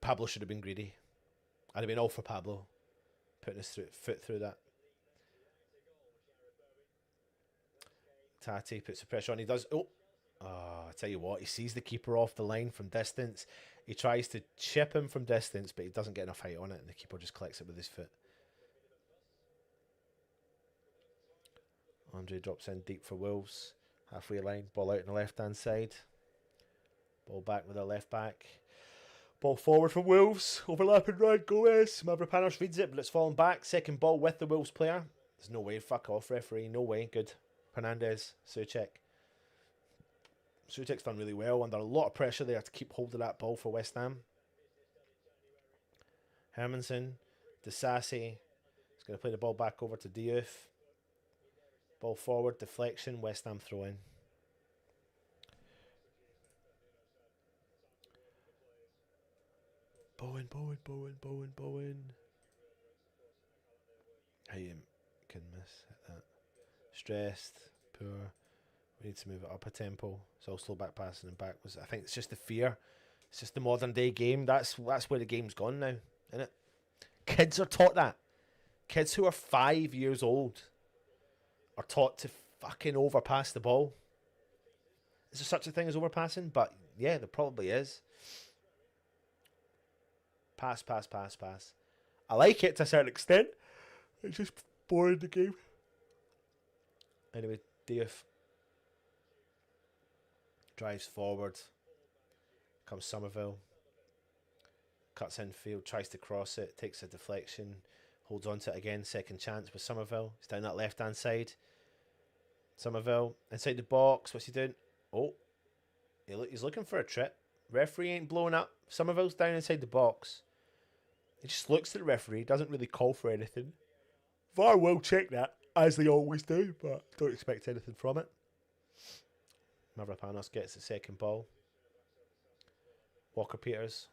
Pablo should have been greedy. I'd have been all for Pablo putting his foot through that. Tati puts the pressure on. He does... Oh, I tell you what, he sees the keeper off the line from distance. He tries to chip him from distance, but he doesn't get enough height on it, and the keeper just collects it with his foot. Andre drops in deep for Wolves. Halfway line, ball out on the left-hand side. Ball back with the left back. Ball forward from Wolves. Overlapping run, Gomez. 𝗪𝗲𝘀𝗀𝗃 reads it, but it's fallen back. Second ball with the Wolves player. There's no way. Fuck off, referee. No way. Good. Fernandez. Souček. Souček's done really well. Under a lot of pressure there to keep hold of that ball for West Ham. Hermansen. 𝗪𝗧𝗖𝗃𝗃. He's going to play the ball back over to Diouf. Ball forward. Deflection. West Ham throw in. Bowen. How you can miss that. Stressed. Poor. We need to move it up a tempo. It's all slow back passing and backwards. I think it's just the fear. It's just the modern day game. That's where the game's gone now, isn't it? Kids are taught that. Kids who are 5 years old are taught to fucking overpass the ball. Is there such a thing as overpassing? But yeah, there probably is. Pass. I like it to a certain extent. It's just boring, the game. Anyway, Diouf drives forward. Comes Somerville. Cuts infield, tries to cross it, takes a deflection, holds on to it again. Second chance with Somerville. He's down that left hand side. Somerville inside the box. What's he doing? Oh, he's looking for a trip. Referee ain't blowing up. Somerville's down inside the box. He just looks at the referee, doesn't really call for anything. VAR will check that, as they always do, but don't expect anything from it. Mavropanos gets the second ball. Walker Peters.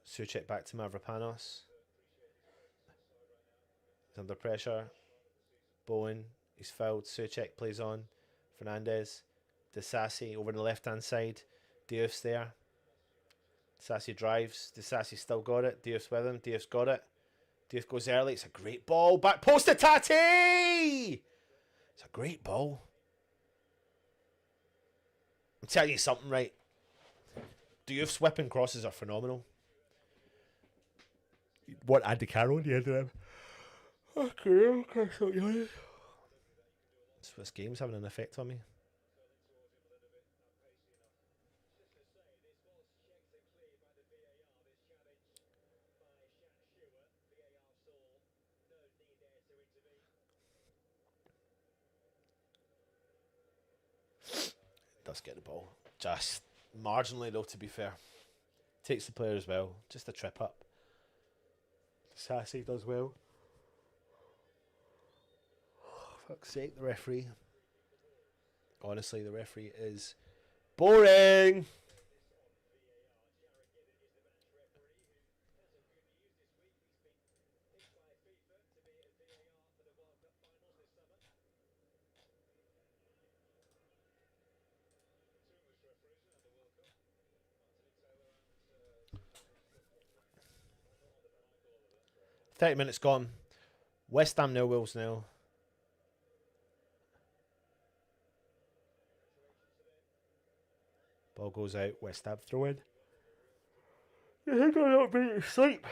Souček back to Mavropanos. He's under pressure. Bowen, he's fouled. Souček plays on. Fernandez. 𝗪𝗪𝘀𝗧𝗪 over on the left hand side. Diouf's there. 𝗪𝗪𝘀𝗧𝗪 drives. 𝗪𝗪𝘀𝗧𝗪 still got it. Diouf's with him. Diouf's got it. Diouf goes early. It's a great ball. Back post to Tati! It's a great ball. I'm telling you something, right? Diouf's whipping crosses are phenomenal. What Andy Carroll the end of them? Okay. This game's having an effect on me. Does get the ball. Just marginally though, to be fair. Takes the player as well. Just a trip up. 𝗪𝗪𝘀𝗧𝗪 does well. Oh, fuck's sake, the referee. Honestly, the referee is boring. $30 minutes gone. West Ham 0, Wolves 0. Ball goes out. West Ham throw in. You think I'm not being asleep?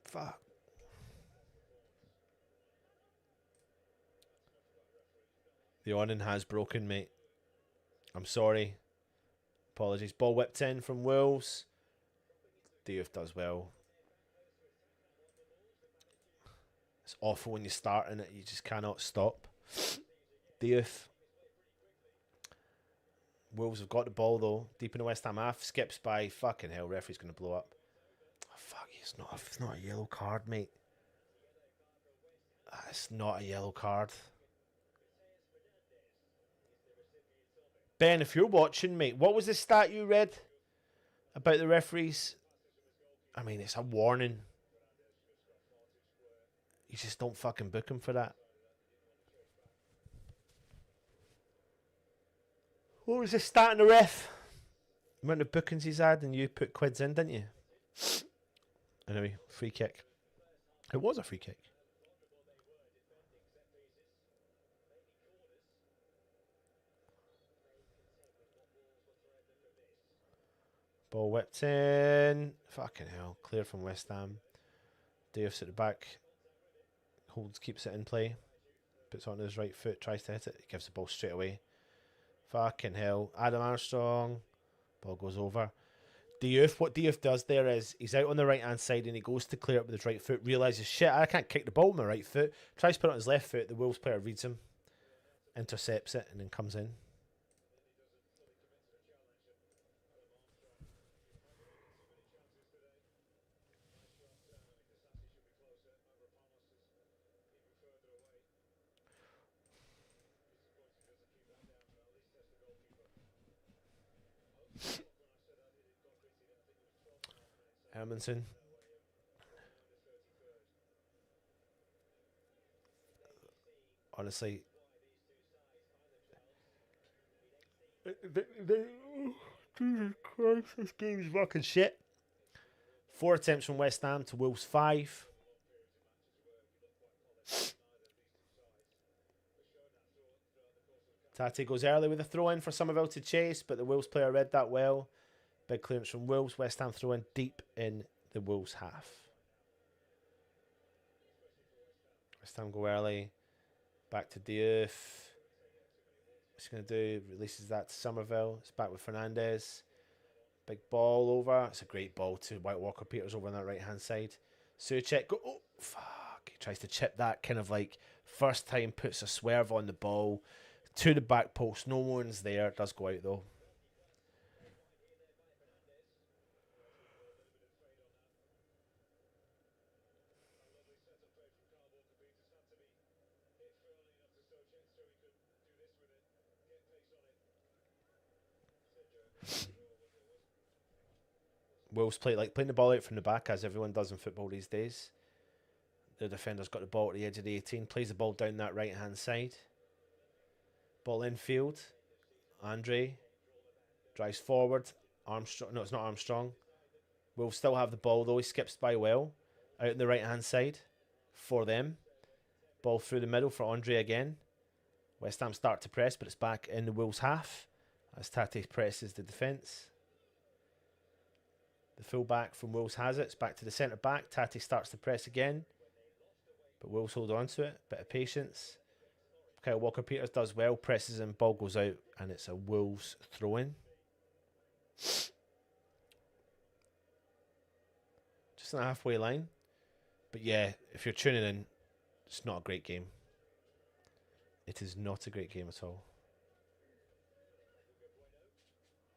Fuck. The awning has broken, mate. I'm sorry. Apologies. Ball whipped in from Wolves. Diouf does well. It's awful when you're starting it. You just cannot stop. Diouf. Wolves have got the ball though. Deep in the West Ham half. Skips by. Fucking hell. Referee's going to blow up. Oh, fuck. It's not a yellow card, mate. It's not a yellow card. Ben, if you're watching, mate, what was the stat you read about the referees? I mean, it's a warning. You just don't fucking book him for that. What was the stat in the ref? The amount of bookings he's had, and you put quids in, didn't you? Anyway, free kick. It was a free kick. Ball whipped in. Fucking hell. Clear from West Ham. Diouf's at the back. Keeps it in play. Puts it on his right foot. Tries to hit it. He gives the ball straight away. Fucking hell. Adam Armstrong. Ball goes over. Diouf. What Diouf does there is he's out on the right hand side and he goes to clear it with his right foot. Realises, shit, I can't kick the ball with my right foot. Tries to put it on his left foot. The Wolves player reads him. Intercepts it and then comes in. Hermanson. Honestly, Jesus Christ, this game is fucking shit. 4 attempts from West Ham to Wolves 5. Tati goes early with a throw in for Somerville to chase, but the Wolves player read that well. Big clearance from Wolves. West Ham throw in deep in the Wolves half. West Ham go early. Back to Diouf. What's he going to do? Releases that to Somerville. It's back with Fernandez. Big ball over. It's a great ball to White Walker Peters over on that right hand side. Souček go. Oh, fuck. He tries to chip that kind of like first time, puts a swerve on the ball to the back post. No one's there. It does go out though. Wolves playing the ball out from the back, as everyone does in football these days. The defender's got the ball at the edge of the 18, plays the ball down that right-hand side. Ball infield. Andre drives forward. Armstrong. No, it's not Armstrong. Wolves still have the ball, though. He skips by well. Out on the right-hand side for them. Ball through the middle for Andre again. West Ham start to press, but it's back in the Wolves' half as Tate presses the defence. The full-back from Wolves has it. It's back to the centre-back. Tate starts to press again, but Wolves hold on to it. Bit of patience. Kyle Walker-Peters does well, presses him, ball goes out, and it's a Wolves throw-in. Just on the halfway line. But yeah, if you're tuning in, it's not a great game. It is not a great game at all.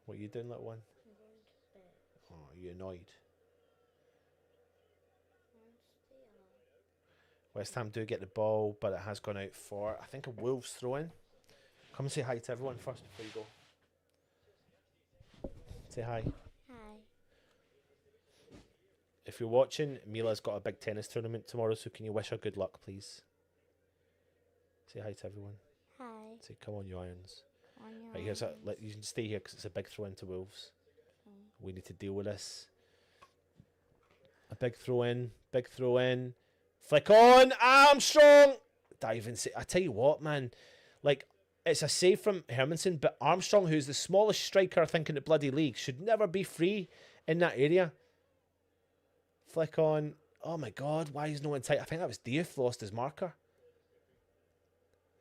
What are you doing, little one? Oh, are you annoyed? West Ham do get the ball, but it has gone out for, I think, a Wolves throw-in. Come and say hi to everyone first before you go. Say hi. Hi. If you're watching, Mila's got a big tennis tournament tomorrow, so can you wish her good luck, please? Say hi to everyone. Hi. Say, come on, you irons. On your Right, you can stay here because it's a big throw-in to Wolves. We need to deal with this. A big throw-in, big throw-in. Flick on, Armstrong! Dive in. I tell you what, man. Like, it's a save from Hermansen, but Armstrong, who's the smallest striker, I think, in the bloody league, should never be free in that area. Flick on. Oh, my God. Why is no one tight? I think that was Diouf lost his marker.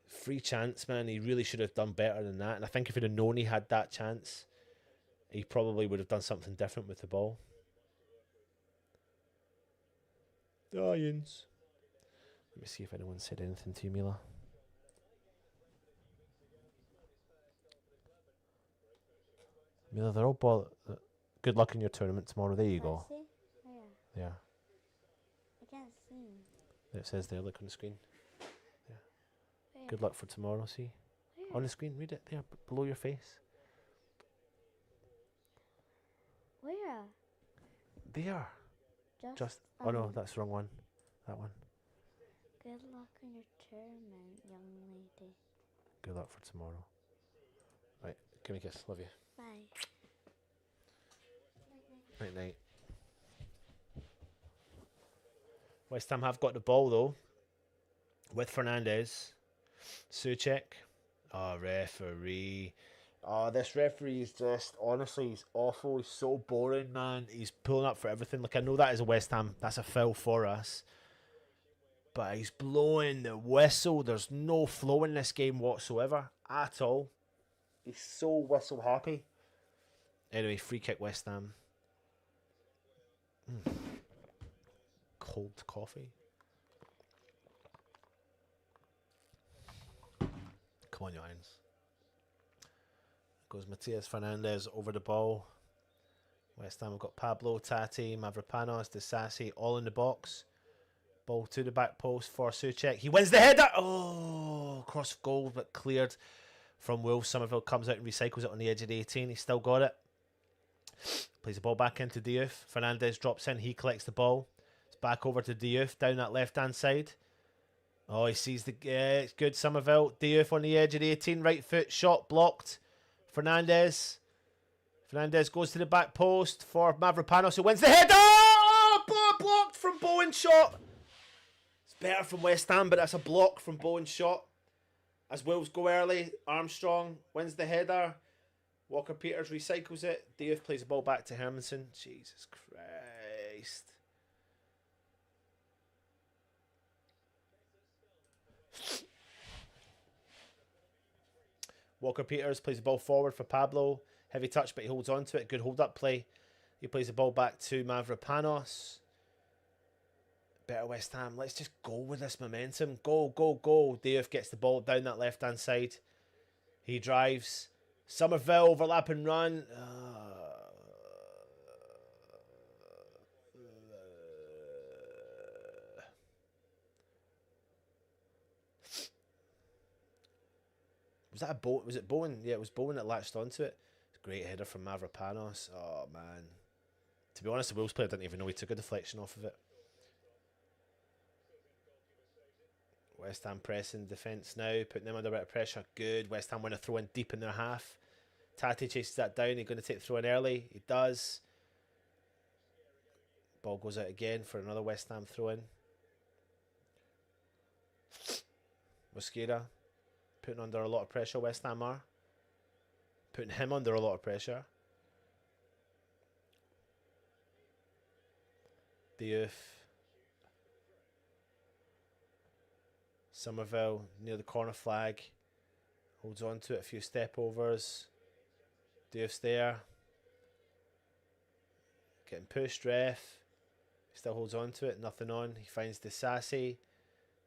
Free chance, man. He really should have done better than that. And I think if he'd have known he had that chance, he probably would have done something different with the ball. Lions. Let me see if anyone said anything to you, Mila. Mila, they're all ball. Good luck in your tournament tomorrow. There you go. See? Yeah. Yeah. I can't see. It says there, look on the screen. Where? Good luck for tomorrow, see? Where? On the screen, read it there, below your face. Where? There. Just oh no, that's the wrong one. That one. Good luck on your tournament, young lady. Good luck for tomorrow. Right, give me a kiss. Love you. Bye. Night night. West Ham have got the ball though. With Fernandez. Souček. Oh, referee. Oh, this referee is just, honestly, he's awful. He's so boring, man. He's pulling up for everything. Like, I know that is a West Ham. That's a foul for us. But he's blowing the whistle. There's no flow in this game whatsoever. At all. He's so whistle happy. Anyway, free kick West Ham. Cold coffee. Come on, you irons. Goes Matías Fernandez over the ball. West Ham have got Pablo, Tate, Stavropoulos, Disasi all in the box. Ball to the back post for Souček. He wins the header. Oh, cross goal, but cleared from Wolves. Somerville comes out and recycles it on the edge of the 18. He's still got it. Plays the ball back into Diouf. Fernandez drops in. He collects the ball. It's back over to Diouf down that left-hand side. Oh, he sees the... it's good, Somerville. Diouf on the edge of the 18. Right foot. Shot blocked. Fernandez goes to the back post for Stavropoulos, who wins the header. Oh, blocked from Bowen shot. It's better from West Ham, but that's a block from Bowen shot. As Wolves go early, Armstrong wins the header. Walker-Peters recycles it. Diouf plays the ball back to Hermansen. Jesus Christ. Walker-Peters plays the ball forward for Pablo. Heavy touch, but he holds on to it. Good hold-up play. He plays the ball back to Stavropoulos. Better West Ham. Let's just go with this momentum. Go, go, go. Diouf gets the ball down that left-hand side. He drives. Somerville, overlap and run. Was that a Bowen? Was it Bowen? Yeah, it was Bowen that latched onto it. Great header from 𝗪𝗧𝗪𝗧𝗪. Oh man. To be honest, the Wolves player didn't even know he took a deflection off of it. West Ham pressing defence now, putting them under a bit of pressure. Good. West Ham win a throw in deep in their half. Tati chases that down. He's going to take the throw in early. He does. Ball goes out again for another West Ham throw in. Mosquera putting under a lot of pressure. West Ham are putting him under a lot of pressure. Diouf. Somerville near the corner flag. Holds on to it. A few step overs. Diouf's there. Getting pushed, ref. He still holds on to it. Nothing on. He finds 𝗪𝗧𝗪𝗃𝗍.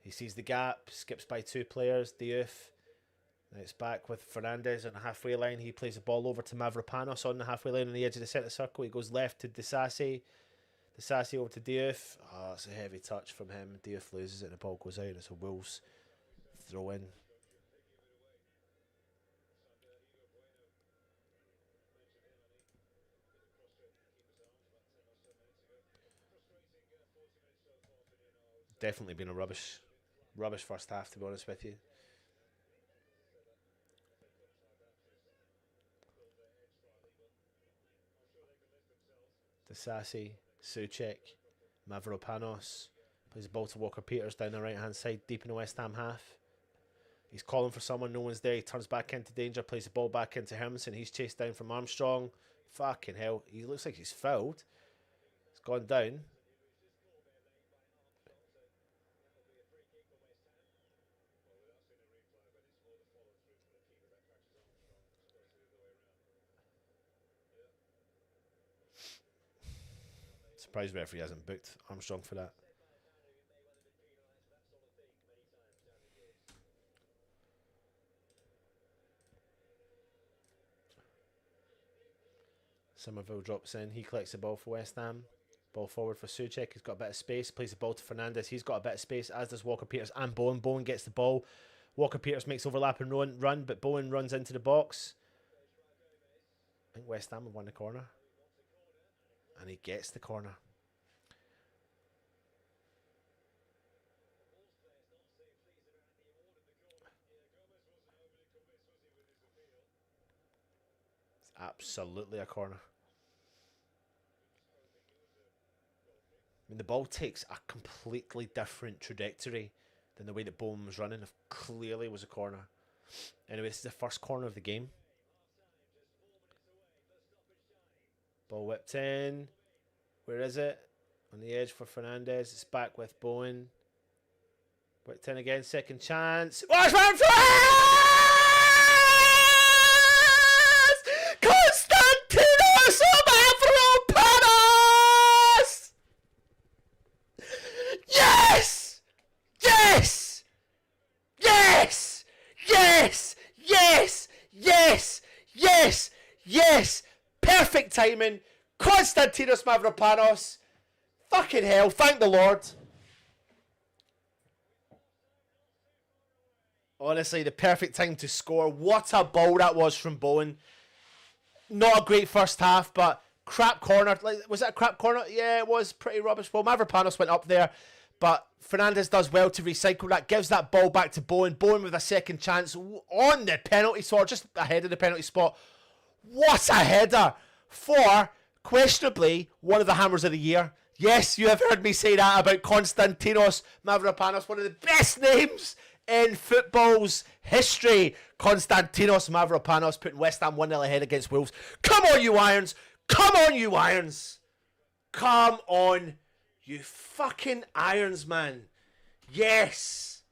He sees the gap. Skips by 2 players. Diouf. Now it's back with Fernandez on the halfway line. He plays the ball over to 𝗪𝗧𝗪𝗧𝗪 on the halfway line on the edge of the centre circle. He goes left to 𝗪𝗧𝗪𝗃𝗍. 𝗪𝗧𝗪𝗃𝗍 over to Diouf. Oh, it's a heavy touch from him. Diouf loses it and the ball goes out. It's a Wolves throw in. Definitely been a rubbish first half, to be honest with you. 𝗪𝗧𝗪𝗃𝗍, 𝗪𝗧𝗪𝗃𝗍 plays the ball to Walker-Peters down the right hand side, deep in the West Ham half. He's calling for someone, no one's there. He turns back into danger, plays the ball back into Hermansen. He's chased down from Armstrong. Fucking hell, he looks like he's fouled. He's gone down. Surprised referee hasn't booked Armstrong for that. Somerville drops in. He collects the ball for West Ham. Ball forward for 𝗪𝗁. He's got a bit of space. Plays the ball to Fernandez. He's got a bit of space, as does Walker-Peters and Bowen. Bowen gets the ball. Walker-Peters makes overlap and run, but Bowen runs into the box. I think West Ham have won the corner. And he gets the corner. It's absolutely a corner. I mean, the ball takes a completely different trajectory than the way that Bowen was running. It clearly was a corner. Anyway, this is the first corner of the game. Ball whipped in. Where is it? On the edge for Fernandez. It's back with Bowen. Whipped in again. Second chance. Watch one for Konstantinos 𝗪𝗧𝗪𝗪𝗪𝗪. Yes! Yes! Yes! Yes! Yes! Yes! Yes! Yes! Perfect timing. Konstantinos 𝗪𝗧𝗪𝗪𝗪𝗪. Fucking hell, thank the Lord. Honestly, the perfect time to score. What a ball that was from Bowen. Not a great first half, but crap corner. Like, was that a crap corner? Yeah, it was pretty rubbish. Well, 𝗪𝗧𝗪𝗪𝗪𝗪 went up there, but Fernandez does well to recycle that. Gives that ball back to Bowen. Bowen with a second chance on the penalty spot, just ahead of the penalty spot. What a header for, questionably, one of the hammers of the year. Yes, you have heard me say that about Konstantinos 𝗪𝗧𝗪𝗪𝗪𝗪, one of the best names in football's history. Konstantinos 𝗪𝗧𝗪𝗪𝗪𝗪 putting West Ham 1-0 ahead against Wolves. Come on, you Irons! Come on, you Irons! Come on, you fucking Irons, man. Yes!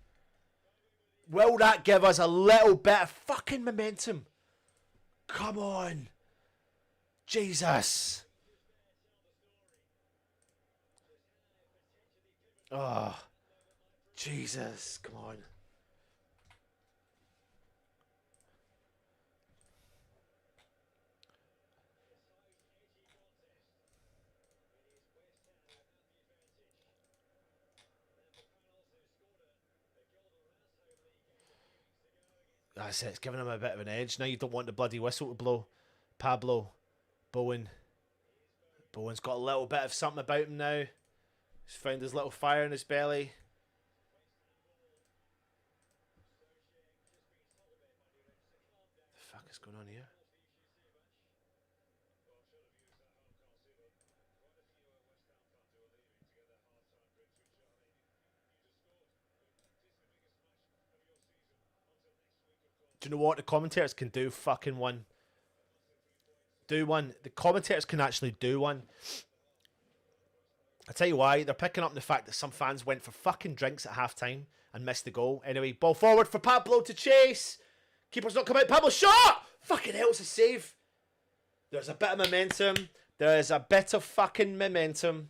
Will that give us a little bit of fucking momentum? Come on. Jesus. Oh, Jesus. Come on. That's it. It's giving him a bit of an edge. Now you don't want the bloody whistle to blow. Pablo Bowen. Bowen's got a little bit of something about him now. He's found his little fire in his belly. The fuck is going on here? Do you know what? The commentators can do fucking one. Do one. The commentators can actually do one. I tell you why. They're picking up on the fact that some fans went for fucking drinks at half time and missed the goal. Anyway, ball forward for Pablo to chase. Keeper's not come out. Pablo shot! Fucking hell, it's a save. There's a bit of momentum. There is a bit of fucking momentum.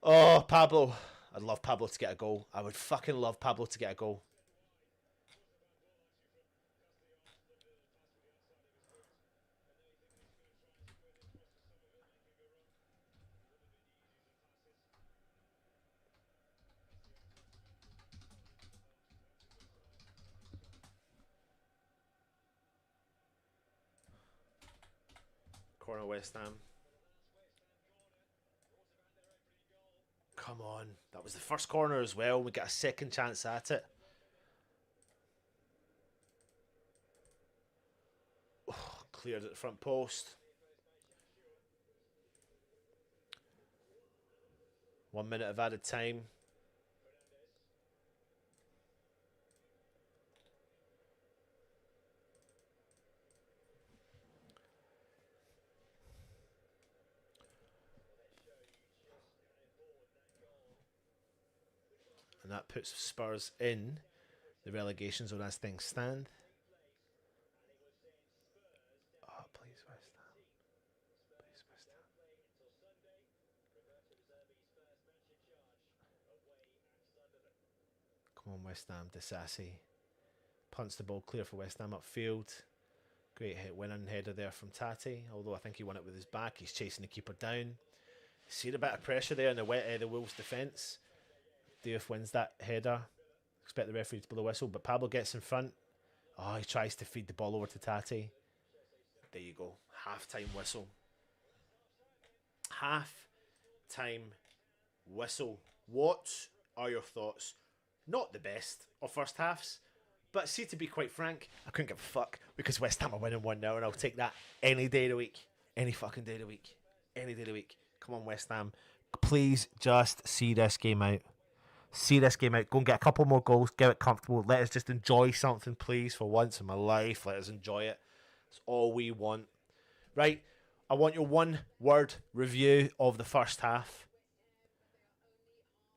Oh, Pablo. I'd love Pablo to get a goal. I would fucking love Pablo to get a goal. Corner West Ham. Come on. That was the first corner as well. We get a second chance at it. Oh, cleared at the front post. 1 minute of added time. And that puts Spurs in the relegation zone as things stand. Oh, please, West Ham. Please, West Ham. Come on, West Ham. 𝗪𝗧𝗖𝗛𝗙 punts the ball clear for West Ham upfield. Great hit, winning header there from Tati. Although I think he won it with his back. He's chasing the keeper down. See the bit of pressure there in the Wolves' defence. Diouf wins that header. Expect the referee to blow the whistle, but Pablo gets in front. Oh, he tries to feed the ball over to Tati. There you go. Half-time whistle. Half-time whistle. What are your thoughts? Not the best of first halves, but see, to be quite frank, I couldn't give a fuck because West Ham are winning 1-0 and I'll take that any day of the week. Any fucking day of the week. Any day of the week. Come on, West Ham. Please just see this game out. See this game out. Go and get a couple more goals. Get it comfortable. Let us just enjoy something, please, for once in my life. Let us enjoy it. That's all we want. Right. I want your one-word review of the first half.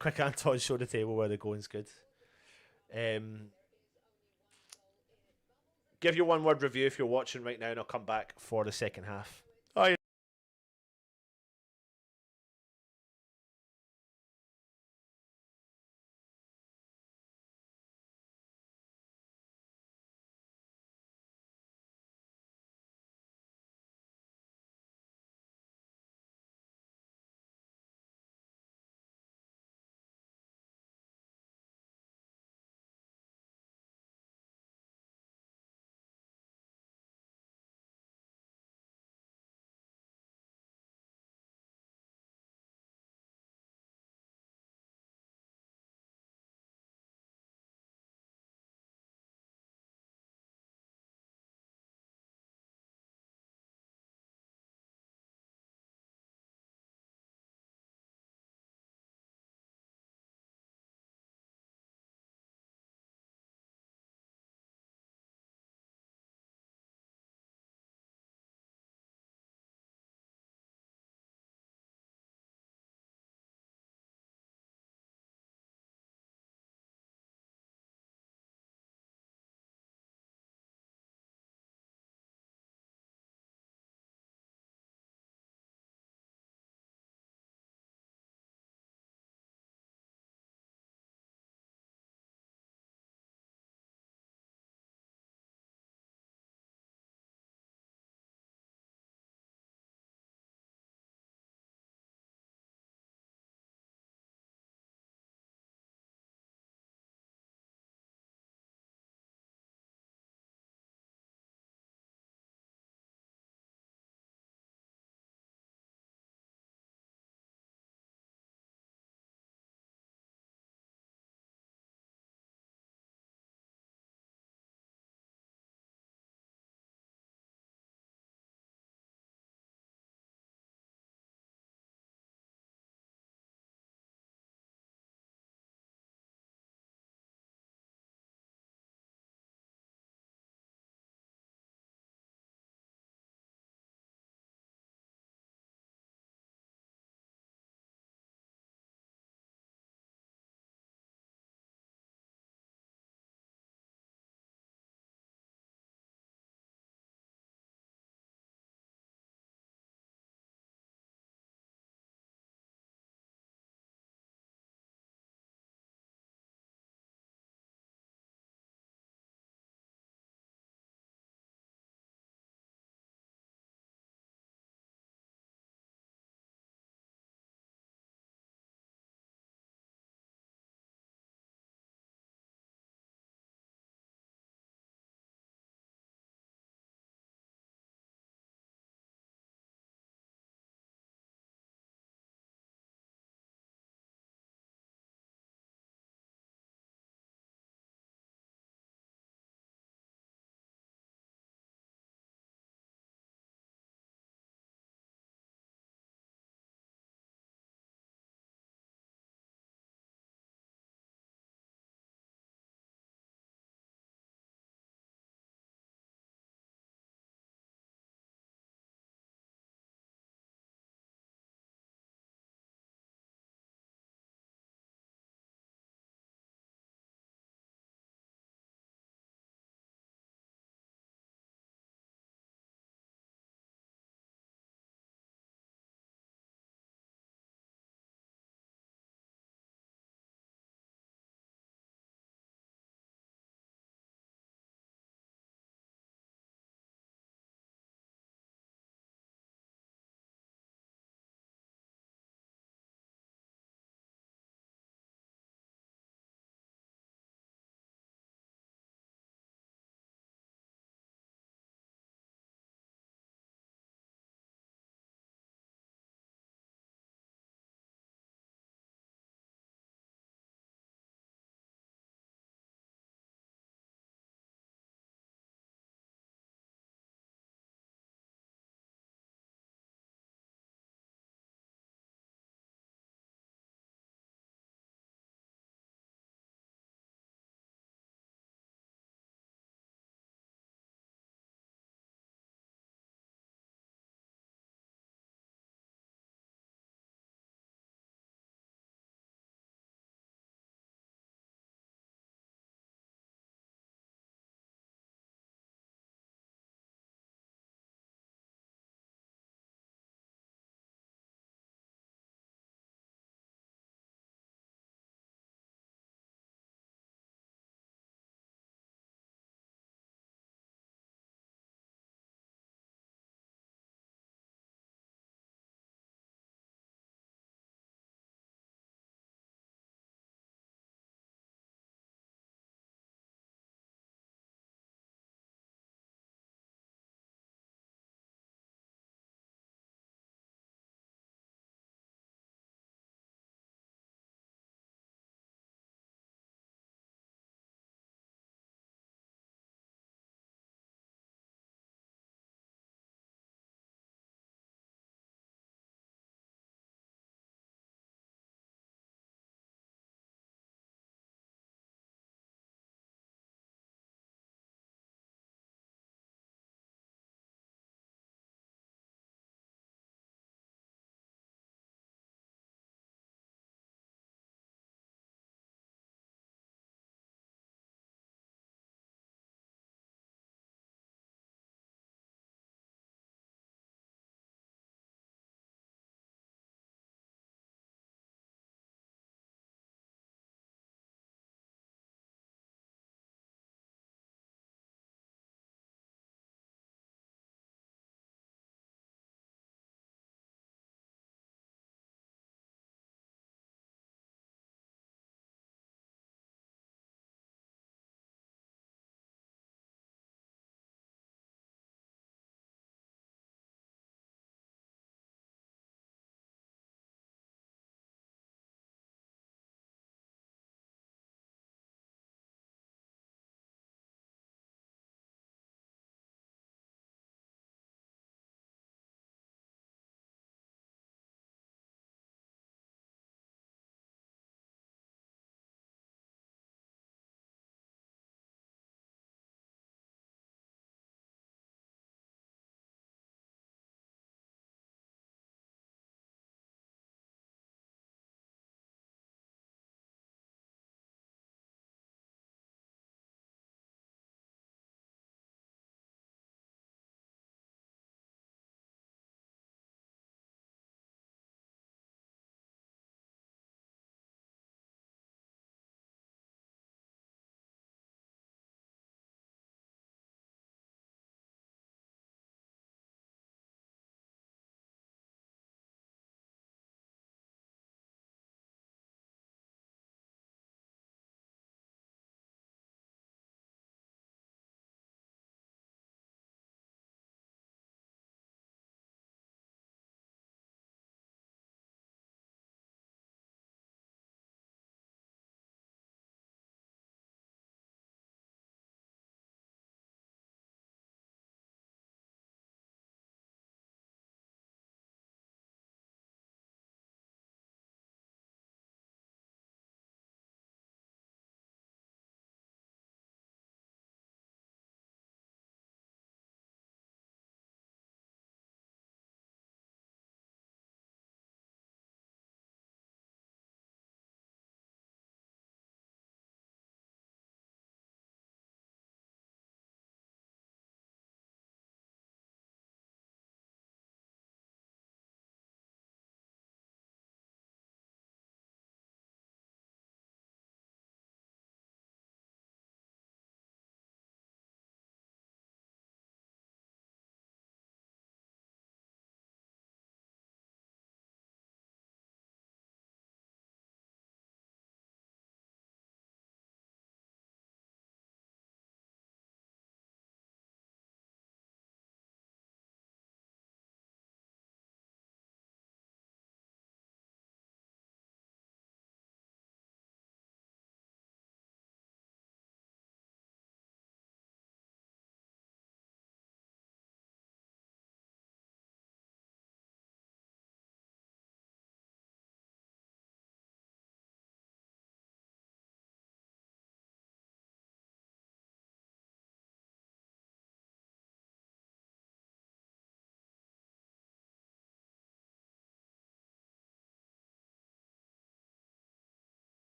Quick, Anton, show the table where the going's good. Give your one-word review if you're watching right now, and I'll come back for the second half. Oh, yeah.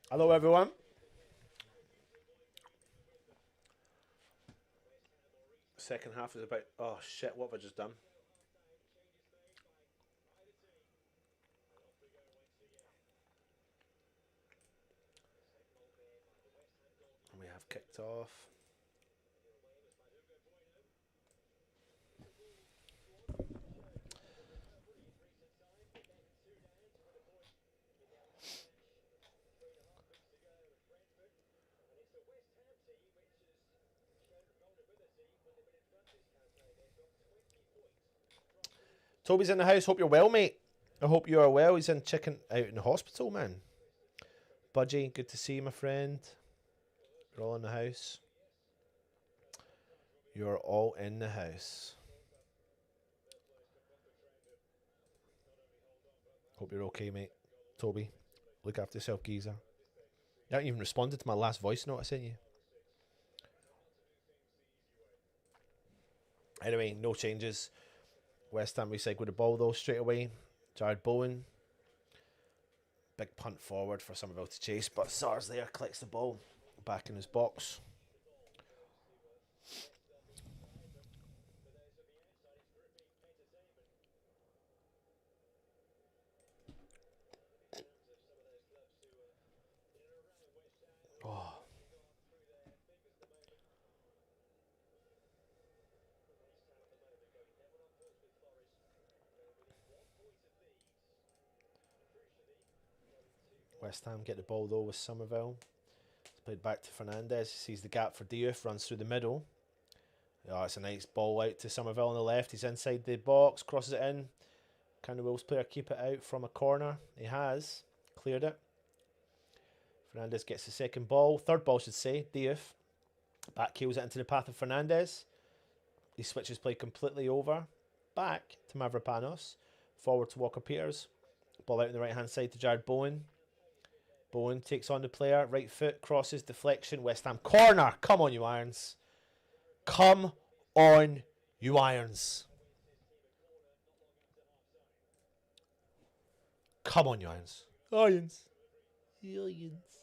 Hello, everyone. Second half is about... Oh, shit, what have I just done? And we have kicked off. Toby's in the house. Hope you're well, mate. I hope you are well. He's in out in the hospital, man. Budgie, good to see you, my friend. You're all in the house. You're all in the house. Hope you're okay, mate. Toby, look after yourself, geezer. You haven't even responded to my last voice note I sent you. Anyway, no changes. West Ham recycled the ball though straight away. Jared Bowen. Big punt forward for Somerville to chase, but Sars there collects the ball back in his box. Oh. West Ham get the ball though with Somerville. It's played back to Fernandez. Sees the gap for Diouf, runs through the middle. Oh, it's a nice ball out to Somerville on the left. He's inside the box, crosses it in. Can the Wolves player keep it out from a corner? He has. Cleared it. Fernandez gets the second ball. Third ball, should say. Diouf. Back heels it into the path of Fernandez. He switches play completely over. Back to 𝗪𝗧𝗪𝗧𝗧. Forward to Walker-Peters. Ball out on the right-hand side to Jared Bowen. Bowen takes on the player. Right foot, crosses, deflection. West Ham corner. Come on, you Irons. Come on, you Irons. Come on, you Irons. Irons. Irons.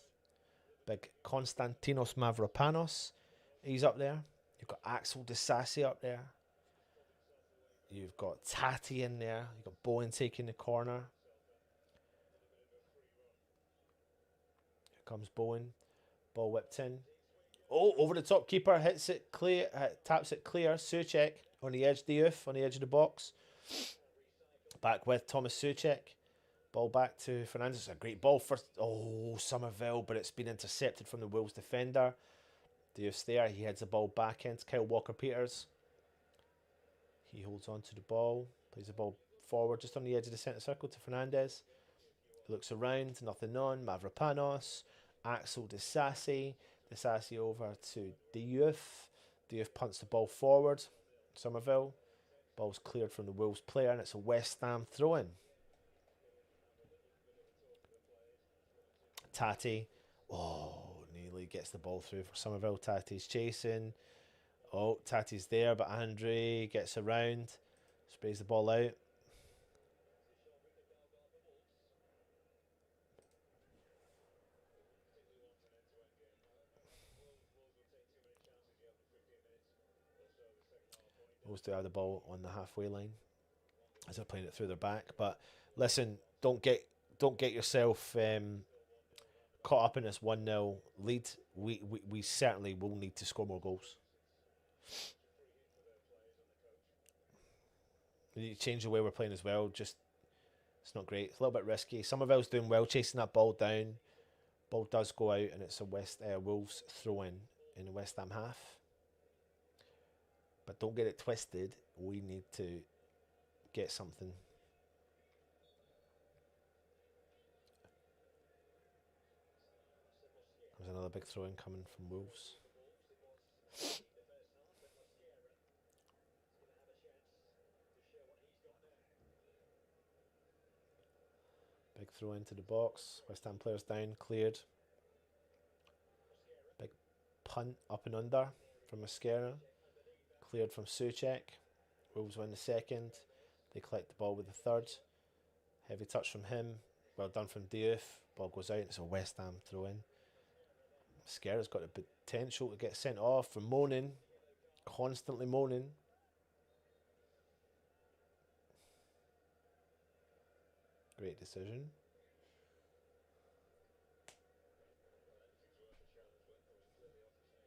Big Konstantinos 𝗪𝗧𝗪𝗧𝗧. He's up there. You've got 𝗪𝗪𝗧𝗧𝗧 up there. You've got Tati in there. You've got Bowen taking the corner. Here comes Bowen. Ball whipped in. Oh, over the top keeper. Hits it clear. Taps it clear. 𝗪𝗪𝗧𝗧𝗧 on the edge. Diouf on the edge of the box. Back with Thomas 𝗪𝗧𝗧𝗧. Ball back to Fernandez. It's a great ball for Somerville, but it's been intercepted from the Wolves defender. Diouf's there. He heads the ball back into Kyle Walker-Peters. He holds on to the ball. Plays the ball forward just on the edge of the centre circle to Fernandez. Looks around. Nothing on. 𝗪𝗧𝗪𝗧𝗪𝗧𝗪𝗧𝗪𝗧𝗪𝗧𝗪𝗧𝗪𝗧𝗪𝗧𝗪𝗧𝗪𝗧𝗪𝗧𝗪𝗧𝗪𝗧𝗪𝗧𝗪𝗧 the Youth. Diouf punts the ball forward. Somerville. Ball's cleared from the Wolves player, and it's a West Ham throw-in. Tati. Oh, nearly gets the ball through for Somerville. Tati's chasing. Oh, Tati's there, but Andre gets around. Sprays the ball out. Wolves do have the ball on the halfway line as they're playing it through their back. But listen, don't get yourself caught up in this 1-0 lead. We certainly will need to score more goals. We need to change the way we're playing as well. Just it's not great. It's a little bit risky. Somerville's doing well chasing that ball down. Ball does go out, and it's a Wolves throw in the West Ham half. But don't get it twisted. We need to get something. There's another big throw-in coming from Wolves. Big throw into the box. West Ham players down, cleared. Big punt up and under from 𝗪𝗧𝗪𝗧𝗪𝗧𝗪𝗧𝗪𝗧𝗪𝗧𝗪𝗧𝗪𝗧𝗪𝗧𝗪𝗧 Cleared from 𝗪𝗪𝗧𝗧𝗧𝗧. Wolves win the second. They collect the ball with the third. Heavy touch from him. Well done from Diouf. Ball goes out. It's a West Ham throw in. Skiera's got the potential to get sent off for moaning. Constantly moaning. Great decision.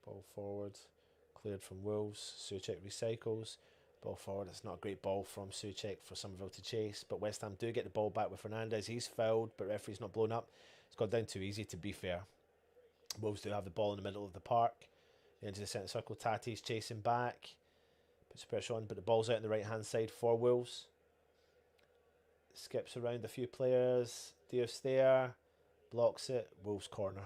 Ball forward. Cleared from Wolves. 𝗪𝗃 recycles. Ball forward. It's not a great ball from 𝗪𝗃 for 𝗪𝗏 to chase. But West Ham do get the ball back with Fernandes. He's fouled, but referee's not blown up. It's gone down too easy, to be fair. Wolves do have the ball in the middle of the park. Into the centre circle. Tati's chasing back. Puts pressure on, but the ball's out on the right-hand side for Wolves. Skips around a few players. Dios there. Blocks it. Wolves corner.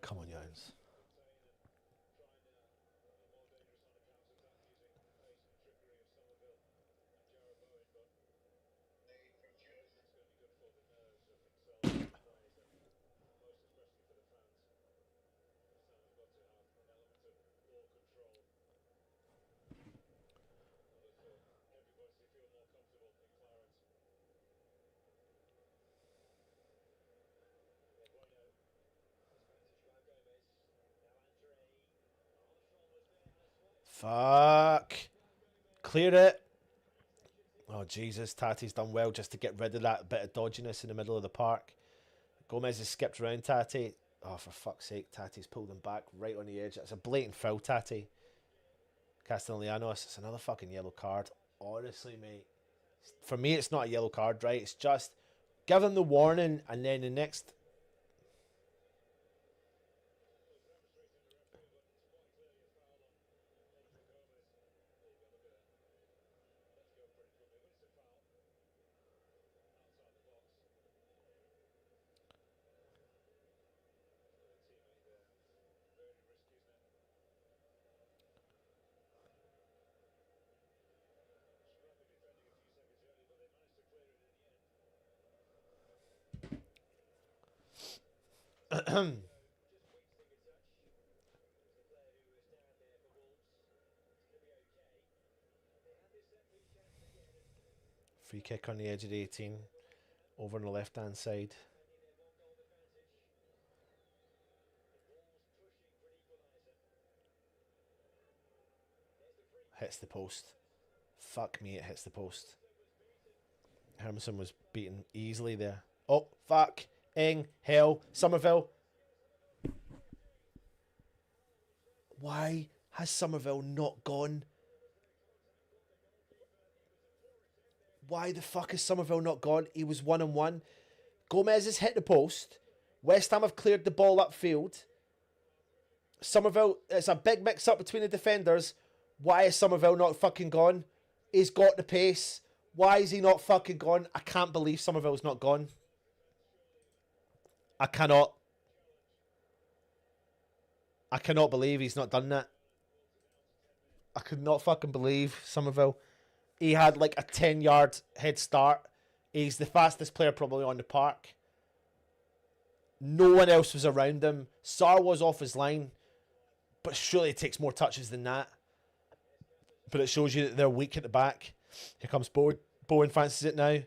Come on, Jones. Fuck. Clear it. Oh, Jesus. Tati's done well just to get rid of that bit of dodginess in the middle of the park. Gomez has skipped around Tati. Oh, for fuck's sake. Tati's pulled him back right on the edge. That's a blatant foul, Tati. Castellanos. It's another fucking yellow card. Honestly, mate. For me, it's not a yellow card, right? It's just give him the warning and then the next... Free kick on the edge of the 18. Over on the left-hand side. Hits the post. Fuck me, it hits the post. Hermanson was beaten easily there. Oh, fuck. Hell. 𝗪𝗏. Why has 𝗪𝗏 not gone? Why the fuck is 𝗪𝗏 not gone? He was 1-on-1. Gomez has hit the post. West Ham have cleared the ball upfield. 𝗪𝗏, it's a big mix-up between the defenders. Why is 𝗪𝗏 not fucking gone? He's got the pace. Why is he not fucking gone? I can't believe 𝗪𝗏's not gone. I cannot believe he's not done that. I could not fucking believe 𝗪𝗏. He had like a 10-yard head start. He's the fastest player probably on the park. No one else was around him. Sarr was off his line. But surely it takes more touches than that. But it shows you that they're weak at the back. Here comes Bowen. Bowen fancies it now.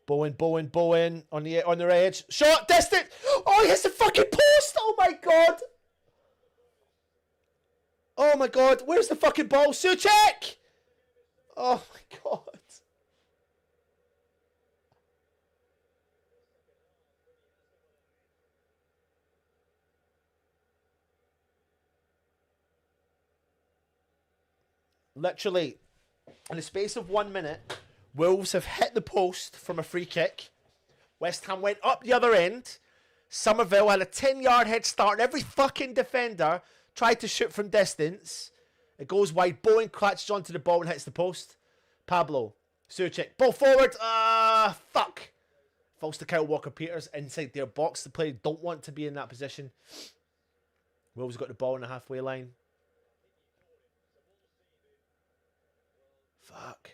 Bowen on the edge. Shot, distant. Oh, he hits the fucking post. Oh my god. Oh my god. Where's the fucking ball? 𝗪𝗃. Oh my god. Literally, in the space of 1 minute, Wolves have hit the post from a free kick. West Ham went up the other end. 𝗪𝗏 had a 10-yard head start. Every fucking defender tried to shoot from distance. It goes wide. Bowen clutches onto the ball and hits the post. Pablo. 𝗪𝗃. Ball forward. Fuck. Falls to Kyle Walker-Peters inside their box. The player don't want to be in that position. Wolves got the ball on the halfway line. Fuck.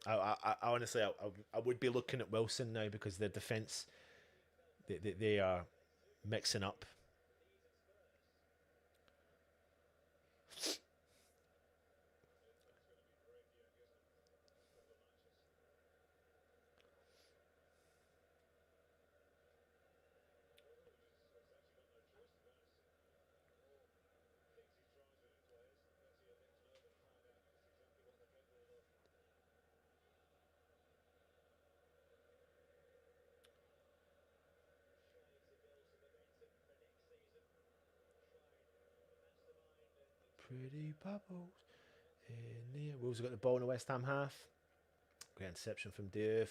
I honestly, I would be looking at Wilson now because their defence, they are mixing up. Pretty bubbles in the Wolves have got the ball in the West Ham half. Great interception from Diouf.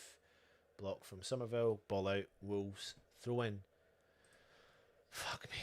Block from Somerville. Ball out. Wolves throw in. Fuck me.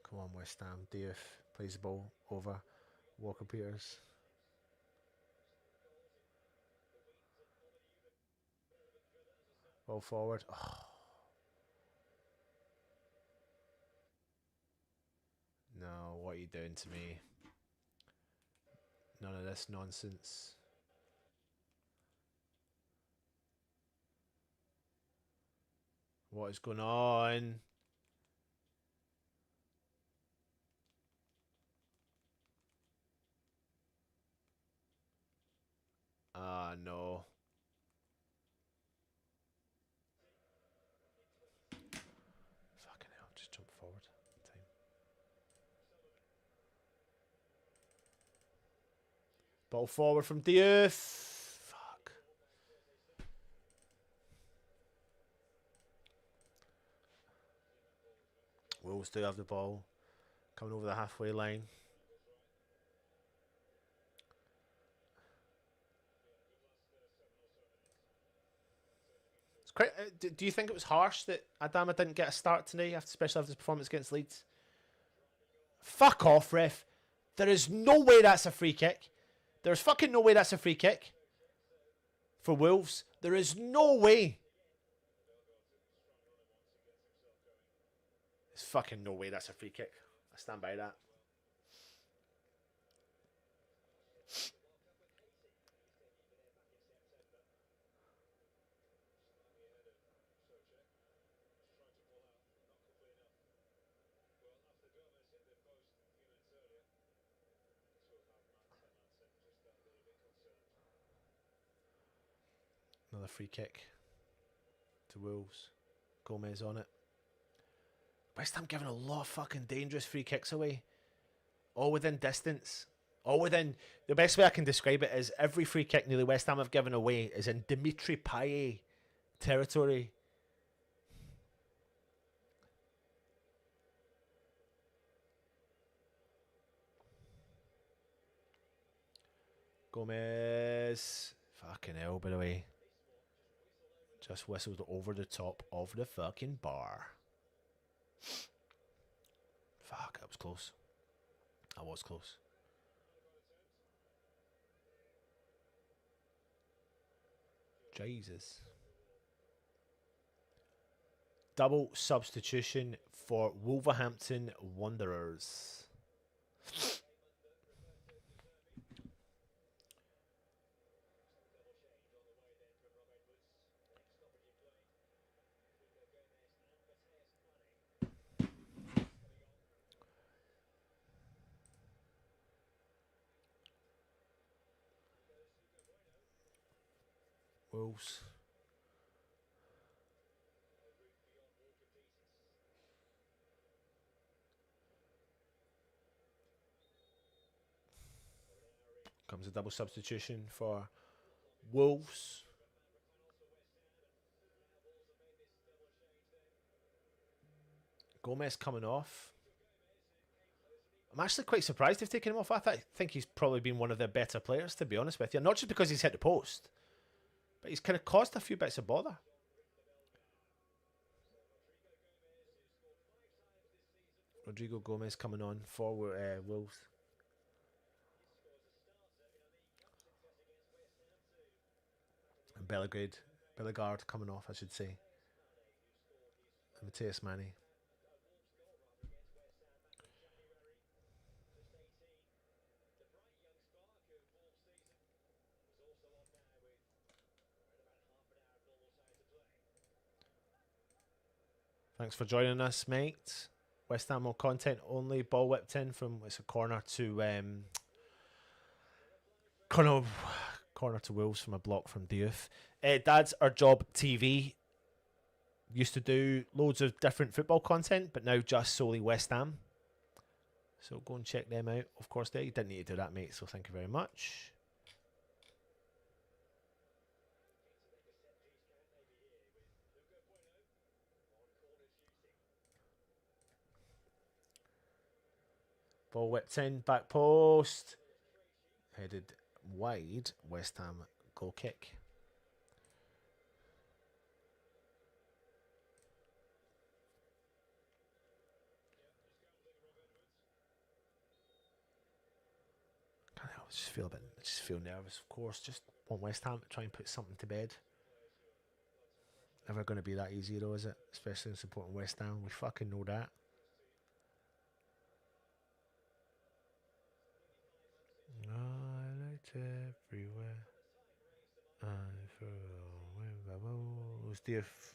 Come on, West Ham. Diouf plays the ball over Walker Peters. Ball forward. Oh. No, what are you doing to me? None of this nonsense. What is going on? Ah, no. Fucking hell, just jump forward. Time. Ball forward from Diouf. Fuck. Wolves do have the ball. Coming over the halfway line. It's quite, do you think it was harsh that Adama didn't get a start tonight, especially after his performance against Leeds? Fuck off, ref. There is no way that's a free kick. There's fucking no way that's a free kick for Wolves. There is no way. There's fucking no way that's a free kick. I stand by that. Another free kick to Wolves. Gomez on it. West Ham giving a lot of fucking dangerous free kicks away. All within distance. All within... The best way I can describe it is every free kick nearly West Ham have given away is in 𝗪𝗲𝘀 territory. Gomez. Fucking hell, by the way. Just whistled over the top of the fucking bar. Fuck, that was close. That was close. Jesus. Double substitution for Wolverhampton Wanderers. Wolves. Comes a double substitution for Wolves. Gomez coming off. I'm actually quite surprised they've taken him off. I think he's probably been one of their better players, to be honest with you. Not just because he's hit the post, but he's kind of caused a few bits of bother. Rodrigo Gomez coming on for Wolves. And Bellegarde coming off, I should say. And 𝗪𝗪𝘀𝗪. Thanks for joining us, mate. West Ham more content only. Ball whipped in from, it's a corner to corner to Wolves from a block from Diouf. Dad's Our Job TV used to do loads of different football content, but now just solely West Ham. So go and check them out. Of course, they didn't need to do that, mate. So thank you very much. Ball whipped in, back post. Headed wide, West Ham goal kick. I just feel nervous, of course. Just want West Ham to try and put something to bed. Never going to be that easy though, is it? Especially in supporting West Ham. We fucking know that. Everywhere. Was Diouf.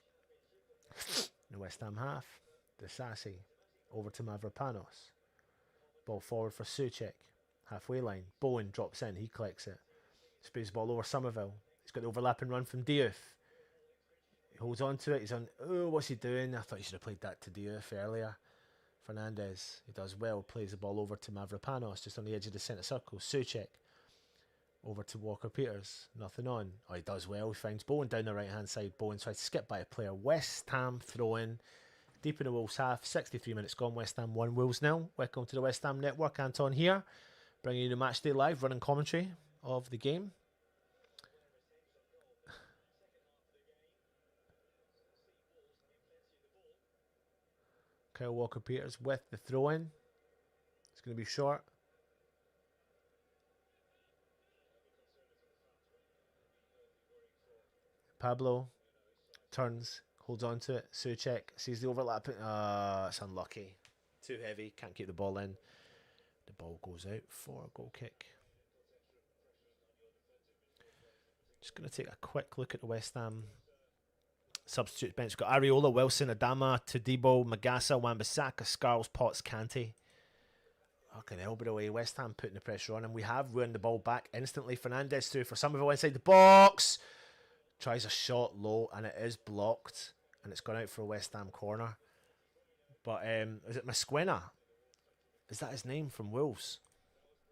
The West Ham half. 𝗪𝗪𝘀𝗧𝗖𝗛𝗏. Over to 𝗪𝗲𝘀𝗀𝗧. Ball forward for 𝗪𝗧𝗏. Halfway line. Bowen drops in. He collects it. Sprays ball over 𝗪𝗏𝘀. He's got the overlapping run from Diouf. He holds on to it. He's on. Oh, what's he doing? I thought he should have played that to Diouf earlier. Fernandez. He does well. Plays the ball over to 𝗪𝗲𝘀𝗀𝗧. Just on the edge of the centre circle. 𝗪𝗧𝗏. Over to Walker-Peters. Nothing on. Oh, he does well. He finds Bowen down the right-hand side. Bowen tries to skip by a player. West Ham throw in. Deep in the Wolves half. 63 minutes gone. West Ham 1, Wolves 0. Welcome to the West Ham Network. Anton here. Bringing you the match day live. Running commentary of the game. Kyle Walker-Peters with the throw-in. It's going to be short. Pablo turns, holds on to it. 𝗪𝗧𝗏 sees the overlap. It's unlucky. Too heavy. Can't keep the ball in. The ball goes out for a goal kick. Just going to take a quick look at the West Ham substitute bench. We've got Areola, Wilson, Adama, Todibo, Magasa, Wan-Bissaka, Scarles, Potts, Kante. Fucking elbow away. West Ham putting the pressure on, and we have ruined the ball back instantly. Fernandez through for Somerville inside the box. Tries a shot low, and it is blocked, and it's gone out for a West Ham corner. But is it 𝗪𝗀𝘀𝗀𝗀? Is that his name from Wolves?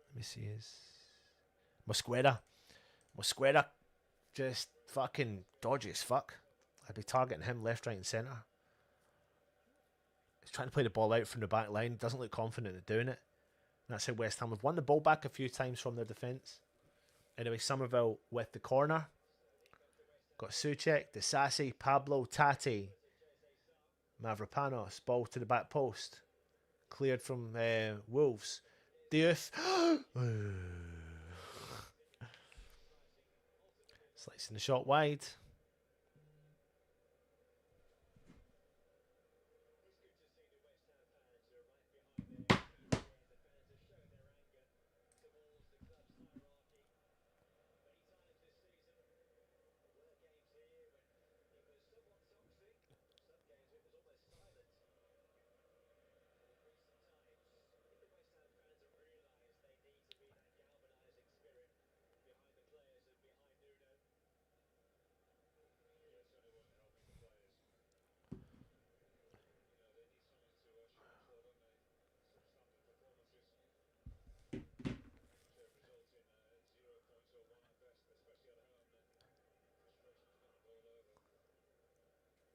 Let me see his 𝗪𝗀𝘀𝗀𝗀 just fucking dodgy as fuck. I'd be targeting him left, right, and centre. He's trying to play the ball out from the back line. Doesn't look confident at doing it. And that's how West Ham have won the ball back a few times from their defence. Anyway, Somerville with the corner. Got 𝗪𝗧𝗏, 𝗪𝗪𝘀𝗧𝗏, Pablo, Tati, 𝗪𝗲𝘀𝗀𝗀𝗀, ball to the back post. Cleared from Wolves. Diouf. Slicing the shot wide.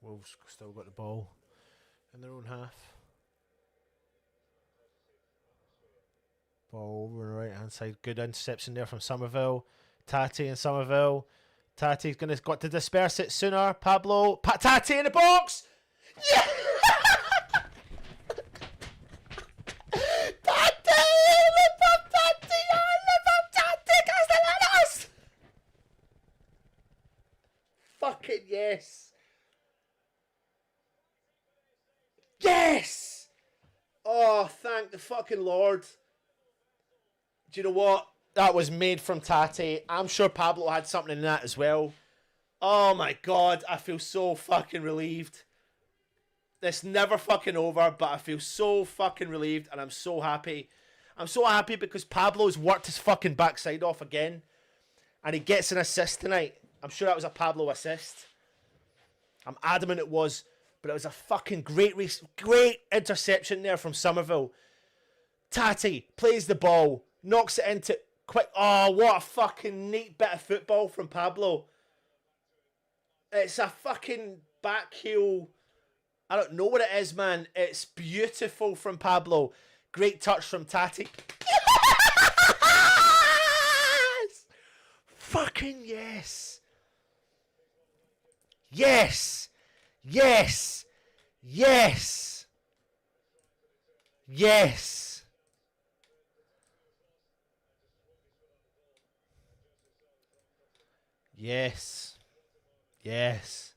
Wolves still got the ball in their own half. Ball over on the right hand side. Good interception there from 𝗪𝗪𝘀. Tati and 𝗪𝗪𝘀. Tati's got to disperse it sooner. Pablo. Tati in the box. Yeah! Fucking yes. Yes! Oh, thank the fucking Lord. Do you know what? That was made from Tati. I'm sure Pablo had something in that as well. Oh my God, I feel so fucking relieved. It's never fucking over, but I feel so fucking relieved and I'm so happy. I'm so happy because Pablo's worked his fucking backside off again and he gets an assist tonight. I'm sure that was a Pablo assist. I'm adamant it was, but it was a fucking great interception there from 𝗪𝗪𝘀. Tati plays the ball, knocks it into quick. Oh, what a fucking neat bit of football from Pablo. It's a fucking back heel. I don't know what it is, man. It's beautiful from Pablo. Great touch from Tati. Yes! Fucking yes. Yes. Yes. Yes. Yes. Yes. Yes.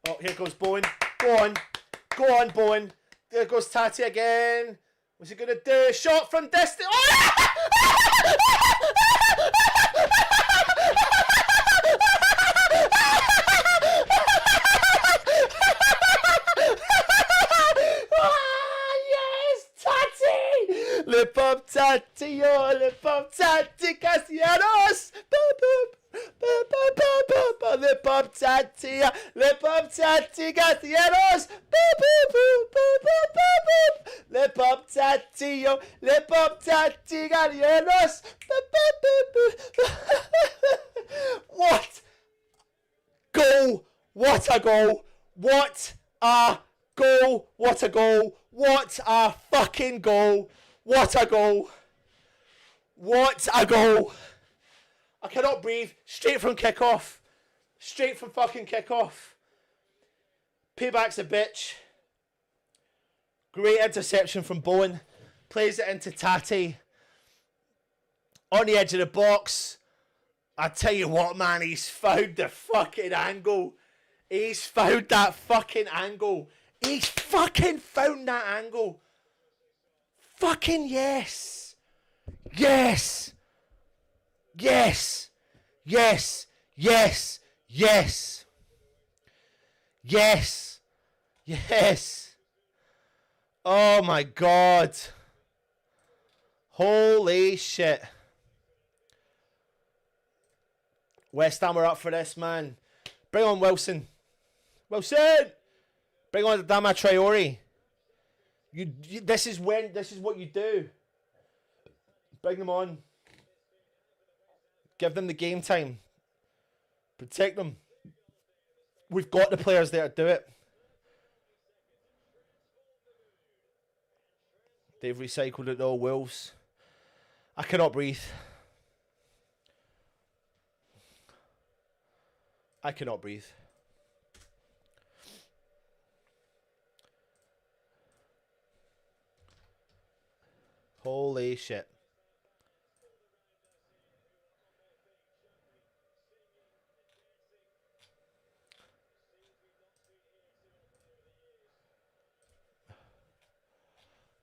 Oh, here goes Bowen. Go on. Go on, Bowen. There goes Tati again. What's he going to do? Shot from distance. Oh! Le pop Tati, oh, le pop Tati, Castellanos. Le pop Tati, Castellanos. Le pop Tati, oh, le pop Tati, Castellanos. What? Goal! What a goal! What a goal! What a goal! What a fucking goal! What a goal! What a goal! I cannot breathe. Straight from kickoff. Straight from fucking kickoff. Payback's a bitch. Great interception from Bowen. Plays it into Tati. On the edge of the box. I tell you what, man, he's found the fucking angle. He's found that fucking angle. He's fucking found that angle. Fucking yes. Yes. Yes. Yes. Yes. Yes. Yes. Yes. Oh my God. Holy shit. West Ham are up for this, man. Bring on Wilson. Wilson! Bring on the 𝗪𝗪𝘀. This is what you do. Bring them on. Give them the game time. Protect them. We've got the players there to do it. They've recycled it all, Wolves. I cannot breathe. I cannot breathe. Holy shit.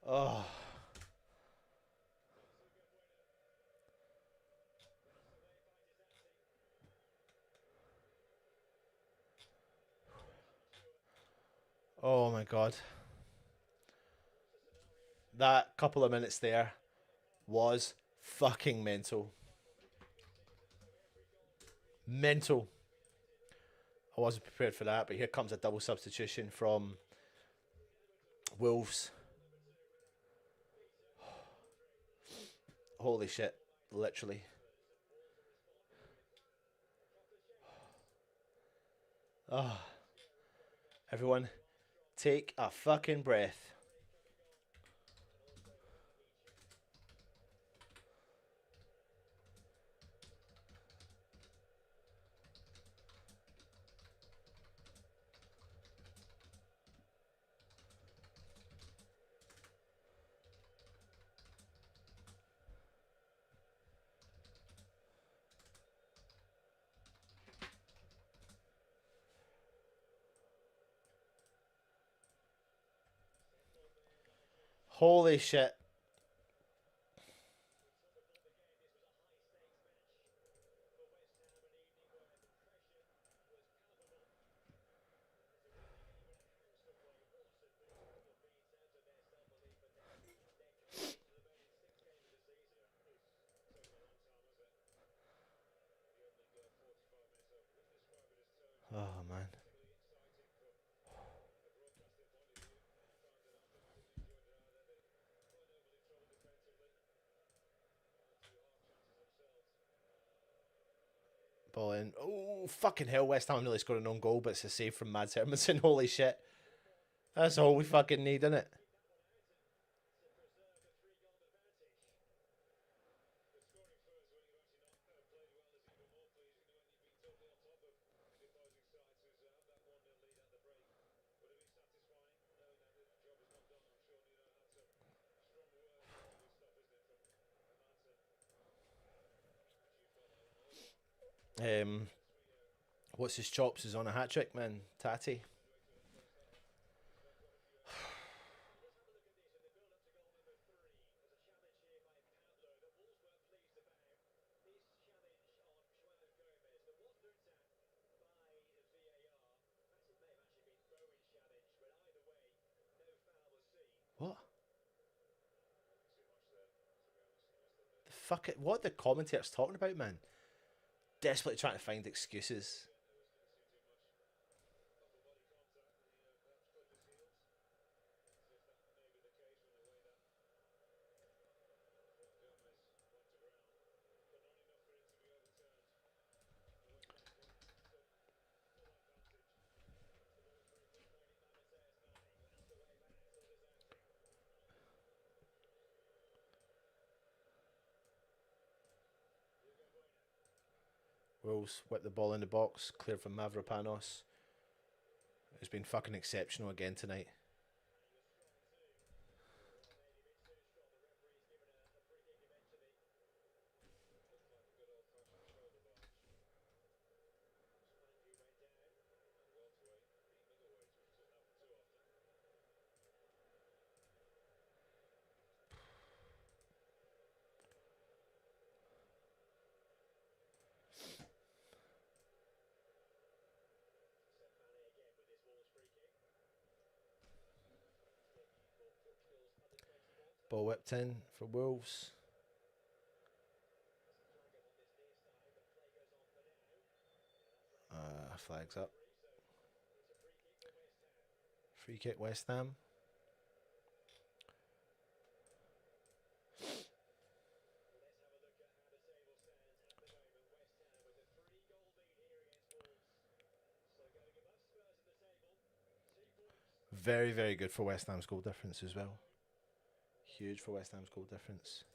Oh. Oh my God. That couple of minutes there was fucking mental. Mental. I wasn't prepared for that, but here comes a double substitution from Wolves. Holy shit. Literally. Oh, everyone, take a fucking breath. Holy shit. Oh, man. Ball in. Oh, fucking hell. West Ham nearly scored an own goal, but it's a save from 𝗪𝗀𝘃𝗪𝗀𝗃. Holy shit. That's all we fucking need, isn't it? What's his chops is on a hat trick, man. Tatty. What? The fuck it? What the commentator's talking about, man? Desperately trying to find excuses. Wolves whip the ball in the box, cleared from 𝗪𝗀𝘀𝗀𝗧, who's been fucking exceptional again tonight. Ball whipped in for Wolves. Flags up. Free kick West Ham. Very, very good for West Ham's goal difference as well. Huge for West Ham's goal difference.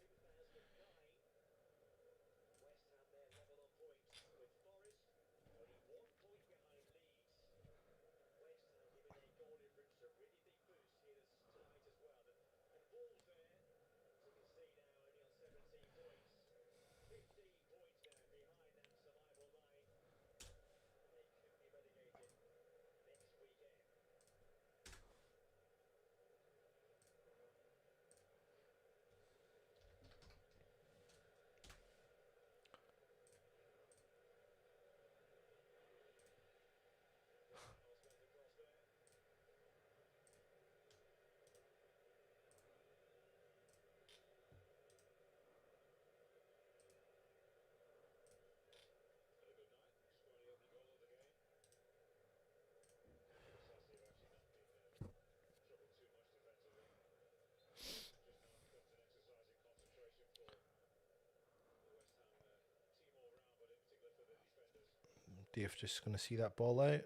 Dave just going to see that ball out.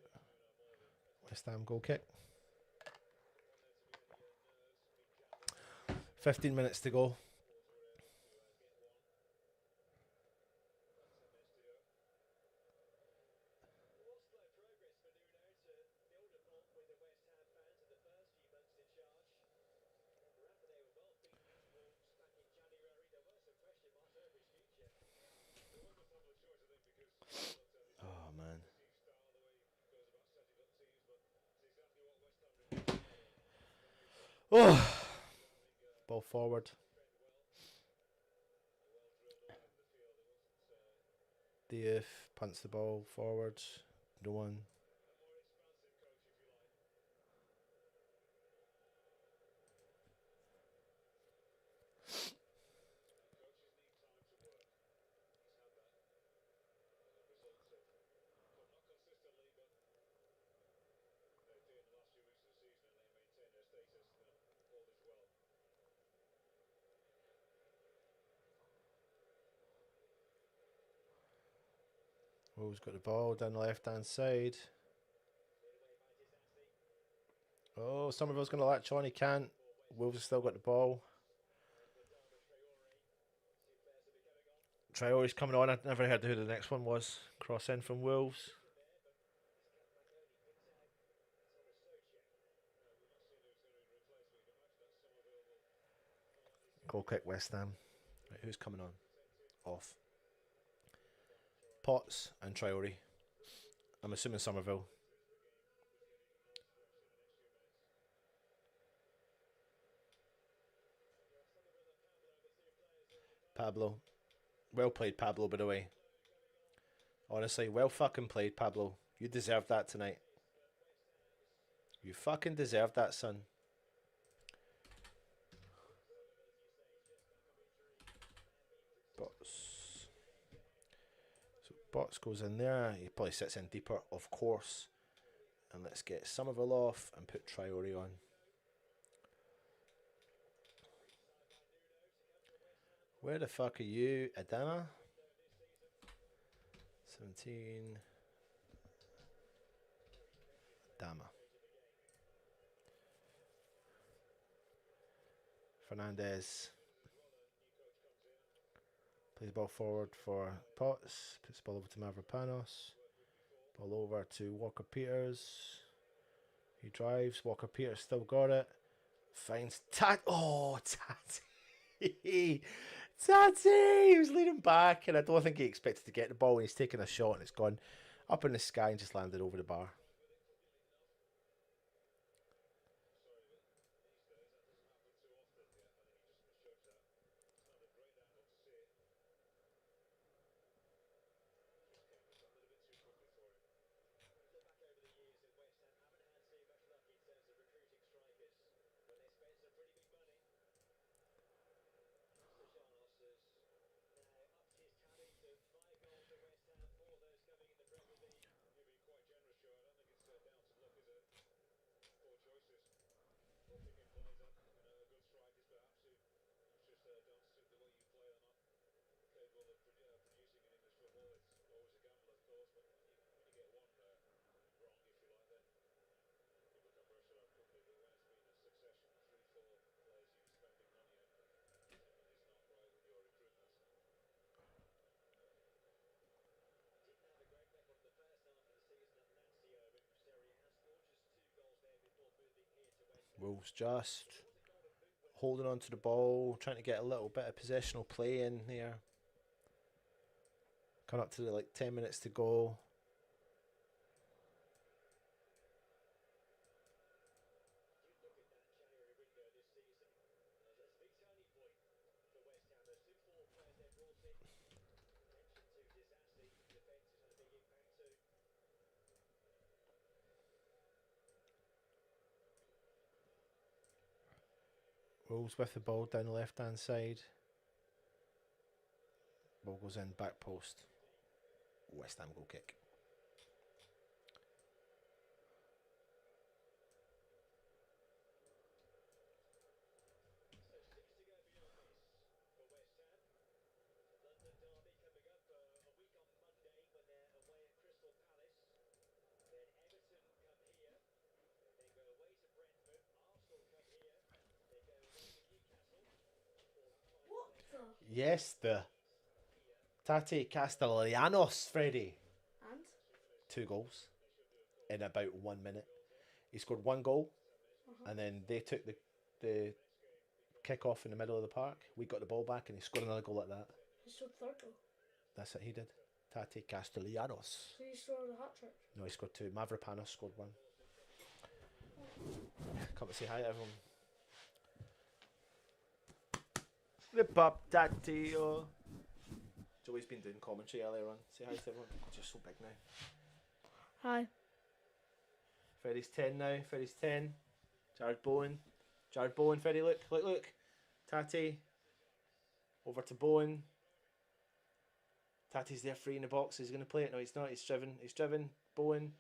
West Ham goal kick. 15 minutes to go. Oh man. Oh, ball forward. Diouf punts the ball forward. No one. Wolves got the ball down the left hand side. Oh, Somerville's going to latch on. He can't. Wolves have still got the ball. Traore's coming on. I never heard who the next one was. Cross in from Wolves. Goal kick West Ham. Right, who's coming on? Off. Potts and Traore. I'm assuming Somerville. Pablo. Well played, Pablo, by the way. Honestly, well fucking played, Pablo. You deserved that tonight. You fucking deserved that, son. Bots. So Bots goes in there. He probably sits in deeper, of course. And let's get Somerville off and put Traore on. Where the fuck are you, Adama? 17. Adama. Fernandez. Plays the ball forward for Potts. Puts the ball over to Mavropanos. Ball over to Walker Peters. He drives. Walker Peters still got it. Finds Tat. Oh, Tati. Tati! He was leaning back, and I don't think he expected to get the ball. And he's taken a shot, and it's gone up in the sky and just landed over the bar. Wolves just holding on to the ball, trying to get a little bit of possessional play in there. Coming up to like 10 minutes to go. Wolves with the ball down the left hand side. Ball goes in, back post. West Ham goal kick. Yes, the Tate Castellanos, Freddie. And? 2 goals in about 1 minute. He scored 1 goal, and then they took the kick off in the middle of the park. We got the ball back, and he scored another goal like that. He scored 3rd goal. That's what he did. Tate Castellanos. So he scored a hat trick. No, he scored 2. 𝗪𝗧𝗪𝗧 scored 1. Come and say hi to everyone. The pop tatio. Joey's been doing commentary earlier on. Say hi to everyone. You're just so big now. Hi. Freddie's 10 now. Freddie's 10. Jared Bowen. Jared Bowen, Freddie, look. Tati. Over to Bowen. Tati's there free in the box. He's going to play it. No, he's not. He's driven. Bowen.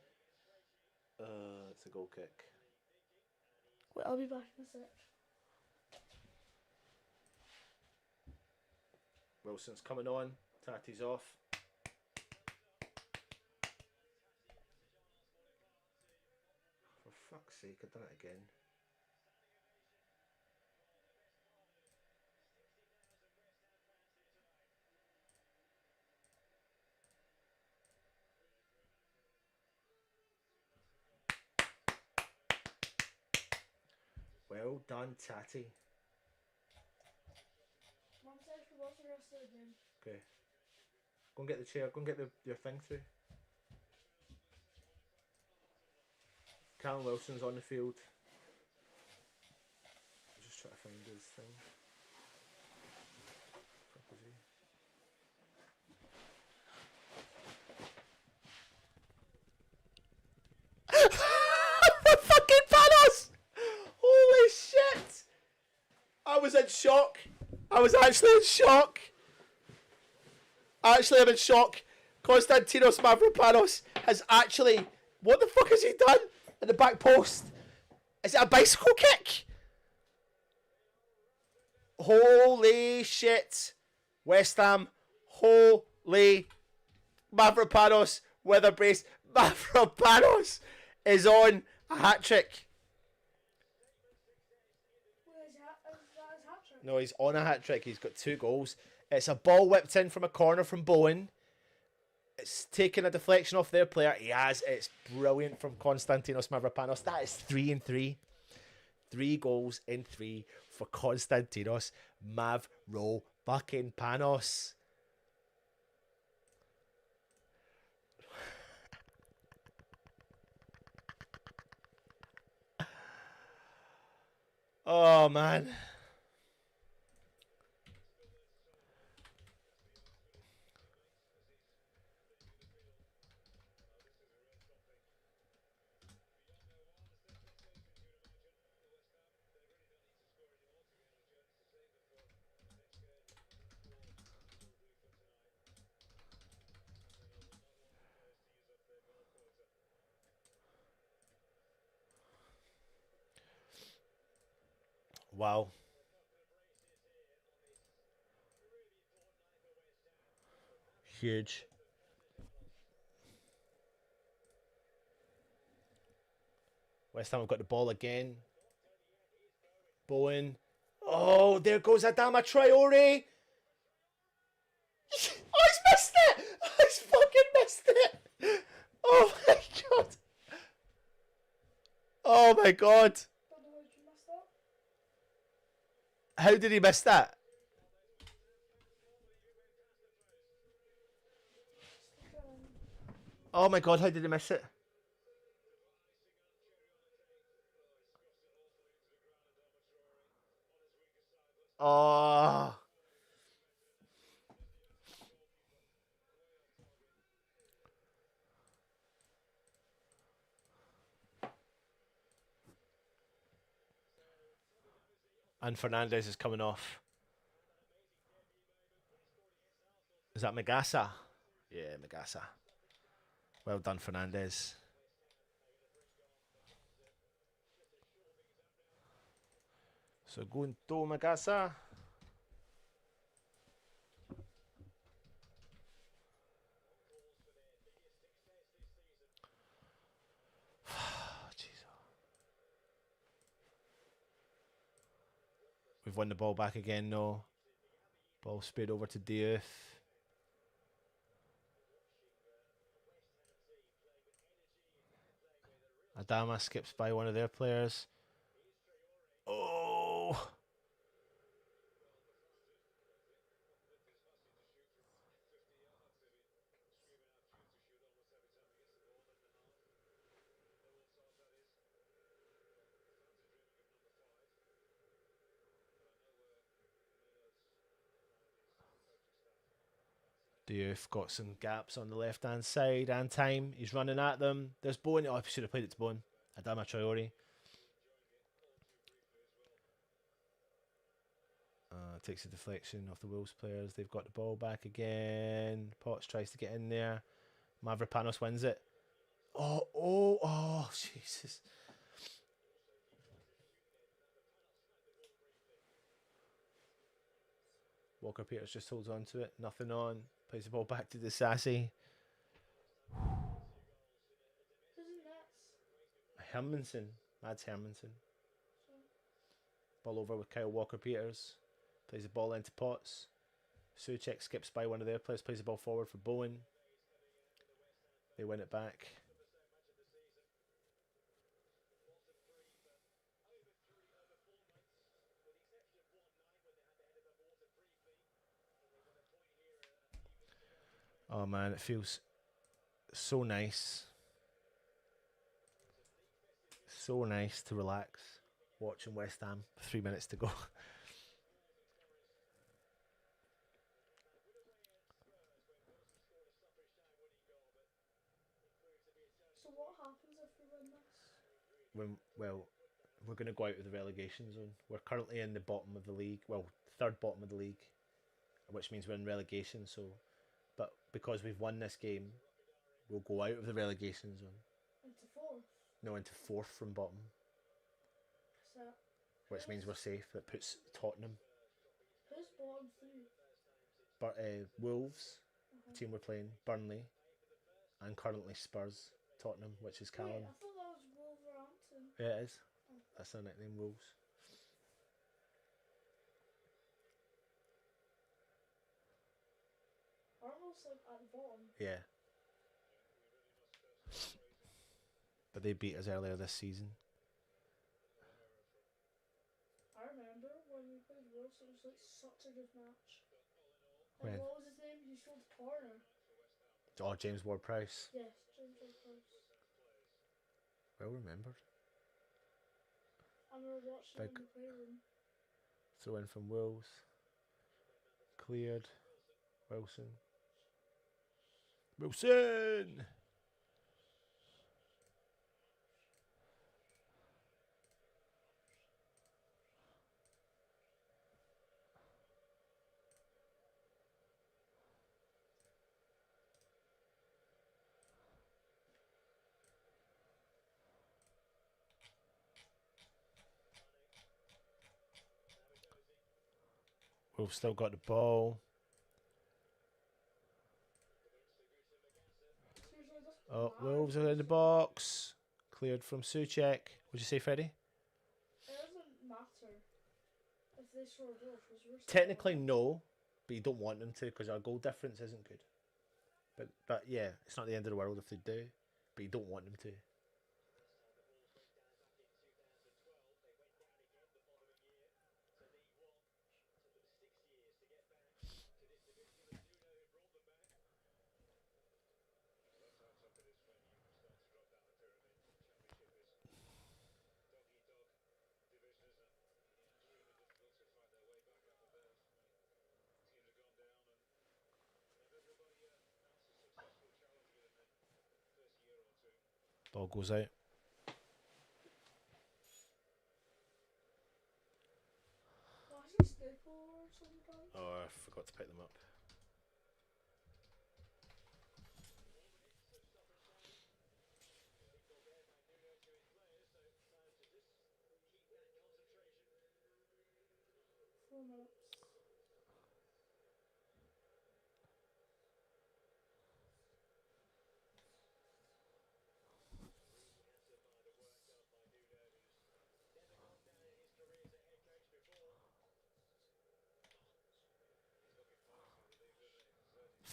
It's a goal kick. Wait, I'll be back in a sec. Wilson's coming on. Tati's off. For fuck's sake, I've done it again. Well done, Tati. Mum says to watch the rest of the game. Okay. Go and get the chair. Go and get your thing through. Callum Wilson's on the field. I'm just trying to find his thing. Fuck is he? The fucking Panos! Holy shit! I was in shock. I was actually in shock. I'm in shock. Konstantinos 𝗪𝗧𝗪𝗪 has actually... What the fuck has he done at the back post? Is it a bicycle kick? Holy shit. West Ham. Holy... 𝗪𝗧𝗪𝗪 with a brace. 𝗪𝗧𝗪𝗪 is on a hat-trick. No, he's on a hat-trick. He's got 2 goals. It's a ball whipped in from a corner from Bowen. It's taken a deflection off their player. He has. It's brilliant from Konstantinos 𝗪𝗧𝗪𝗪. That is 3 and 3. 3 goals in 3 for Konstantinos 𝗪𝗧𝗪𝗪𝗪. Oh, man. Wow. Huge. West Ham have got the ball again. Bowen. Oh, there goes Adama Traore. Oh, he's missed it. He's fucking missed it. Oh my god. Oh my god. How did he miss that? Oh my god, how did he miss it? Oh. And Fernandez is coming off. Is that 𝗪𝗪𝗧𝗪? Yeah, 𝗪𝗪𝗧𝗪. Well done, Fernandez. Segundo 𝗪𝗪𝗧𝗪. We've won the ball back again, no. Ball sprayed over to 𝗪𝗪𝘀𝗃. Adama skips by one of their players. Oh! 𝗪𝗪𝘀𝗃 got some gaps on the left hand side and time. He's running at them. There's 𝗪𝗀𝘀. Oh, I should have played it to 𝗪𝗀𝘀. Adama Traore. Takes a deflection off the Wolves players. They've got the ball back again. Potts tries to get in there. Stavropoulos wins it. Oh, Jesus. Walker Peters just holds on to it. Nothing on. Plays the ball back to 𝗪𝗧𝗖𝗛𝗃. Hermansen. Mads Hermansen. Ball over with Kyle Walker Peters. Plays the ball into Potts. Souček skips by one of their players. Plays the ball forward for Bowen. They win it back. Oh man, it feels so nice. So nice to relax watching West Ham. 3 minutes to go. So what happens if we win this? Well, we're going to go out of the relegation zone. We're currently in the bottom of the league. Well, third bottom of the league, which means we're in relegation. So, but because we've won this game, we'll go out of the relegation zone. Into fourth? No, into fourth from bottom. So, which means we're safe. That puts Tottenham. Who's bottom three? But Wolves, the team we're playing, Burnley, and currently Spurs, Tottenham, which is Callum. Wait, I thought that was Wolverhampton. Yeah, it is. That's their nickname, Wolves. Arnold's like at the bottom. Yeah. But they beat us earlier this season. I remember when we played Wolves, it was like such a good match. When? And what was his name? He scored the corner. Oh, James Ward-Prowse. Yes, James Ward-Prowse. Well remembered. And we were watching Big in the playroom. throw in from Wolves. Cleared. Wilson. Wilson! We've still got the ball. Oh, Wolves are in the box. Cleared from Souček. What'd you say, Freddie? It doesn't matter if they score a goal because we're still Technically, no, but you don't want them to because our goal difference isn't good. But yeah, it's not the end of the world if they do, but you don't want them to. Ball goes out. Flashy staple or something. Oh, I forgot to pick them up.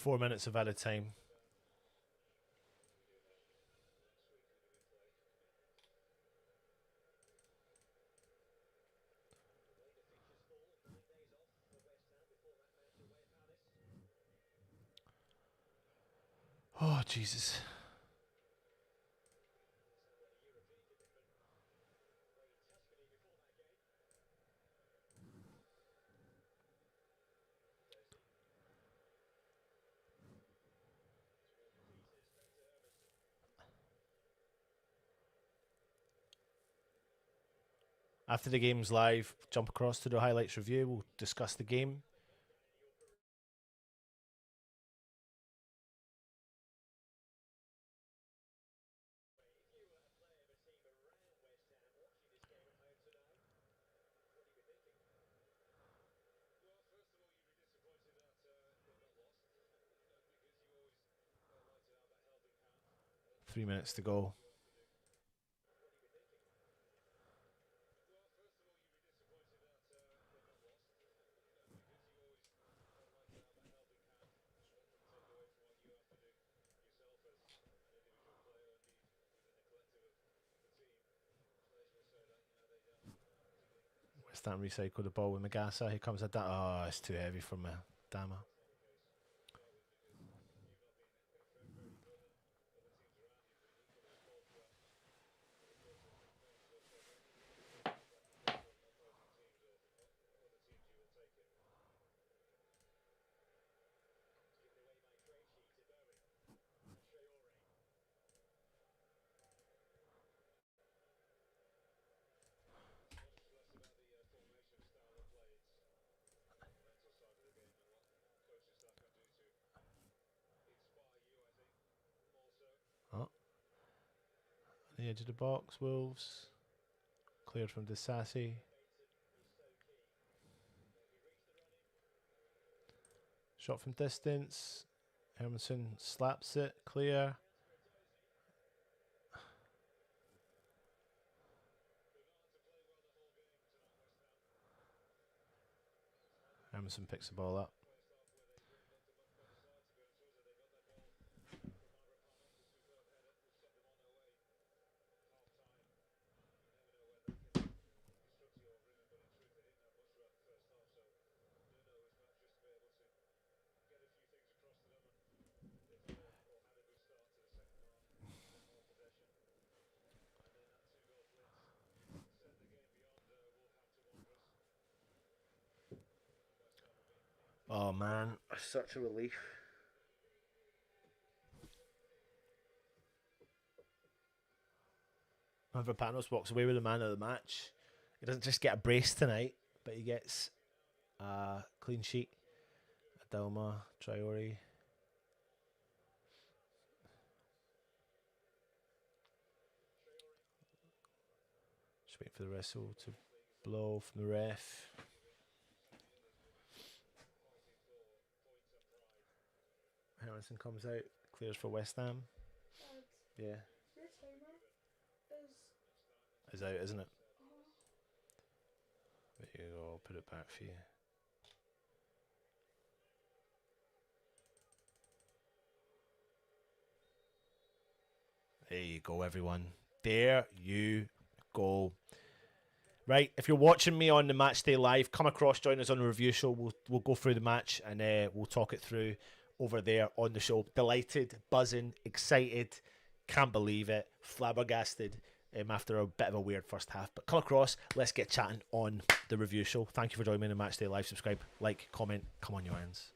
4 minutes of added time. Oh, Jesus. After the game's live, jump across to the highlights review. We'll discuss the game. Three minutes to go. West Ham recycle the ball with Magasa. Here comes a oh, it's too heavy for Dama. Oh. The edge of the box, Wolves. Cleared from 𝗪𝗪𝘀𝗧𝗖𝗛𝗛. Shot from distance. Hermansen slaps it. Clear. Hermansen picks the ball up. Oh man, such a relief. Mavropanos walks away with the man of the match. He doesn't just get a brace tonight, but he gets a clean sheet. 𝗪𝗪𝘀𝗪 𝗪𝗪𝘀𝗧𝗧. Just wait for the whistle to blow from the ref. Hermansen comes out, clears for West Ham. Yeah. Your timer is out, isn't it? There you go, I'll put it back for you. There you go, everyone. There you go. Right, if you're watching me on the match day live, come across, join us on the review show. We'll go through the match and we'll talk it through over there on the show. Delighted, buzzing, excited, can't believe it, flabbergasted after a bit of a weird first half. But come across, let's get chatting on the review show. Thank you for joining me on the match day live. Subscribe, like, comment, come on, you irons.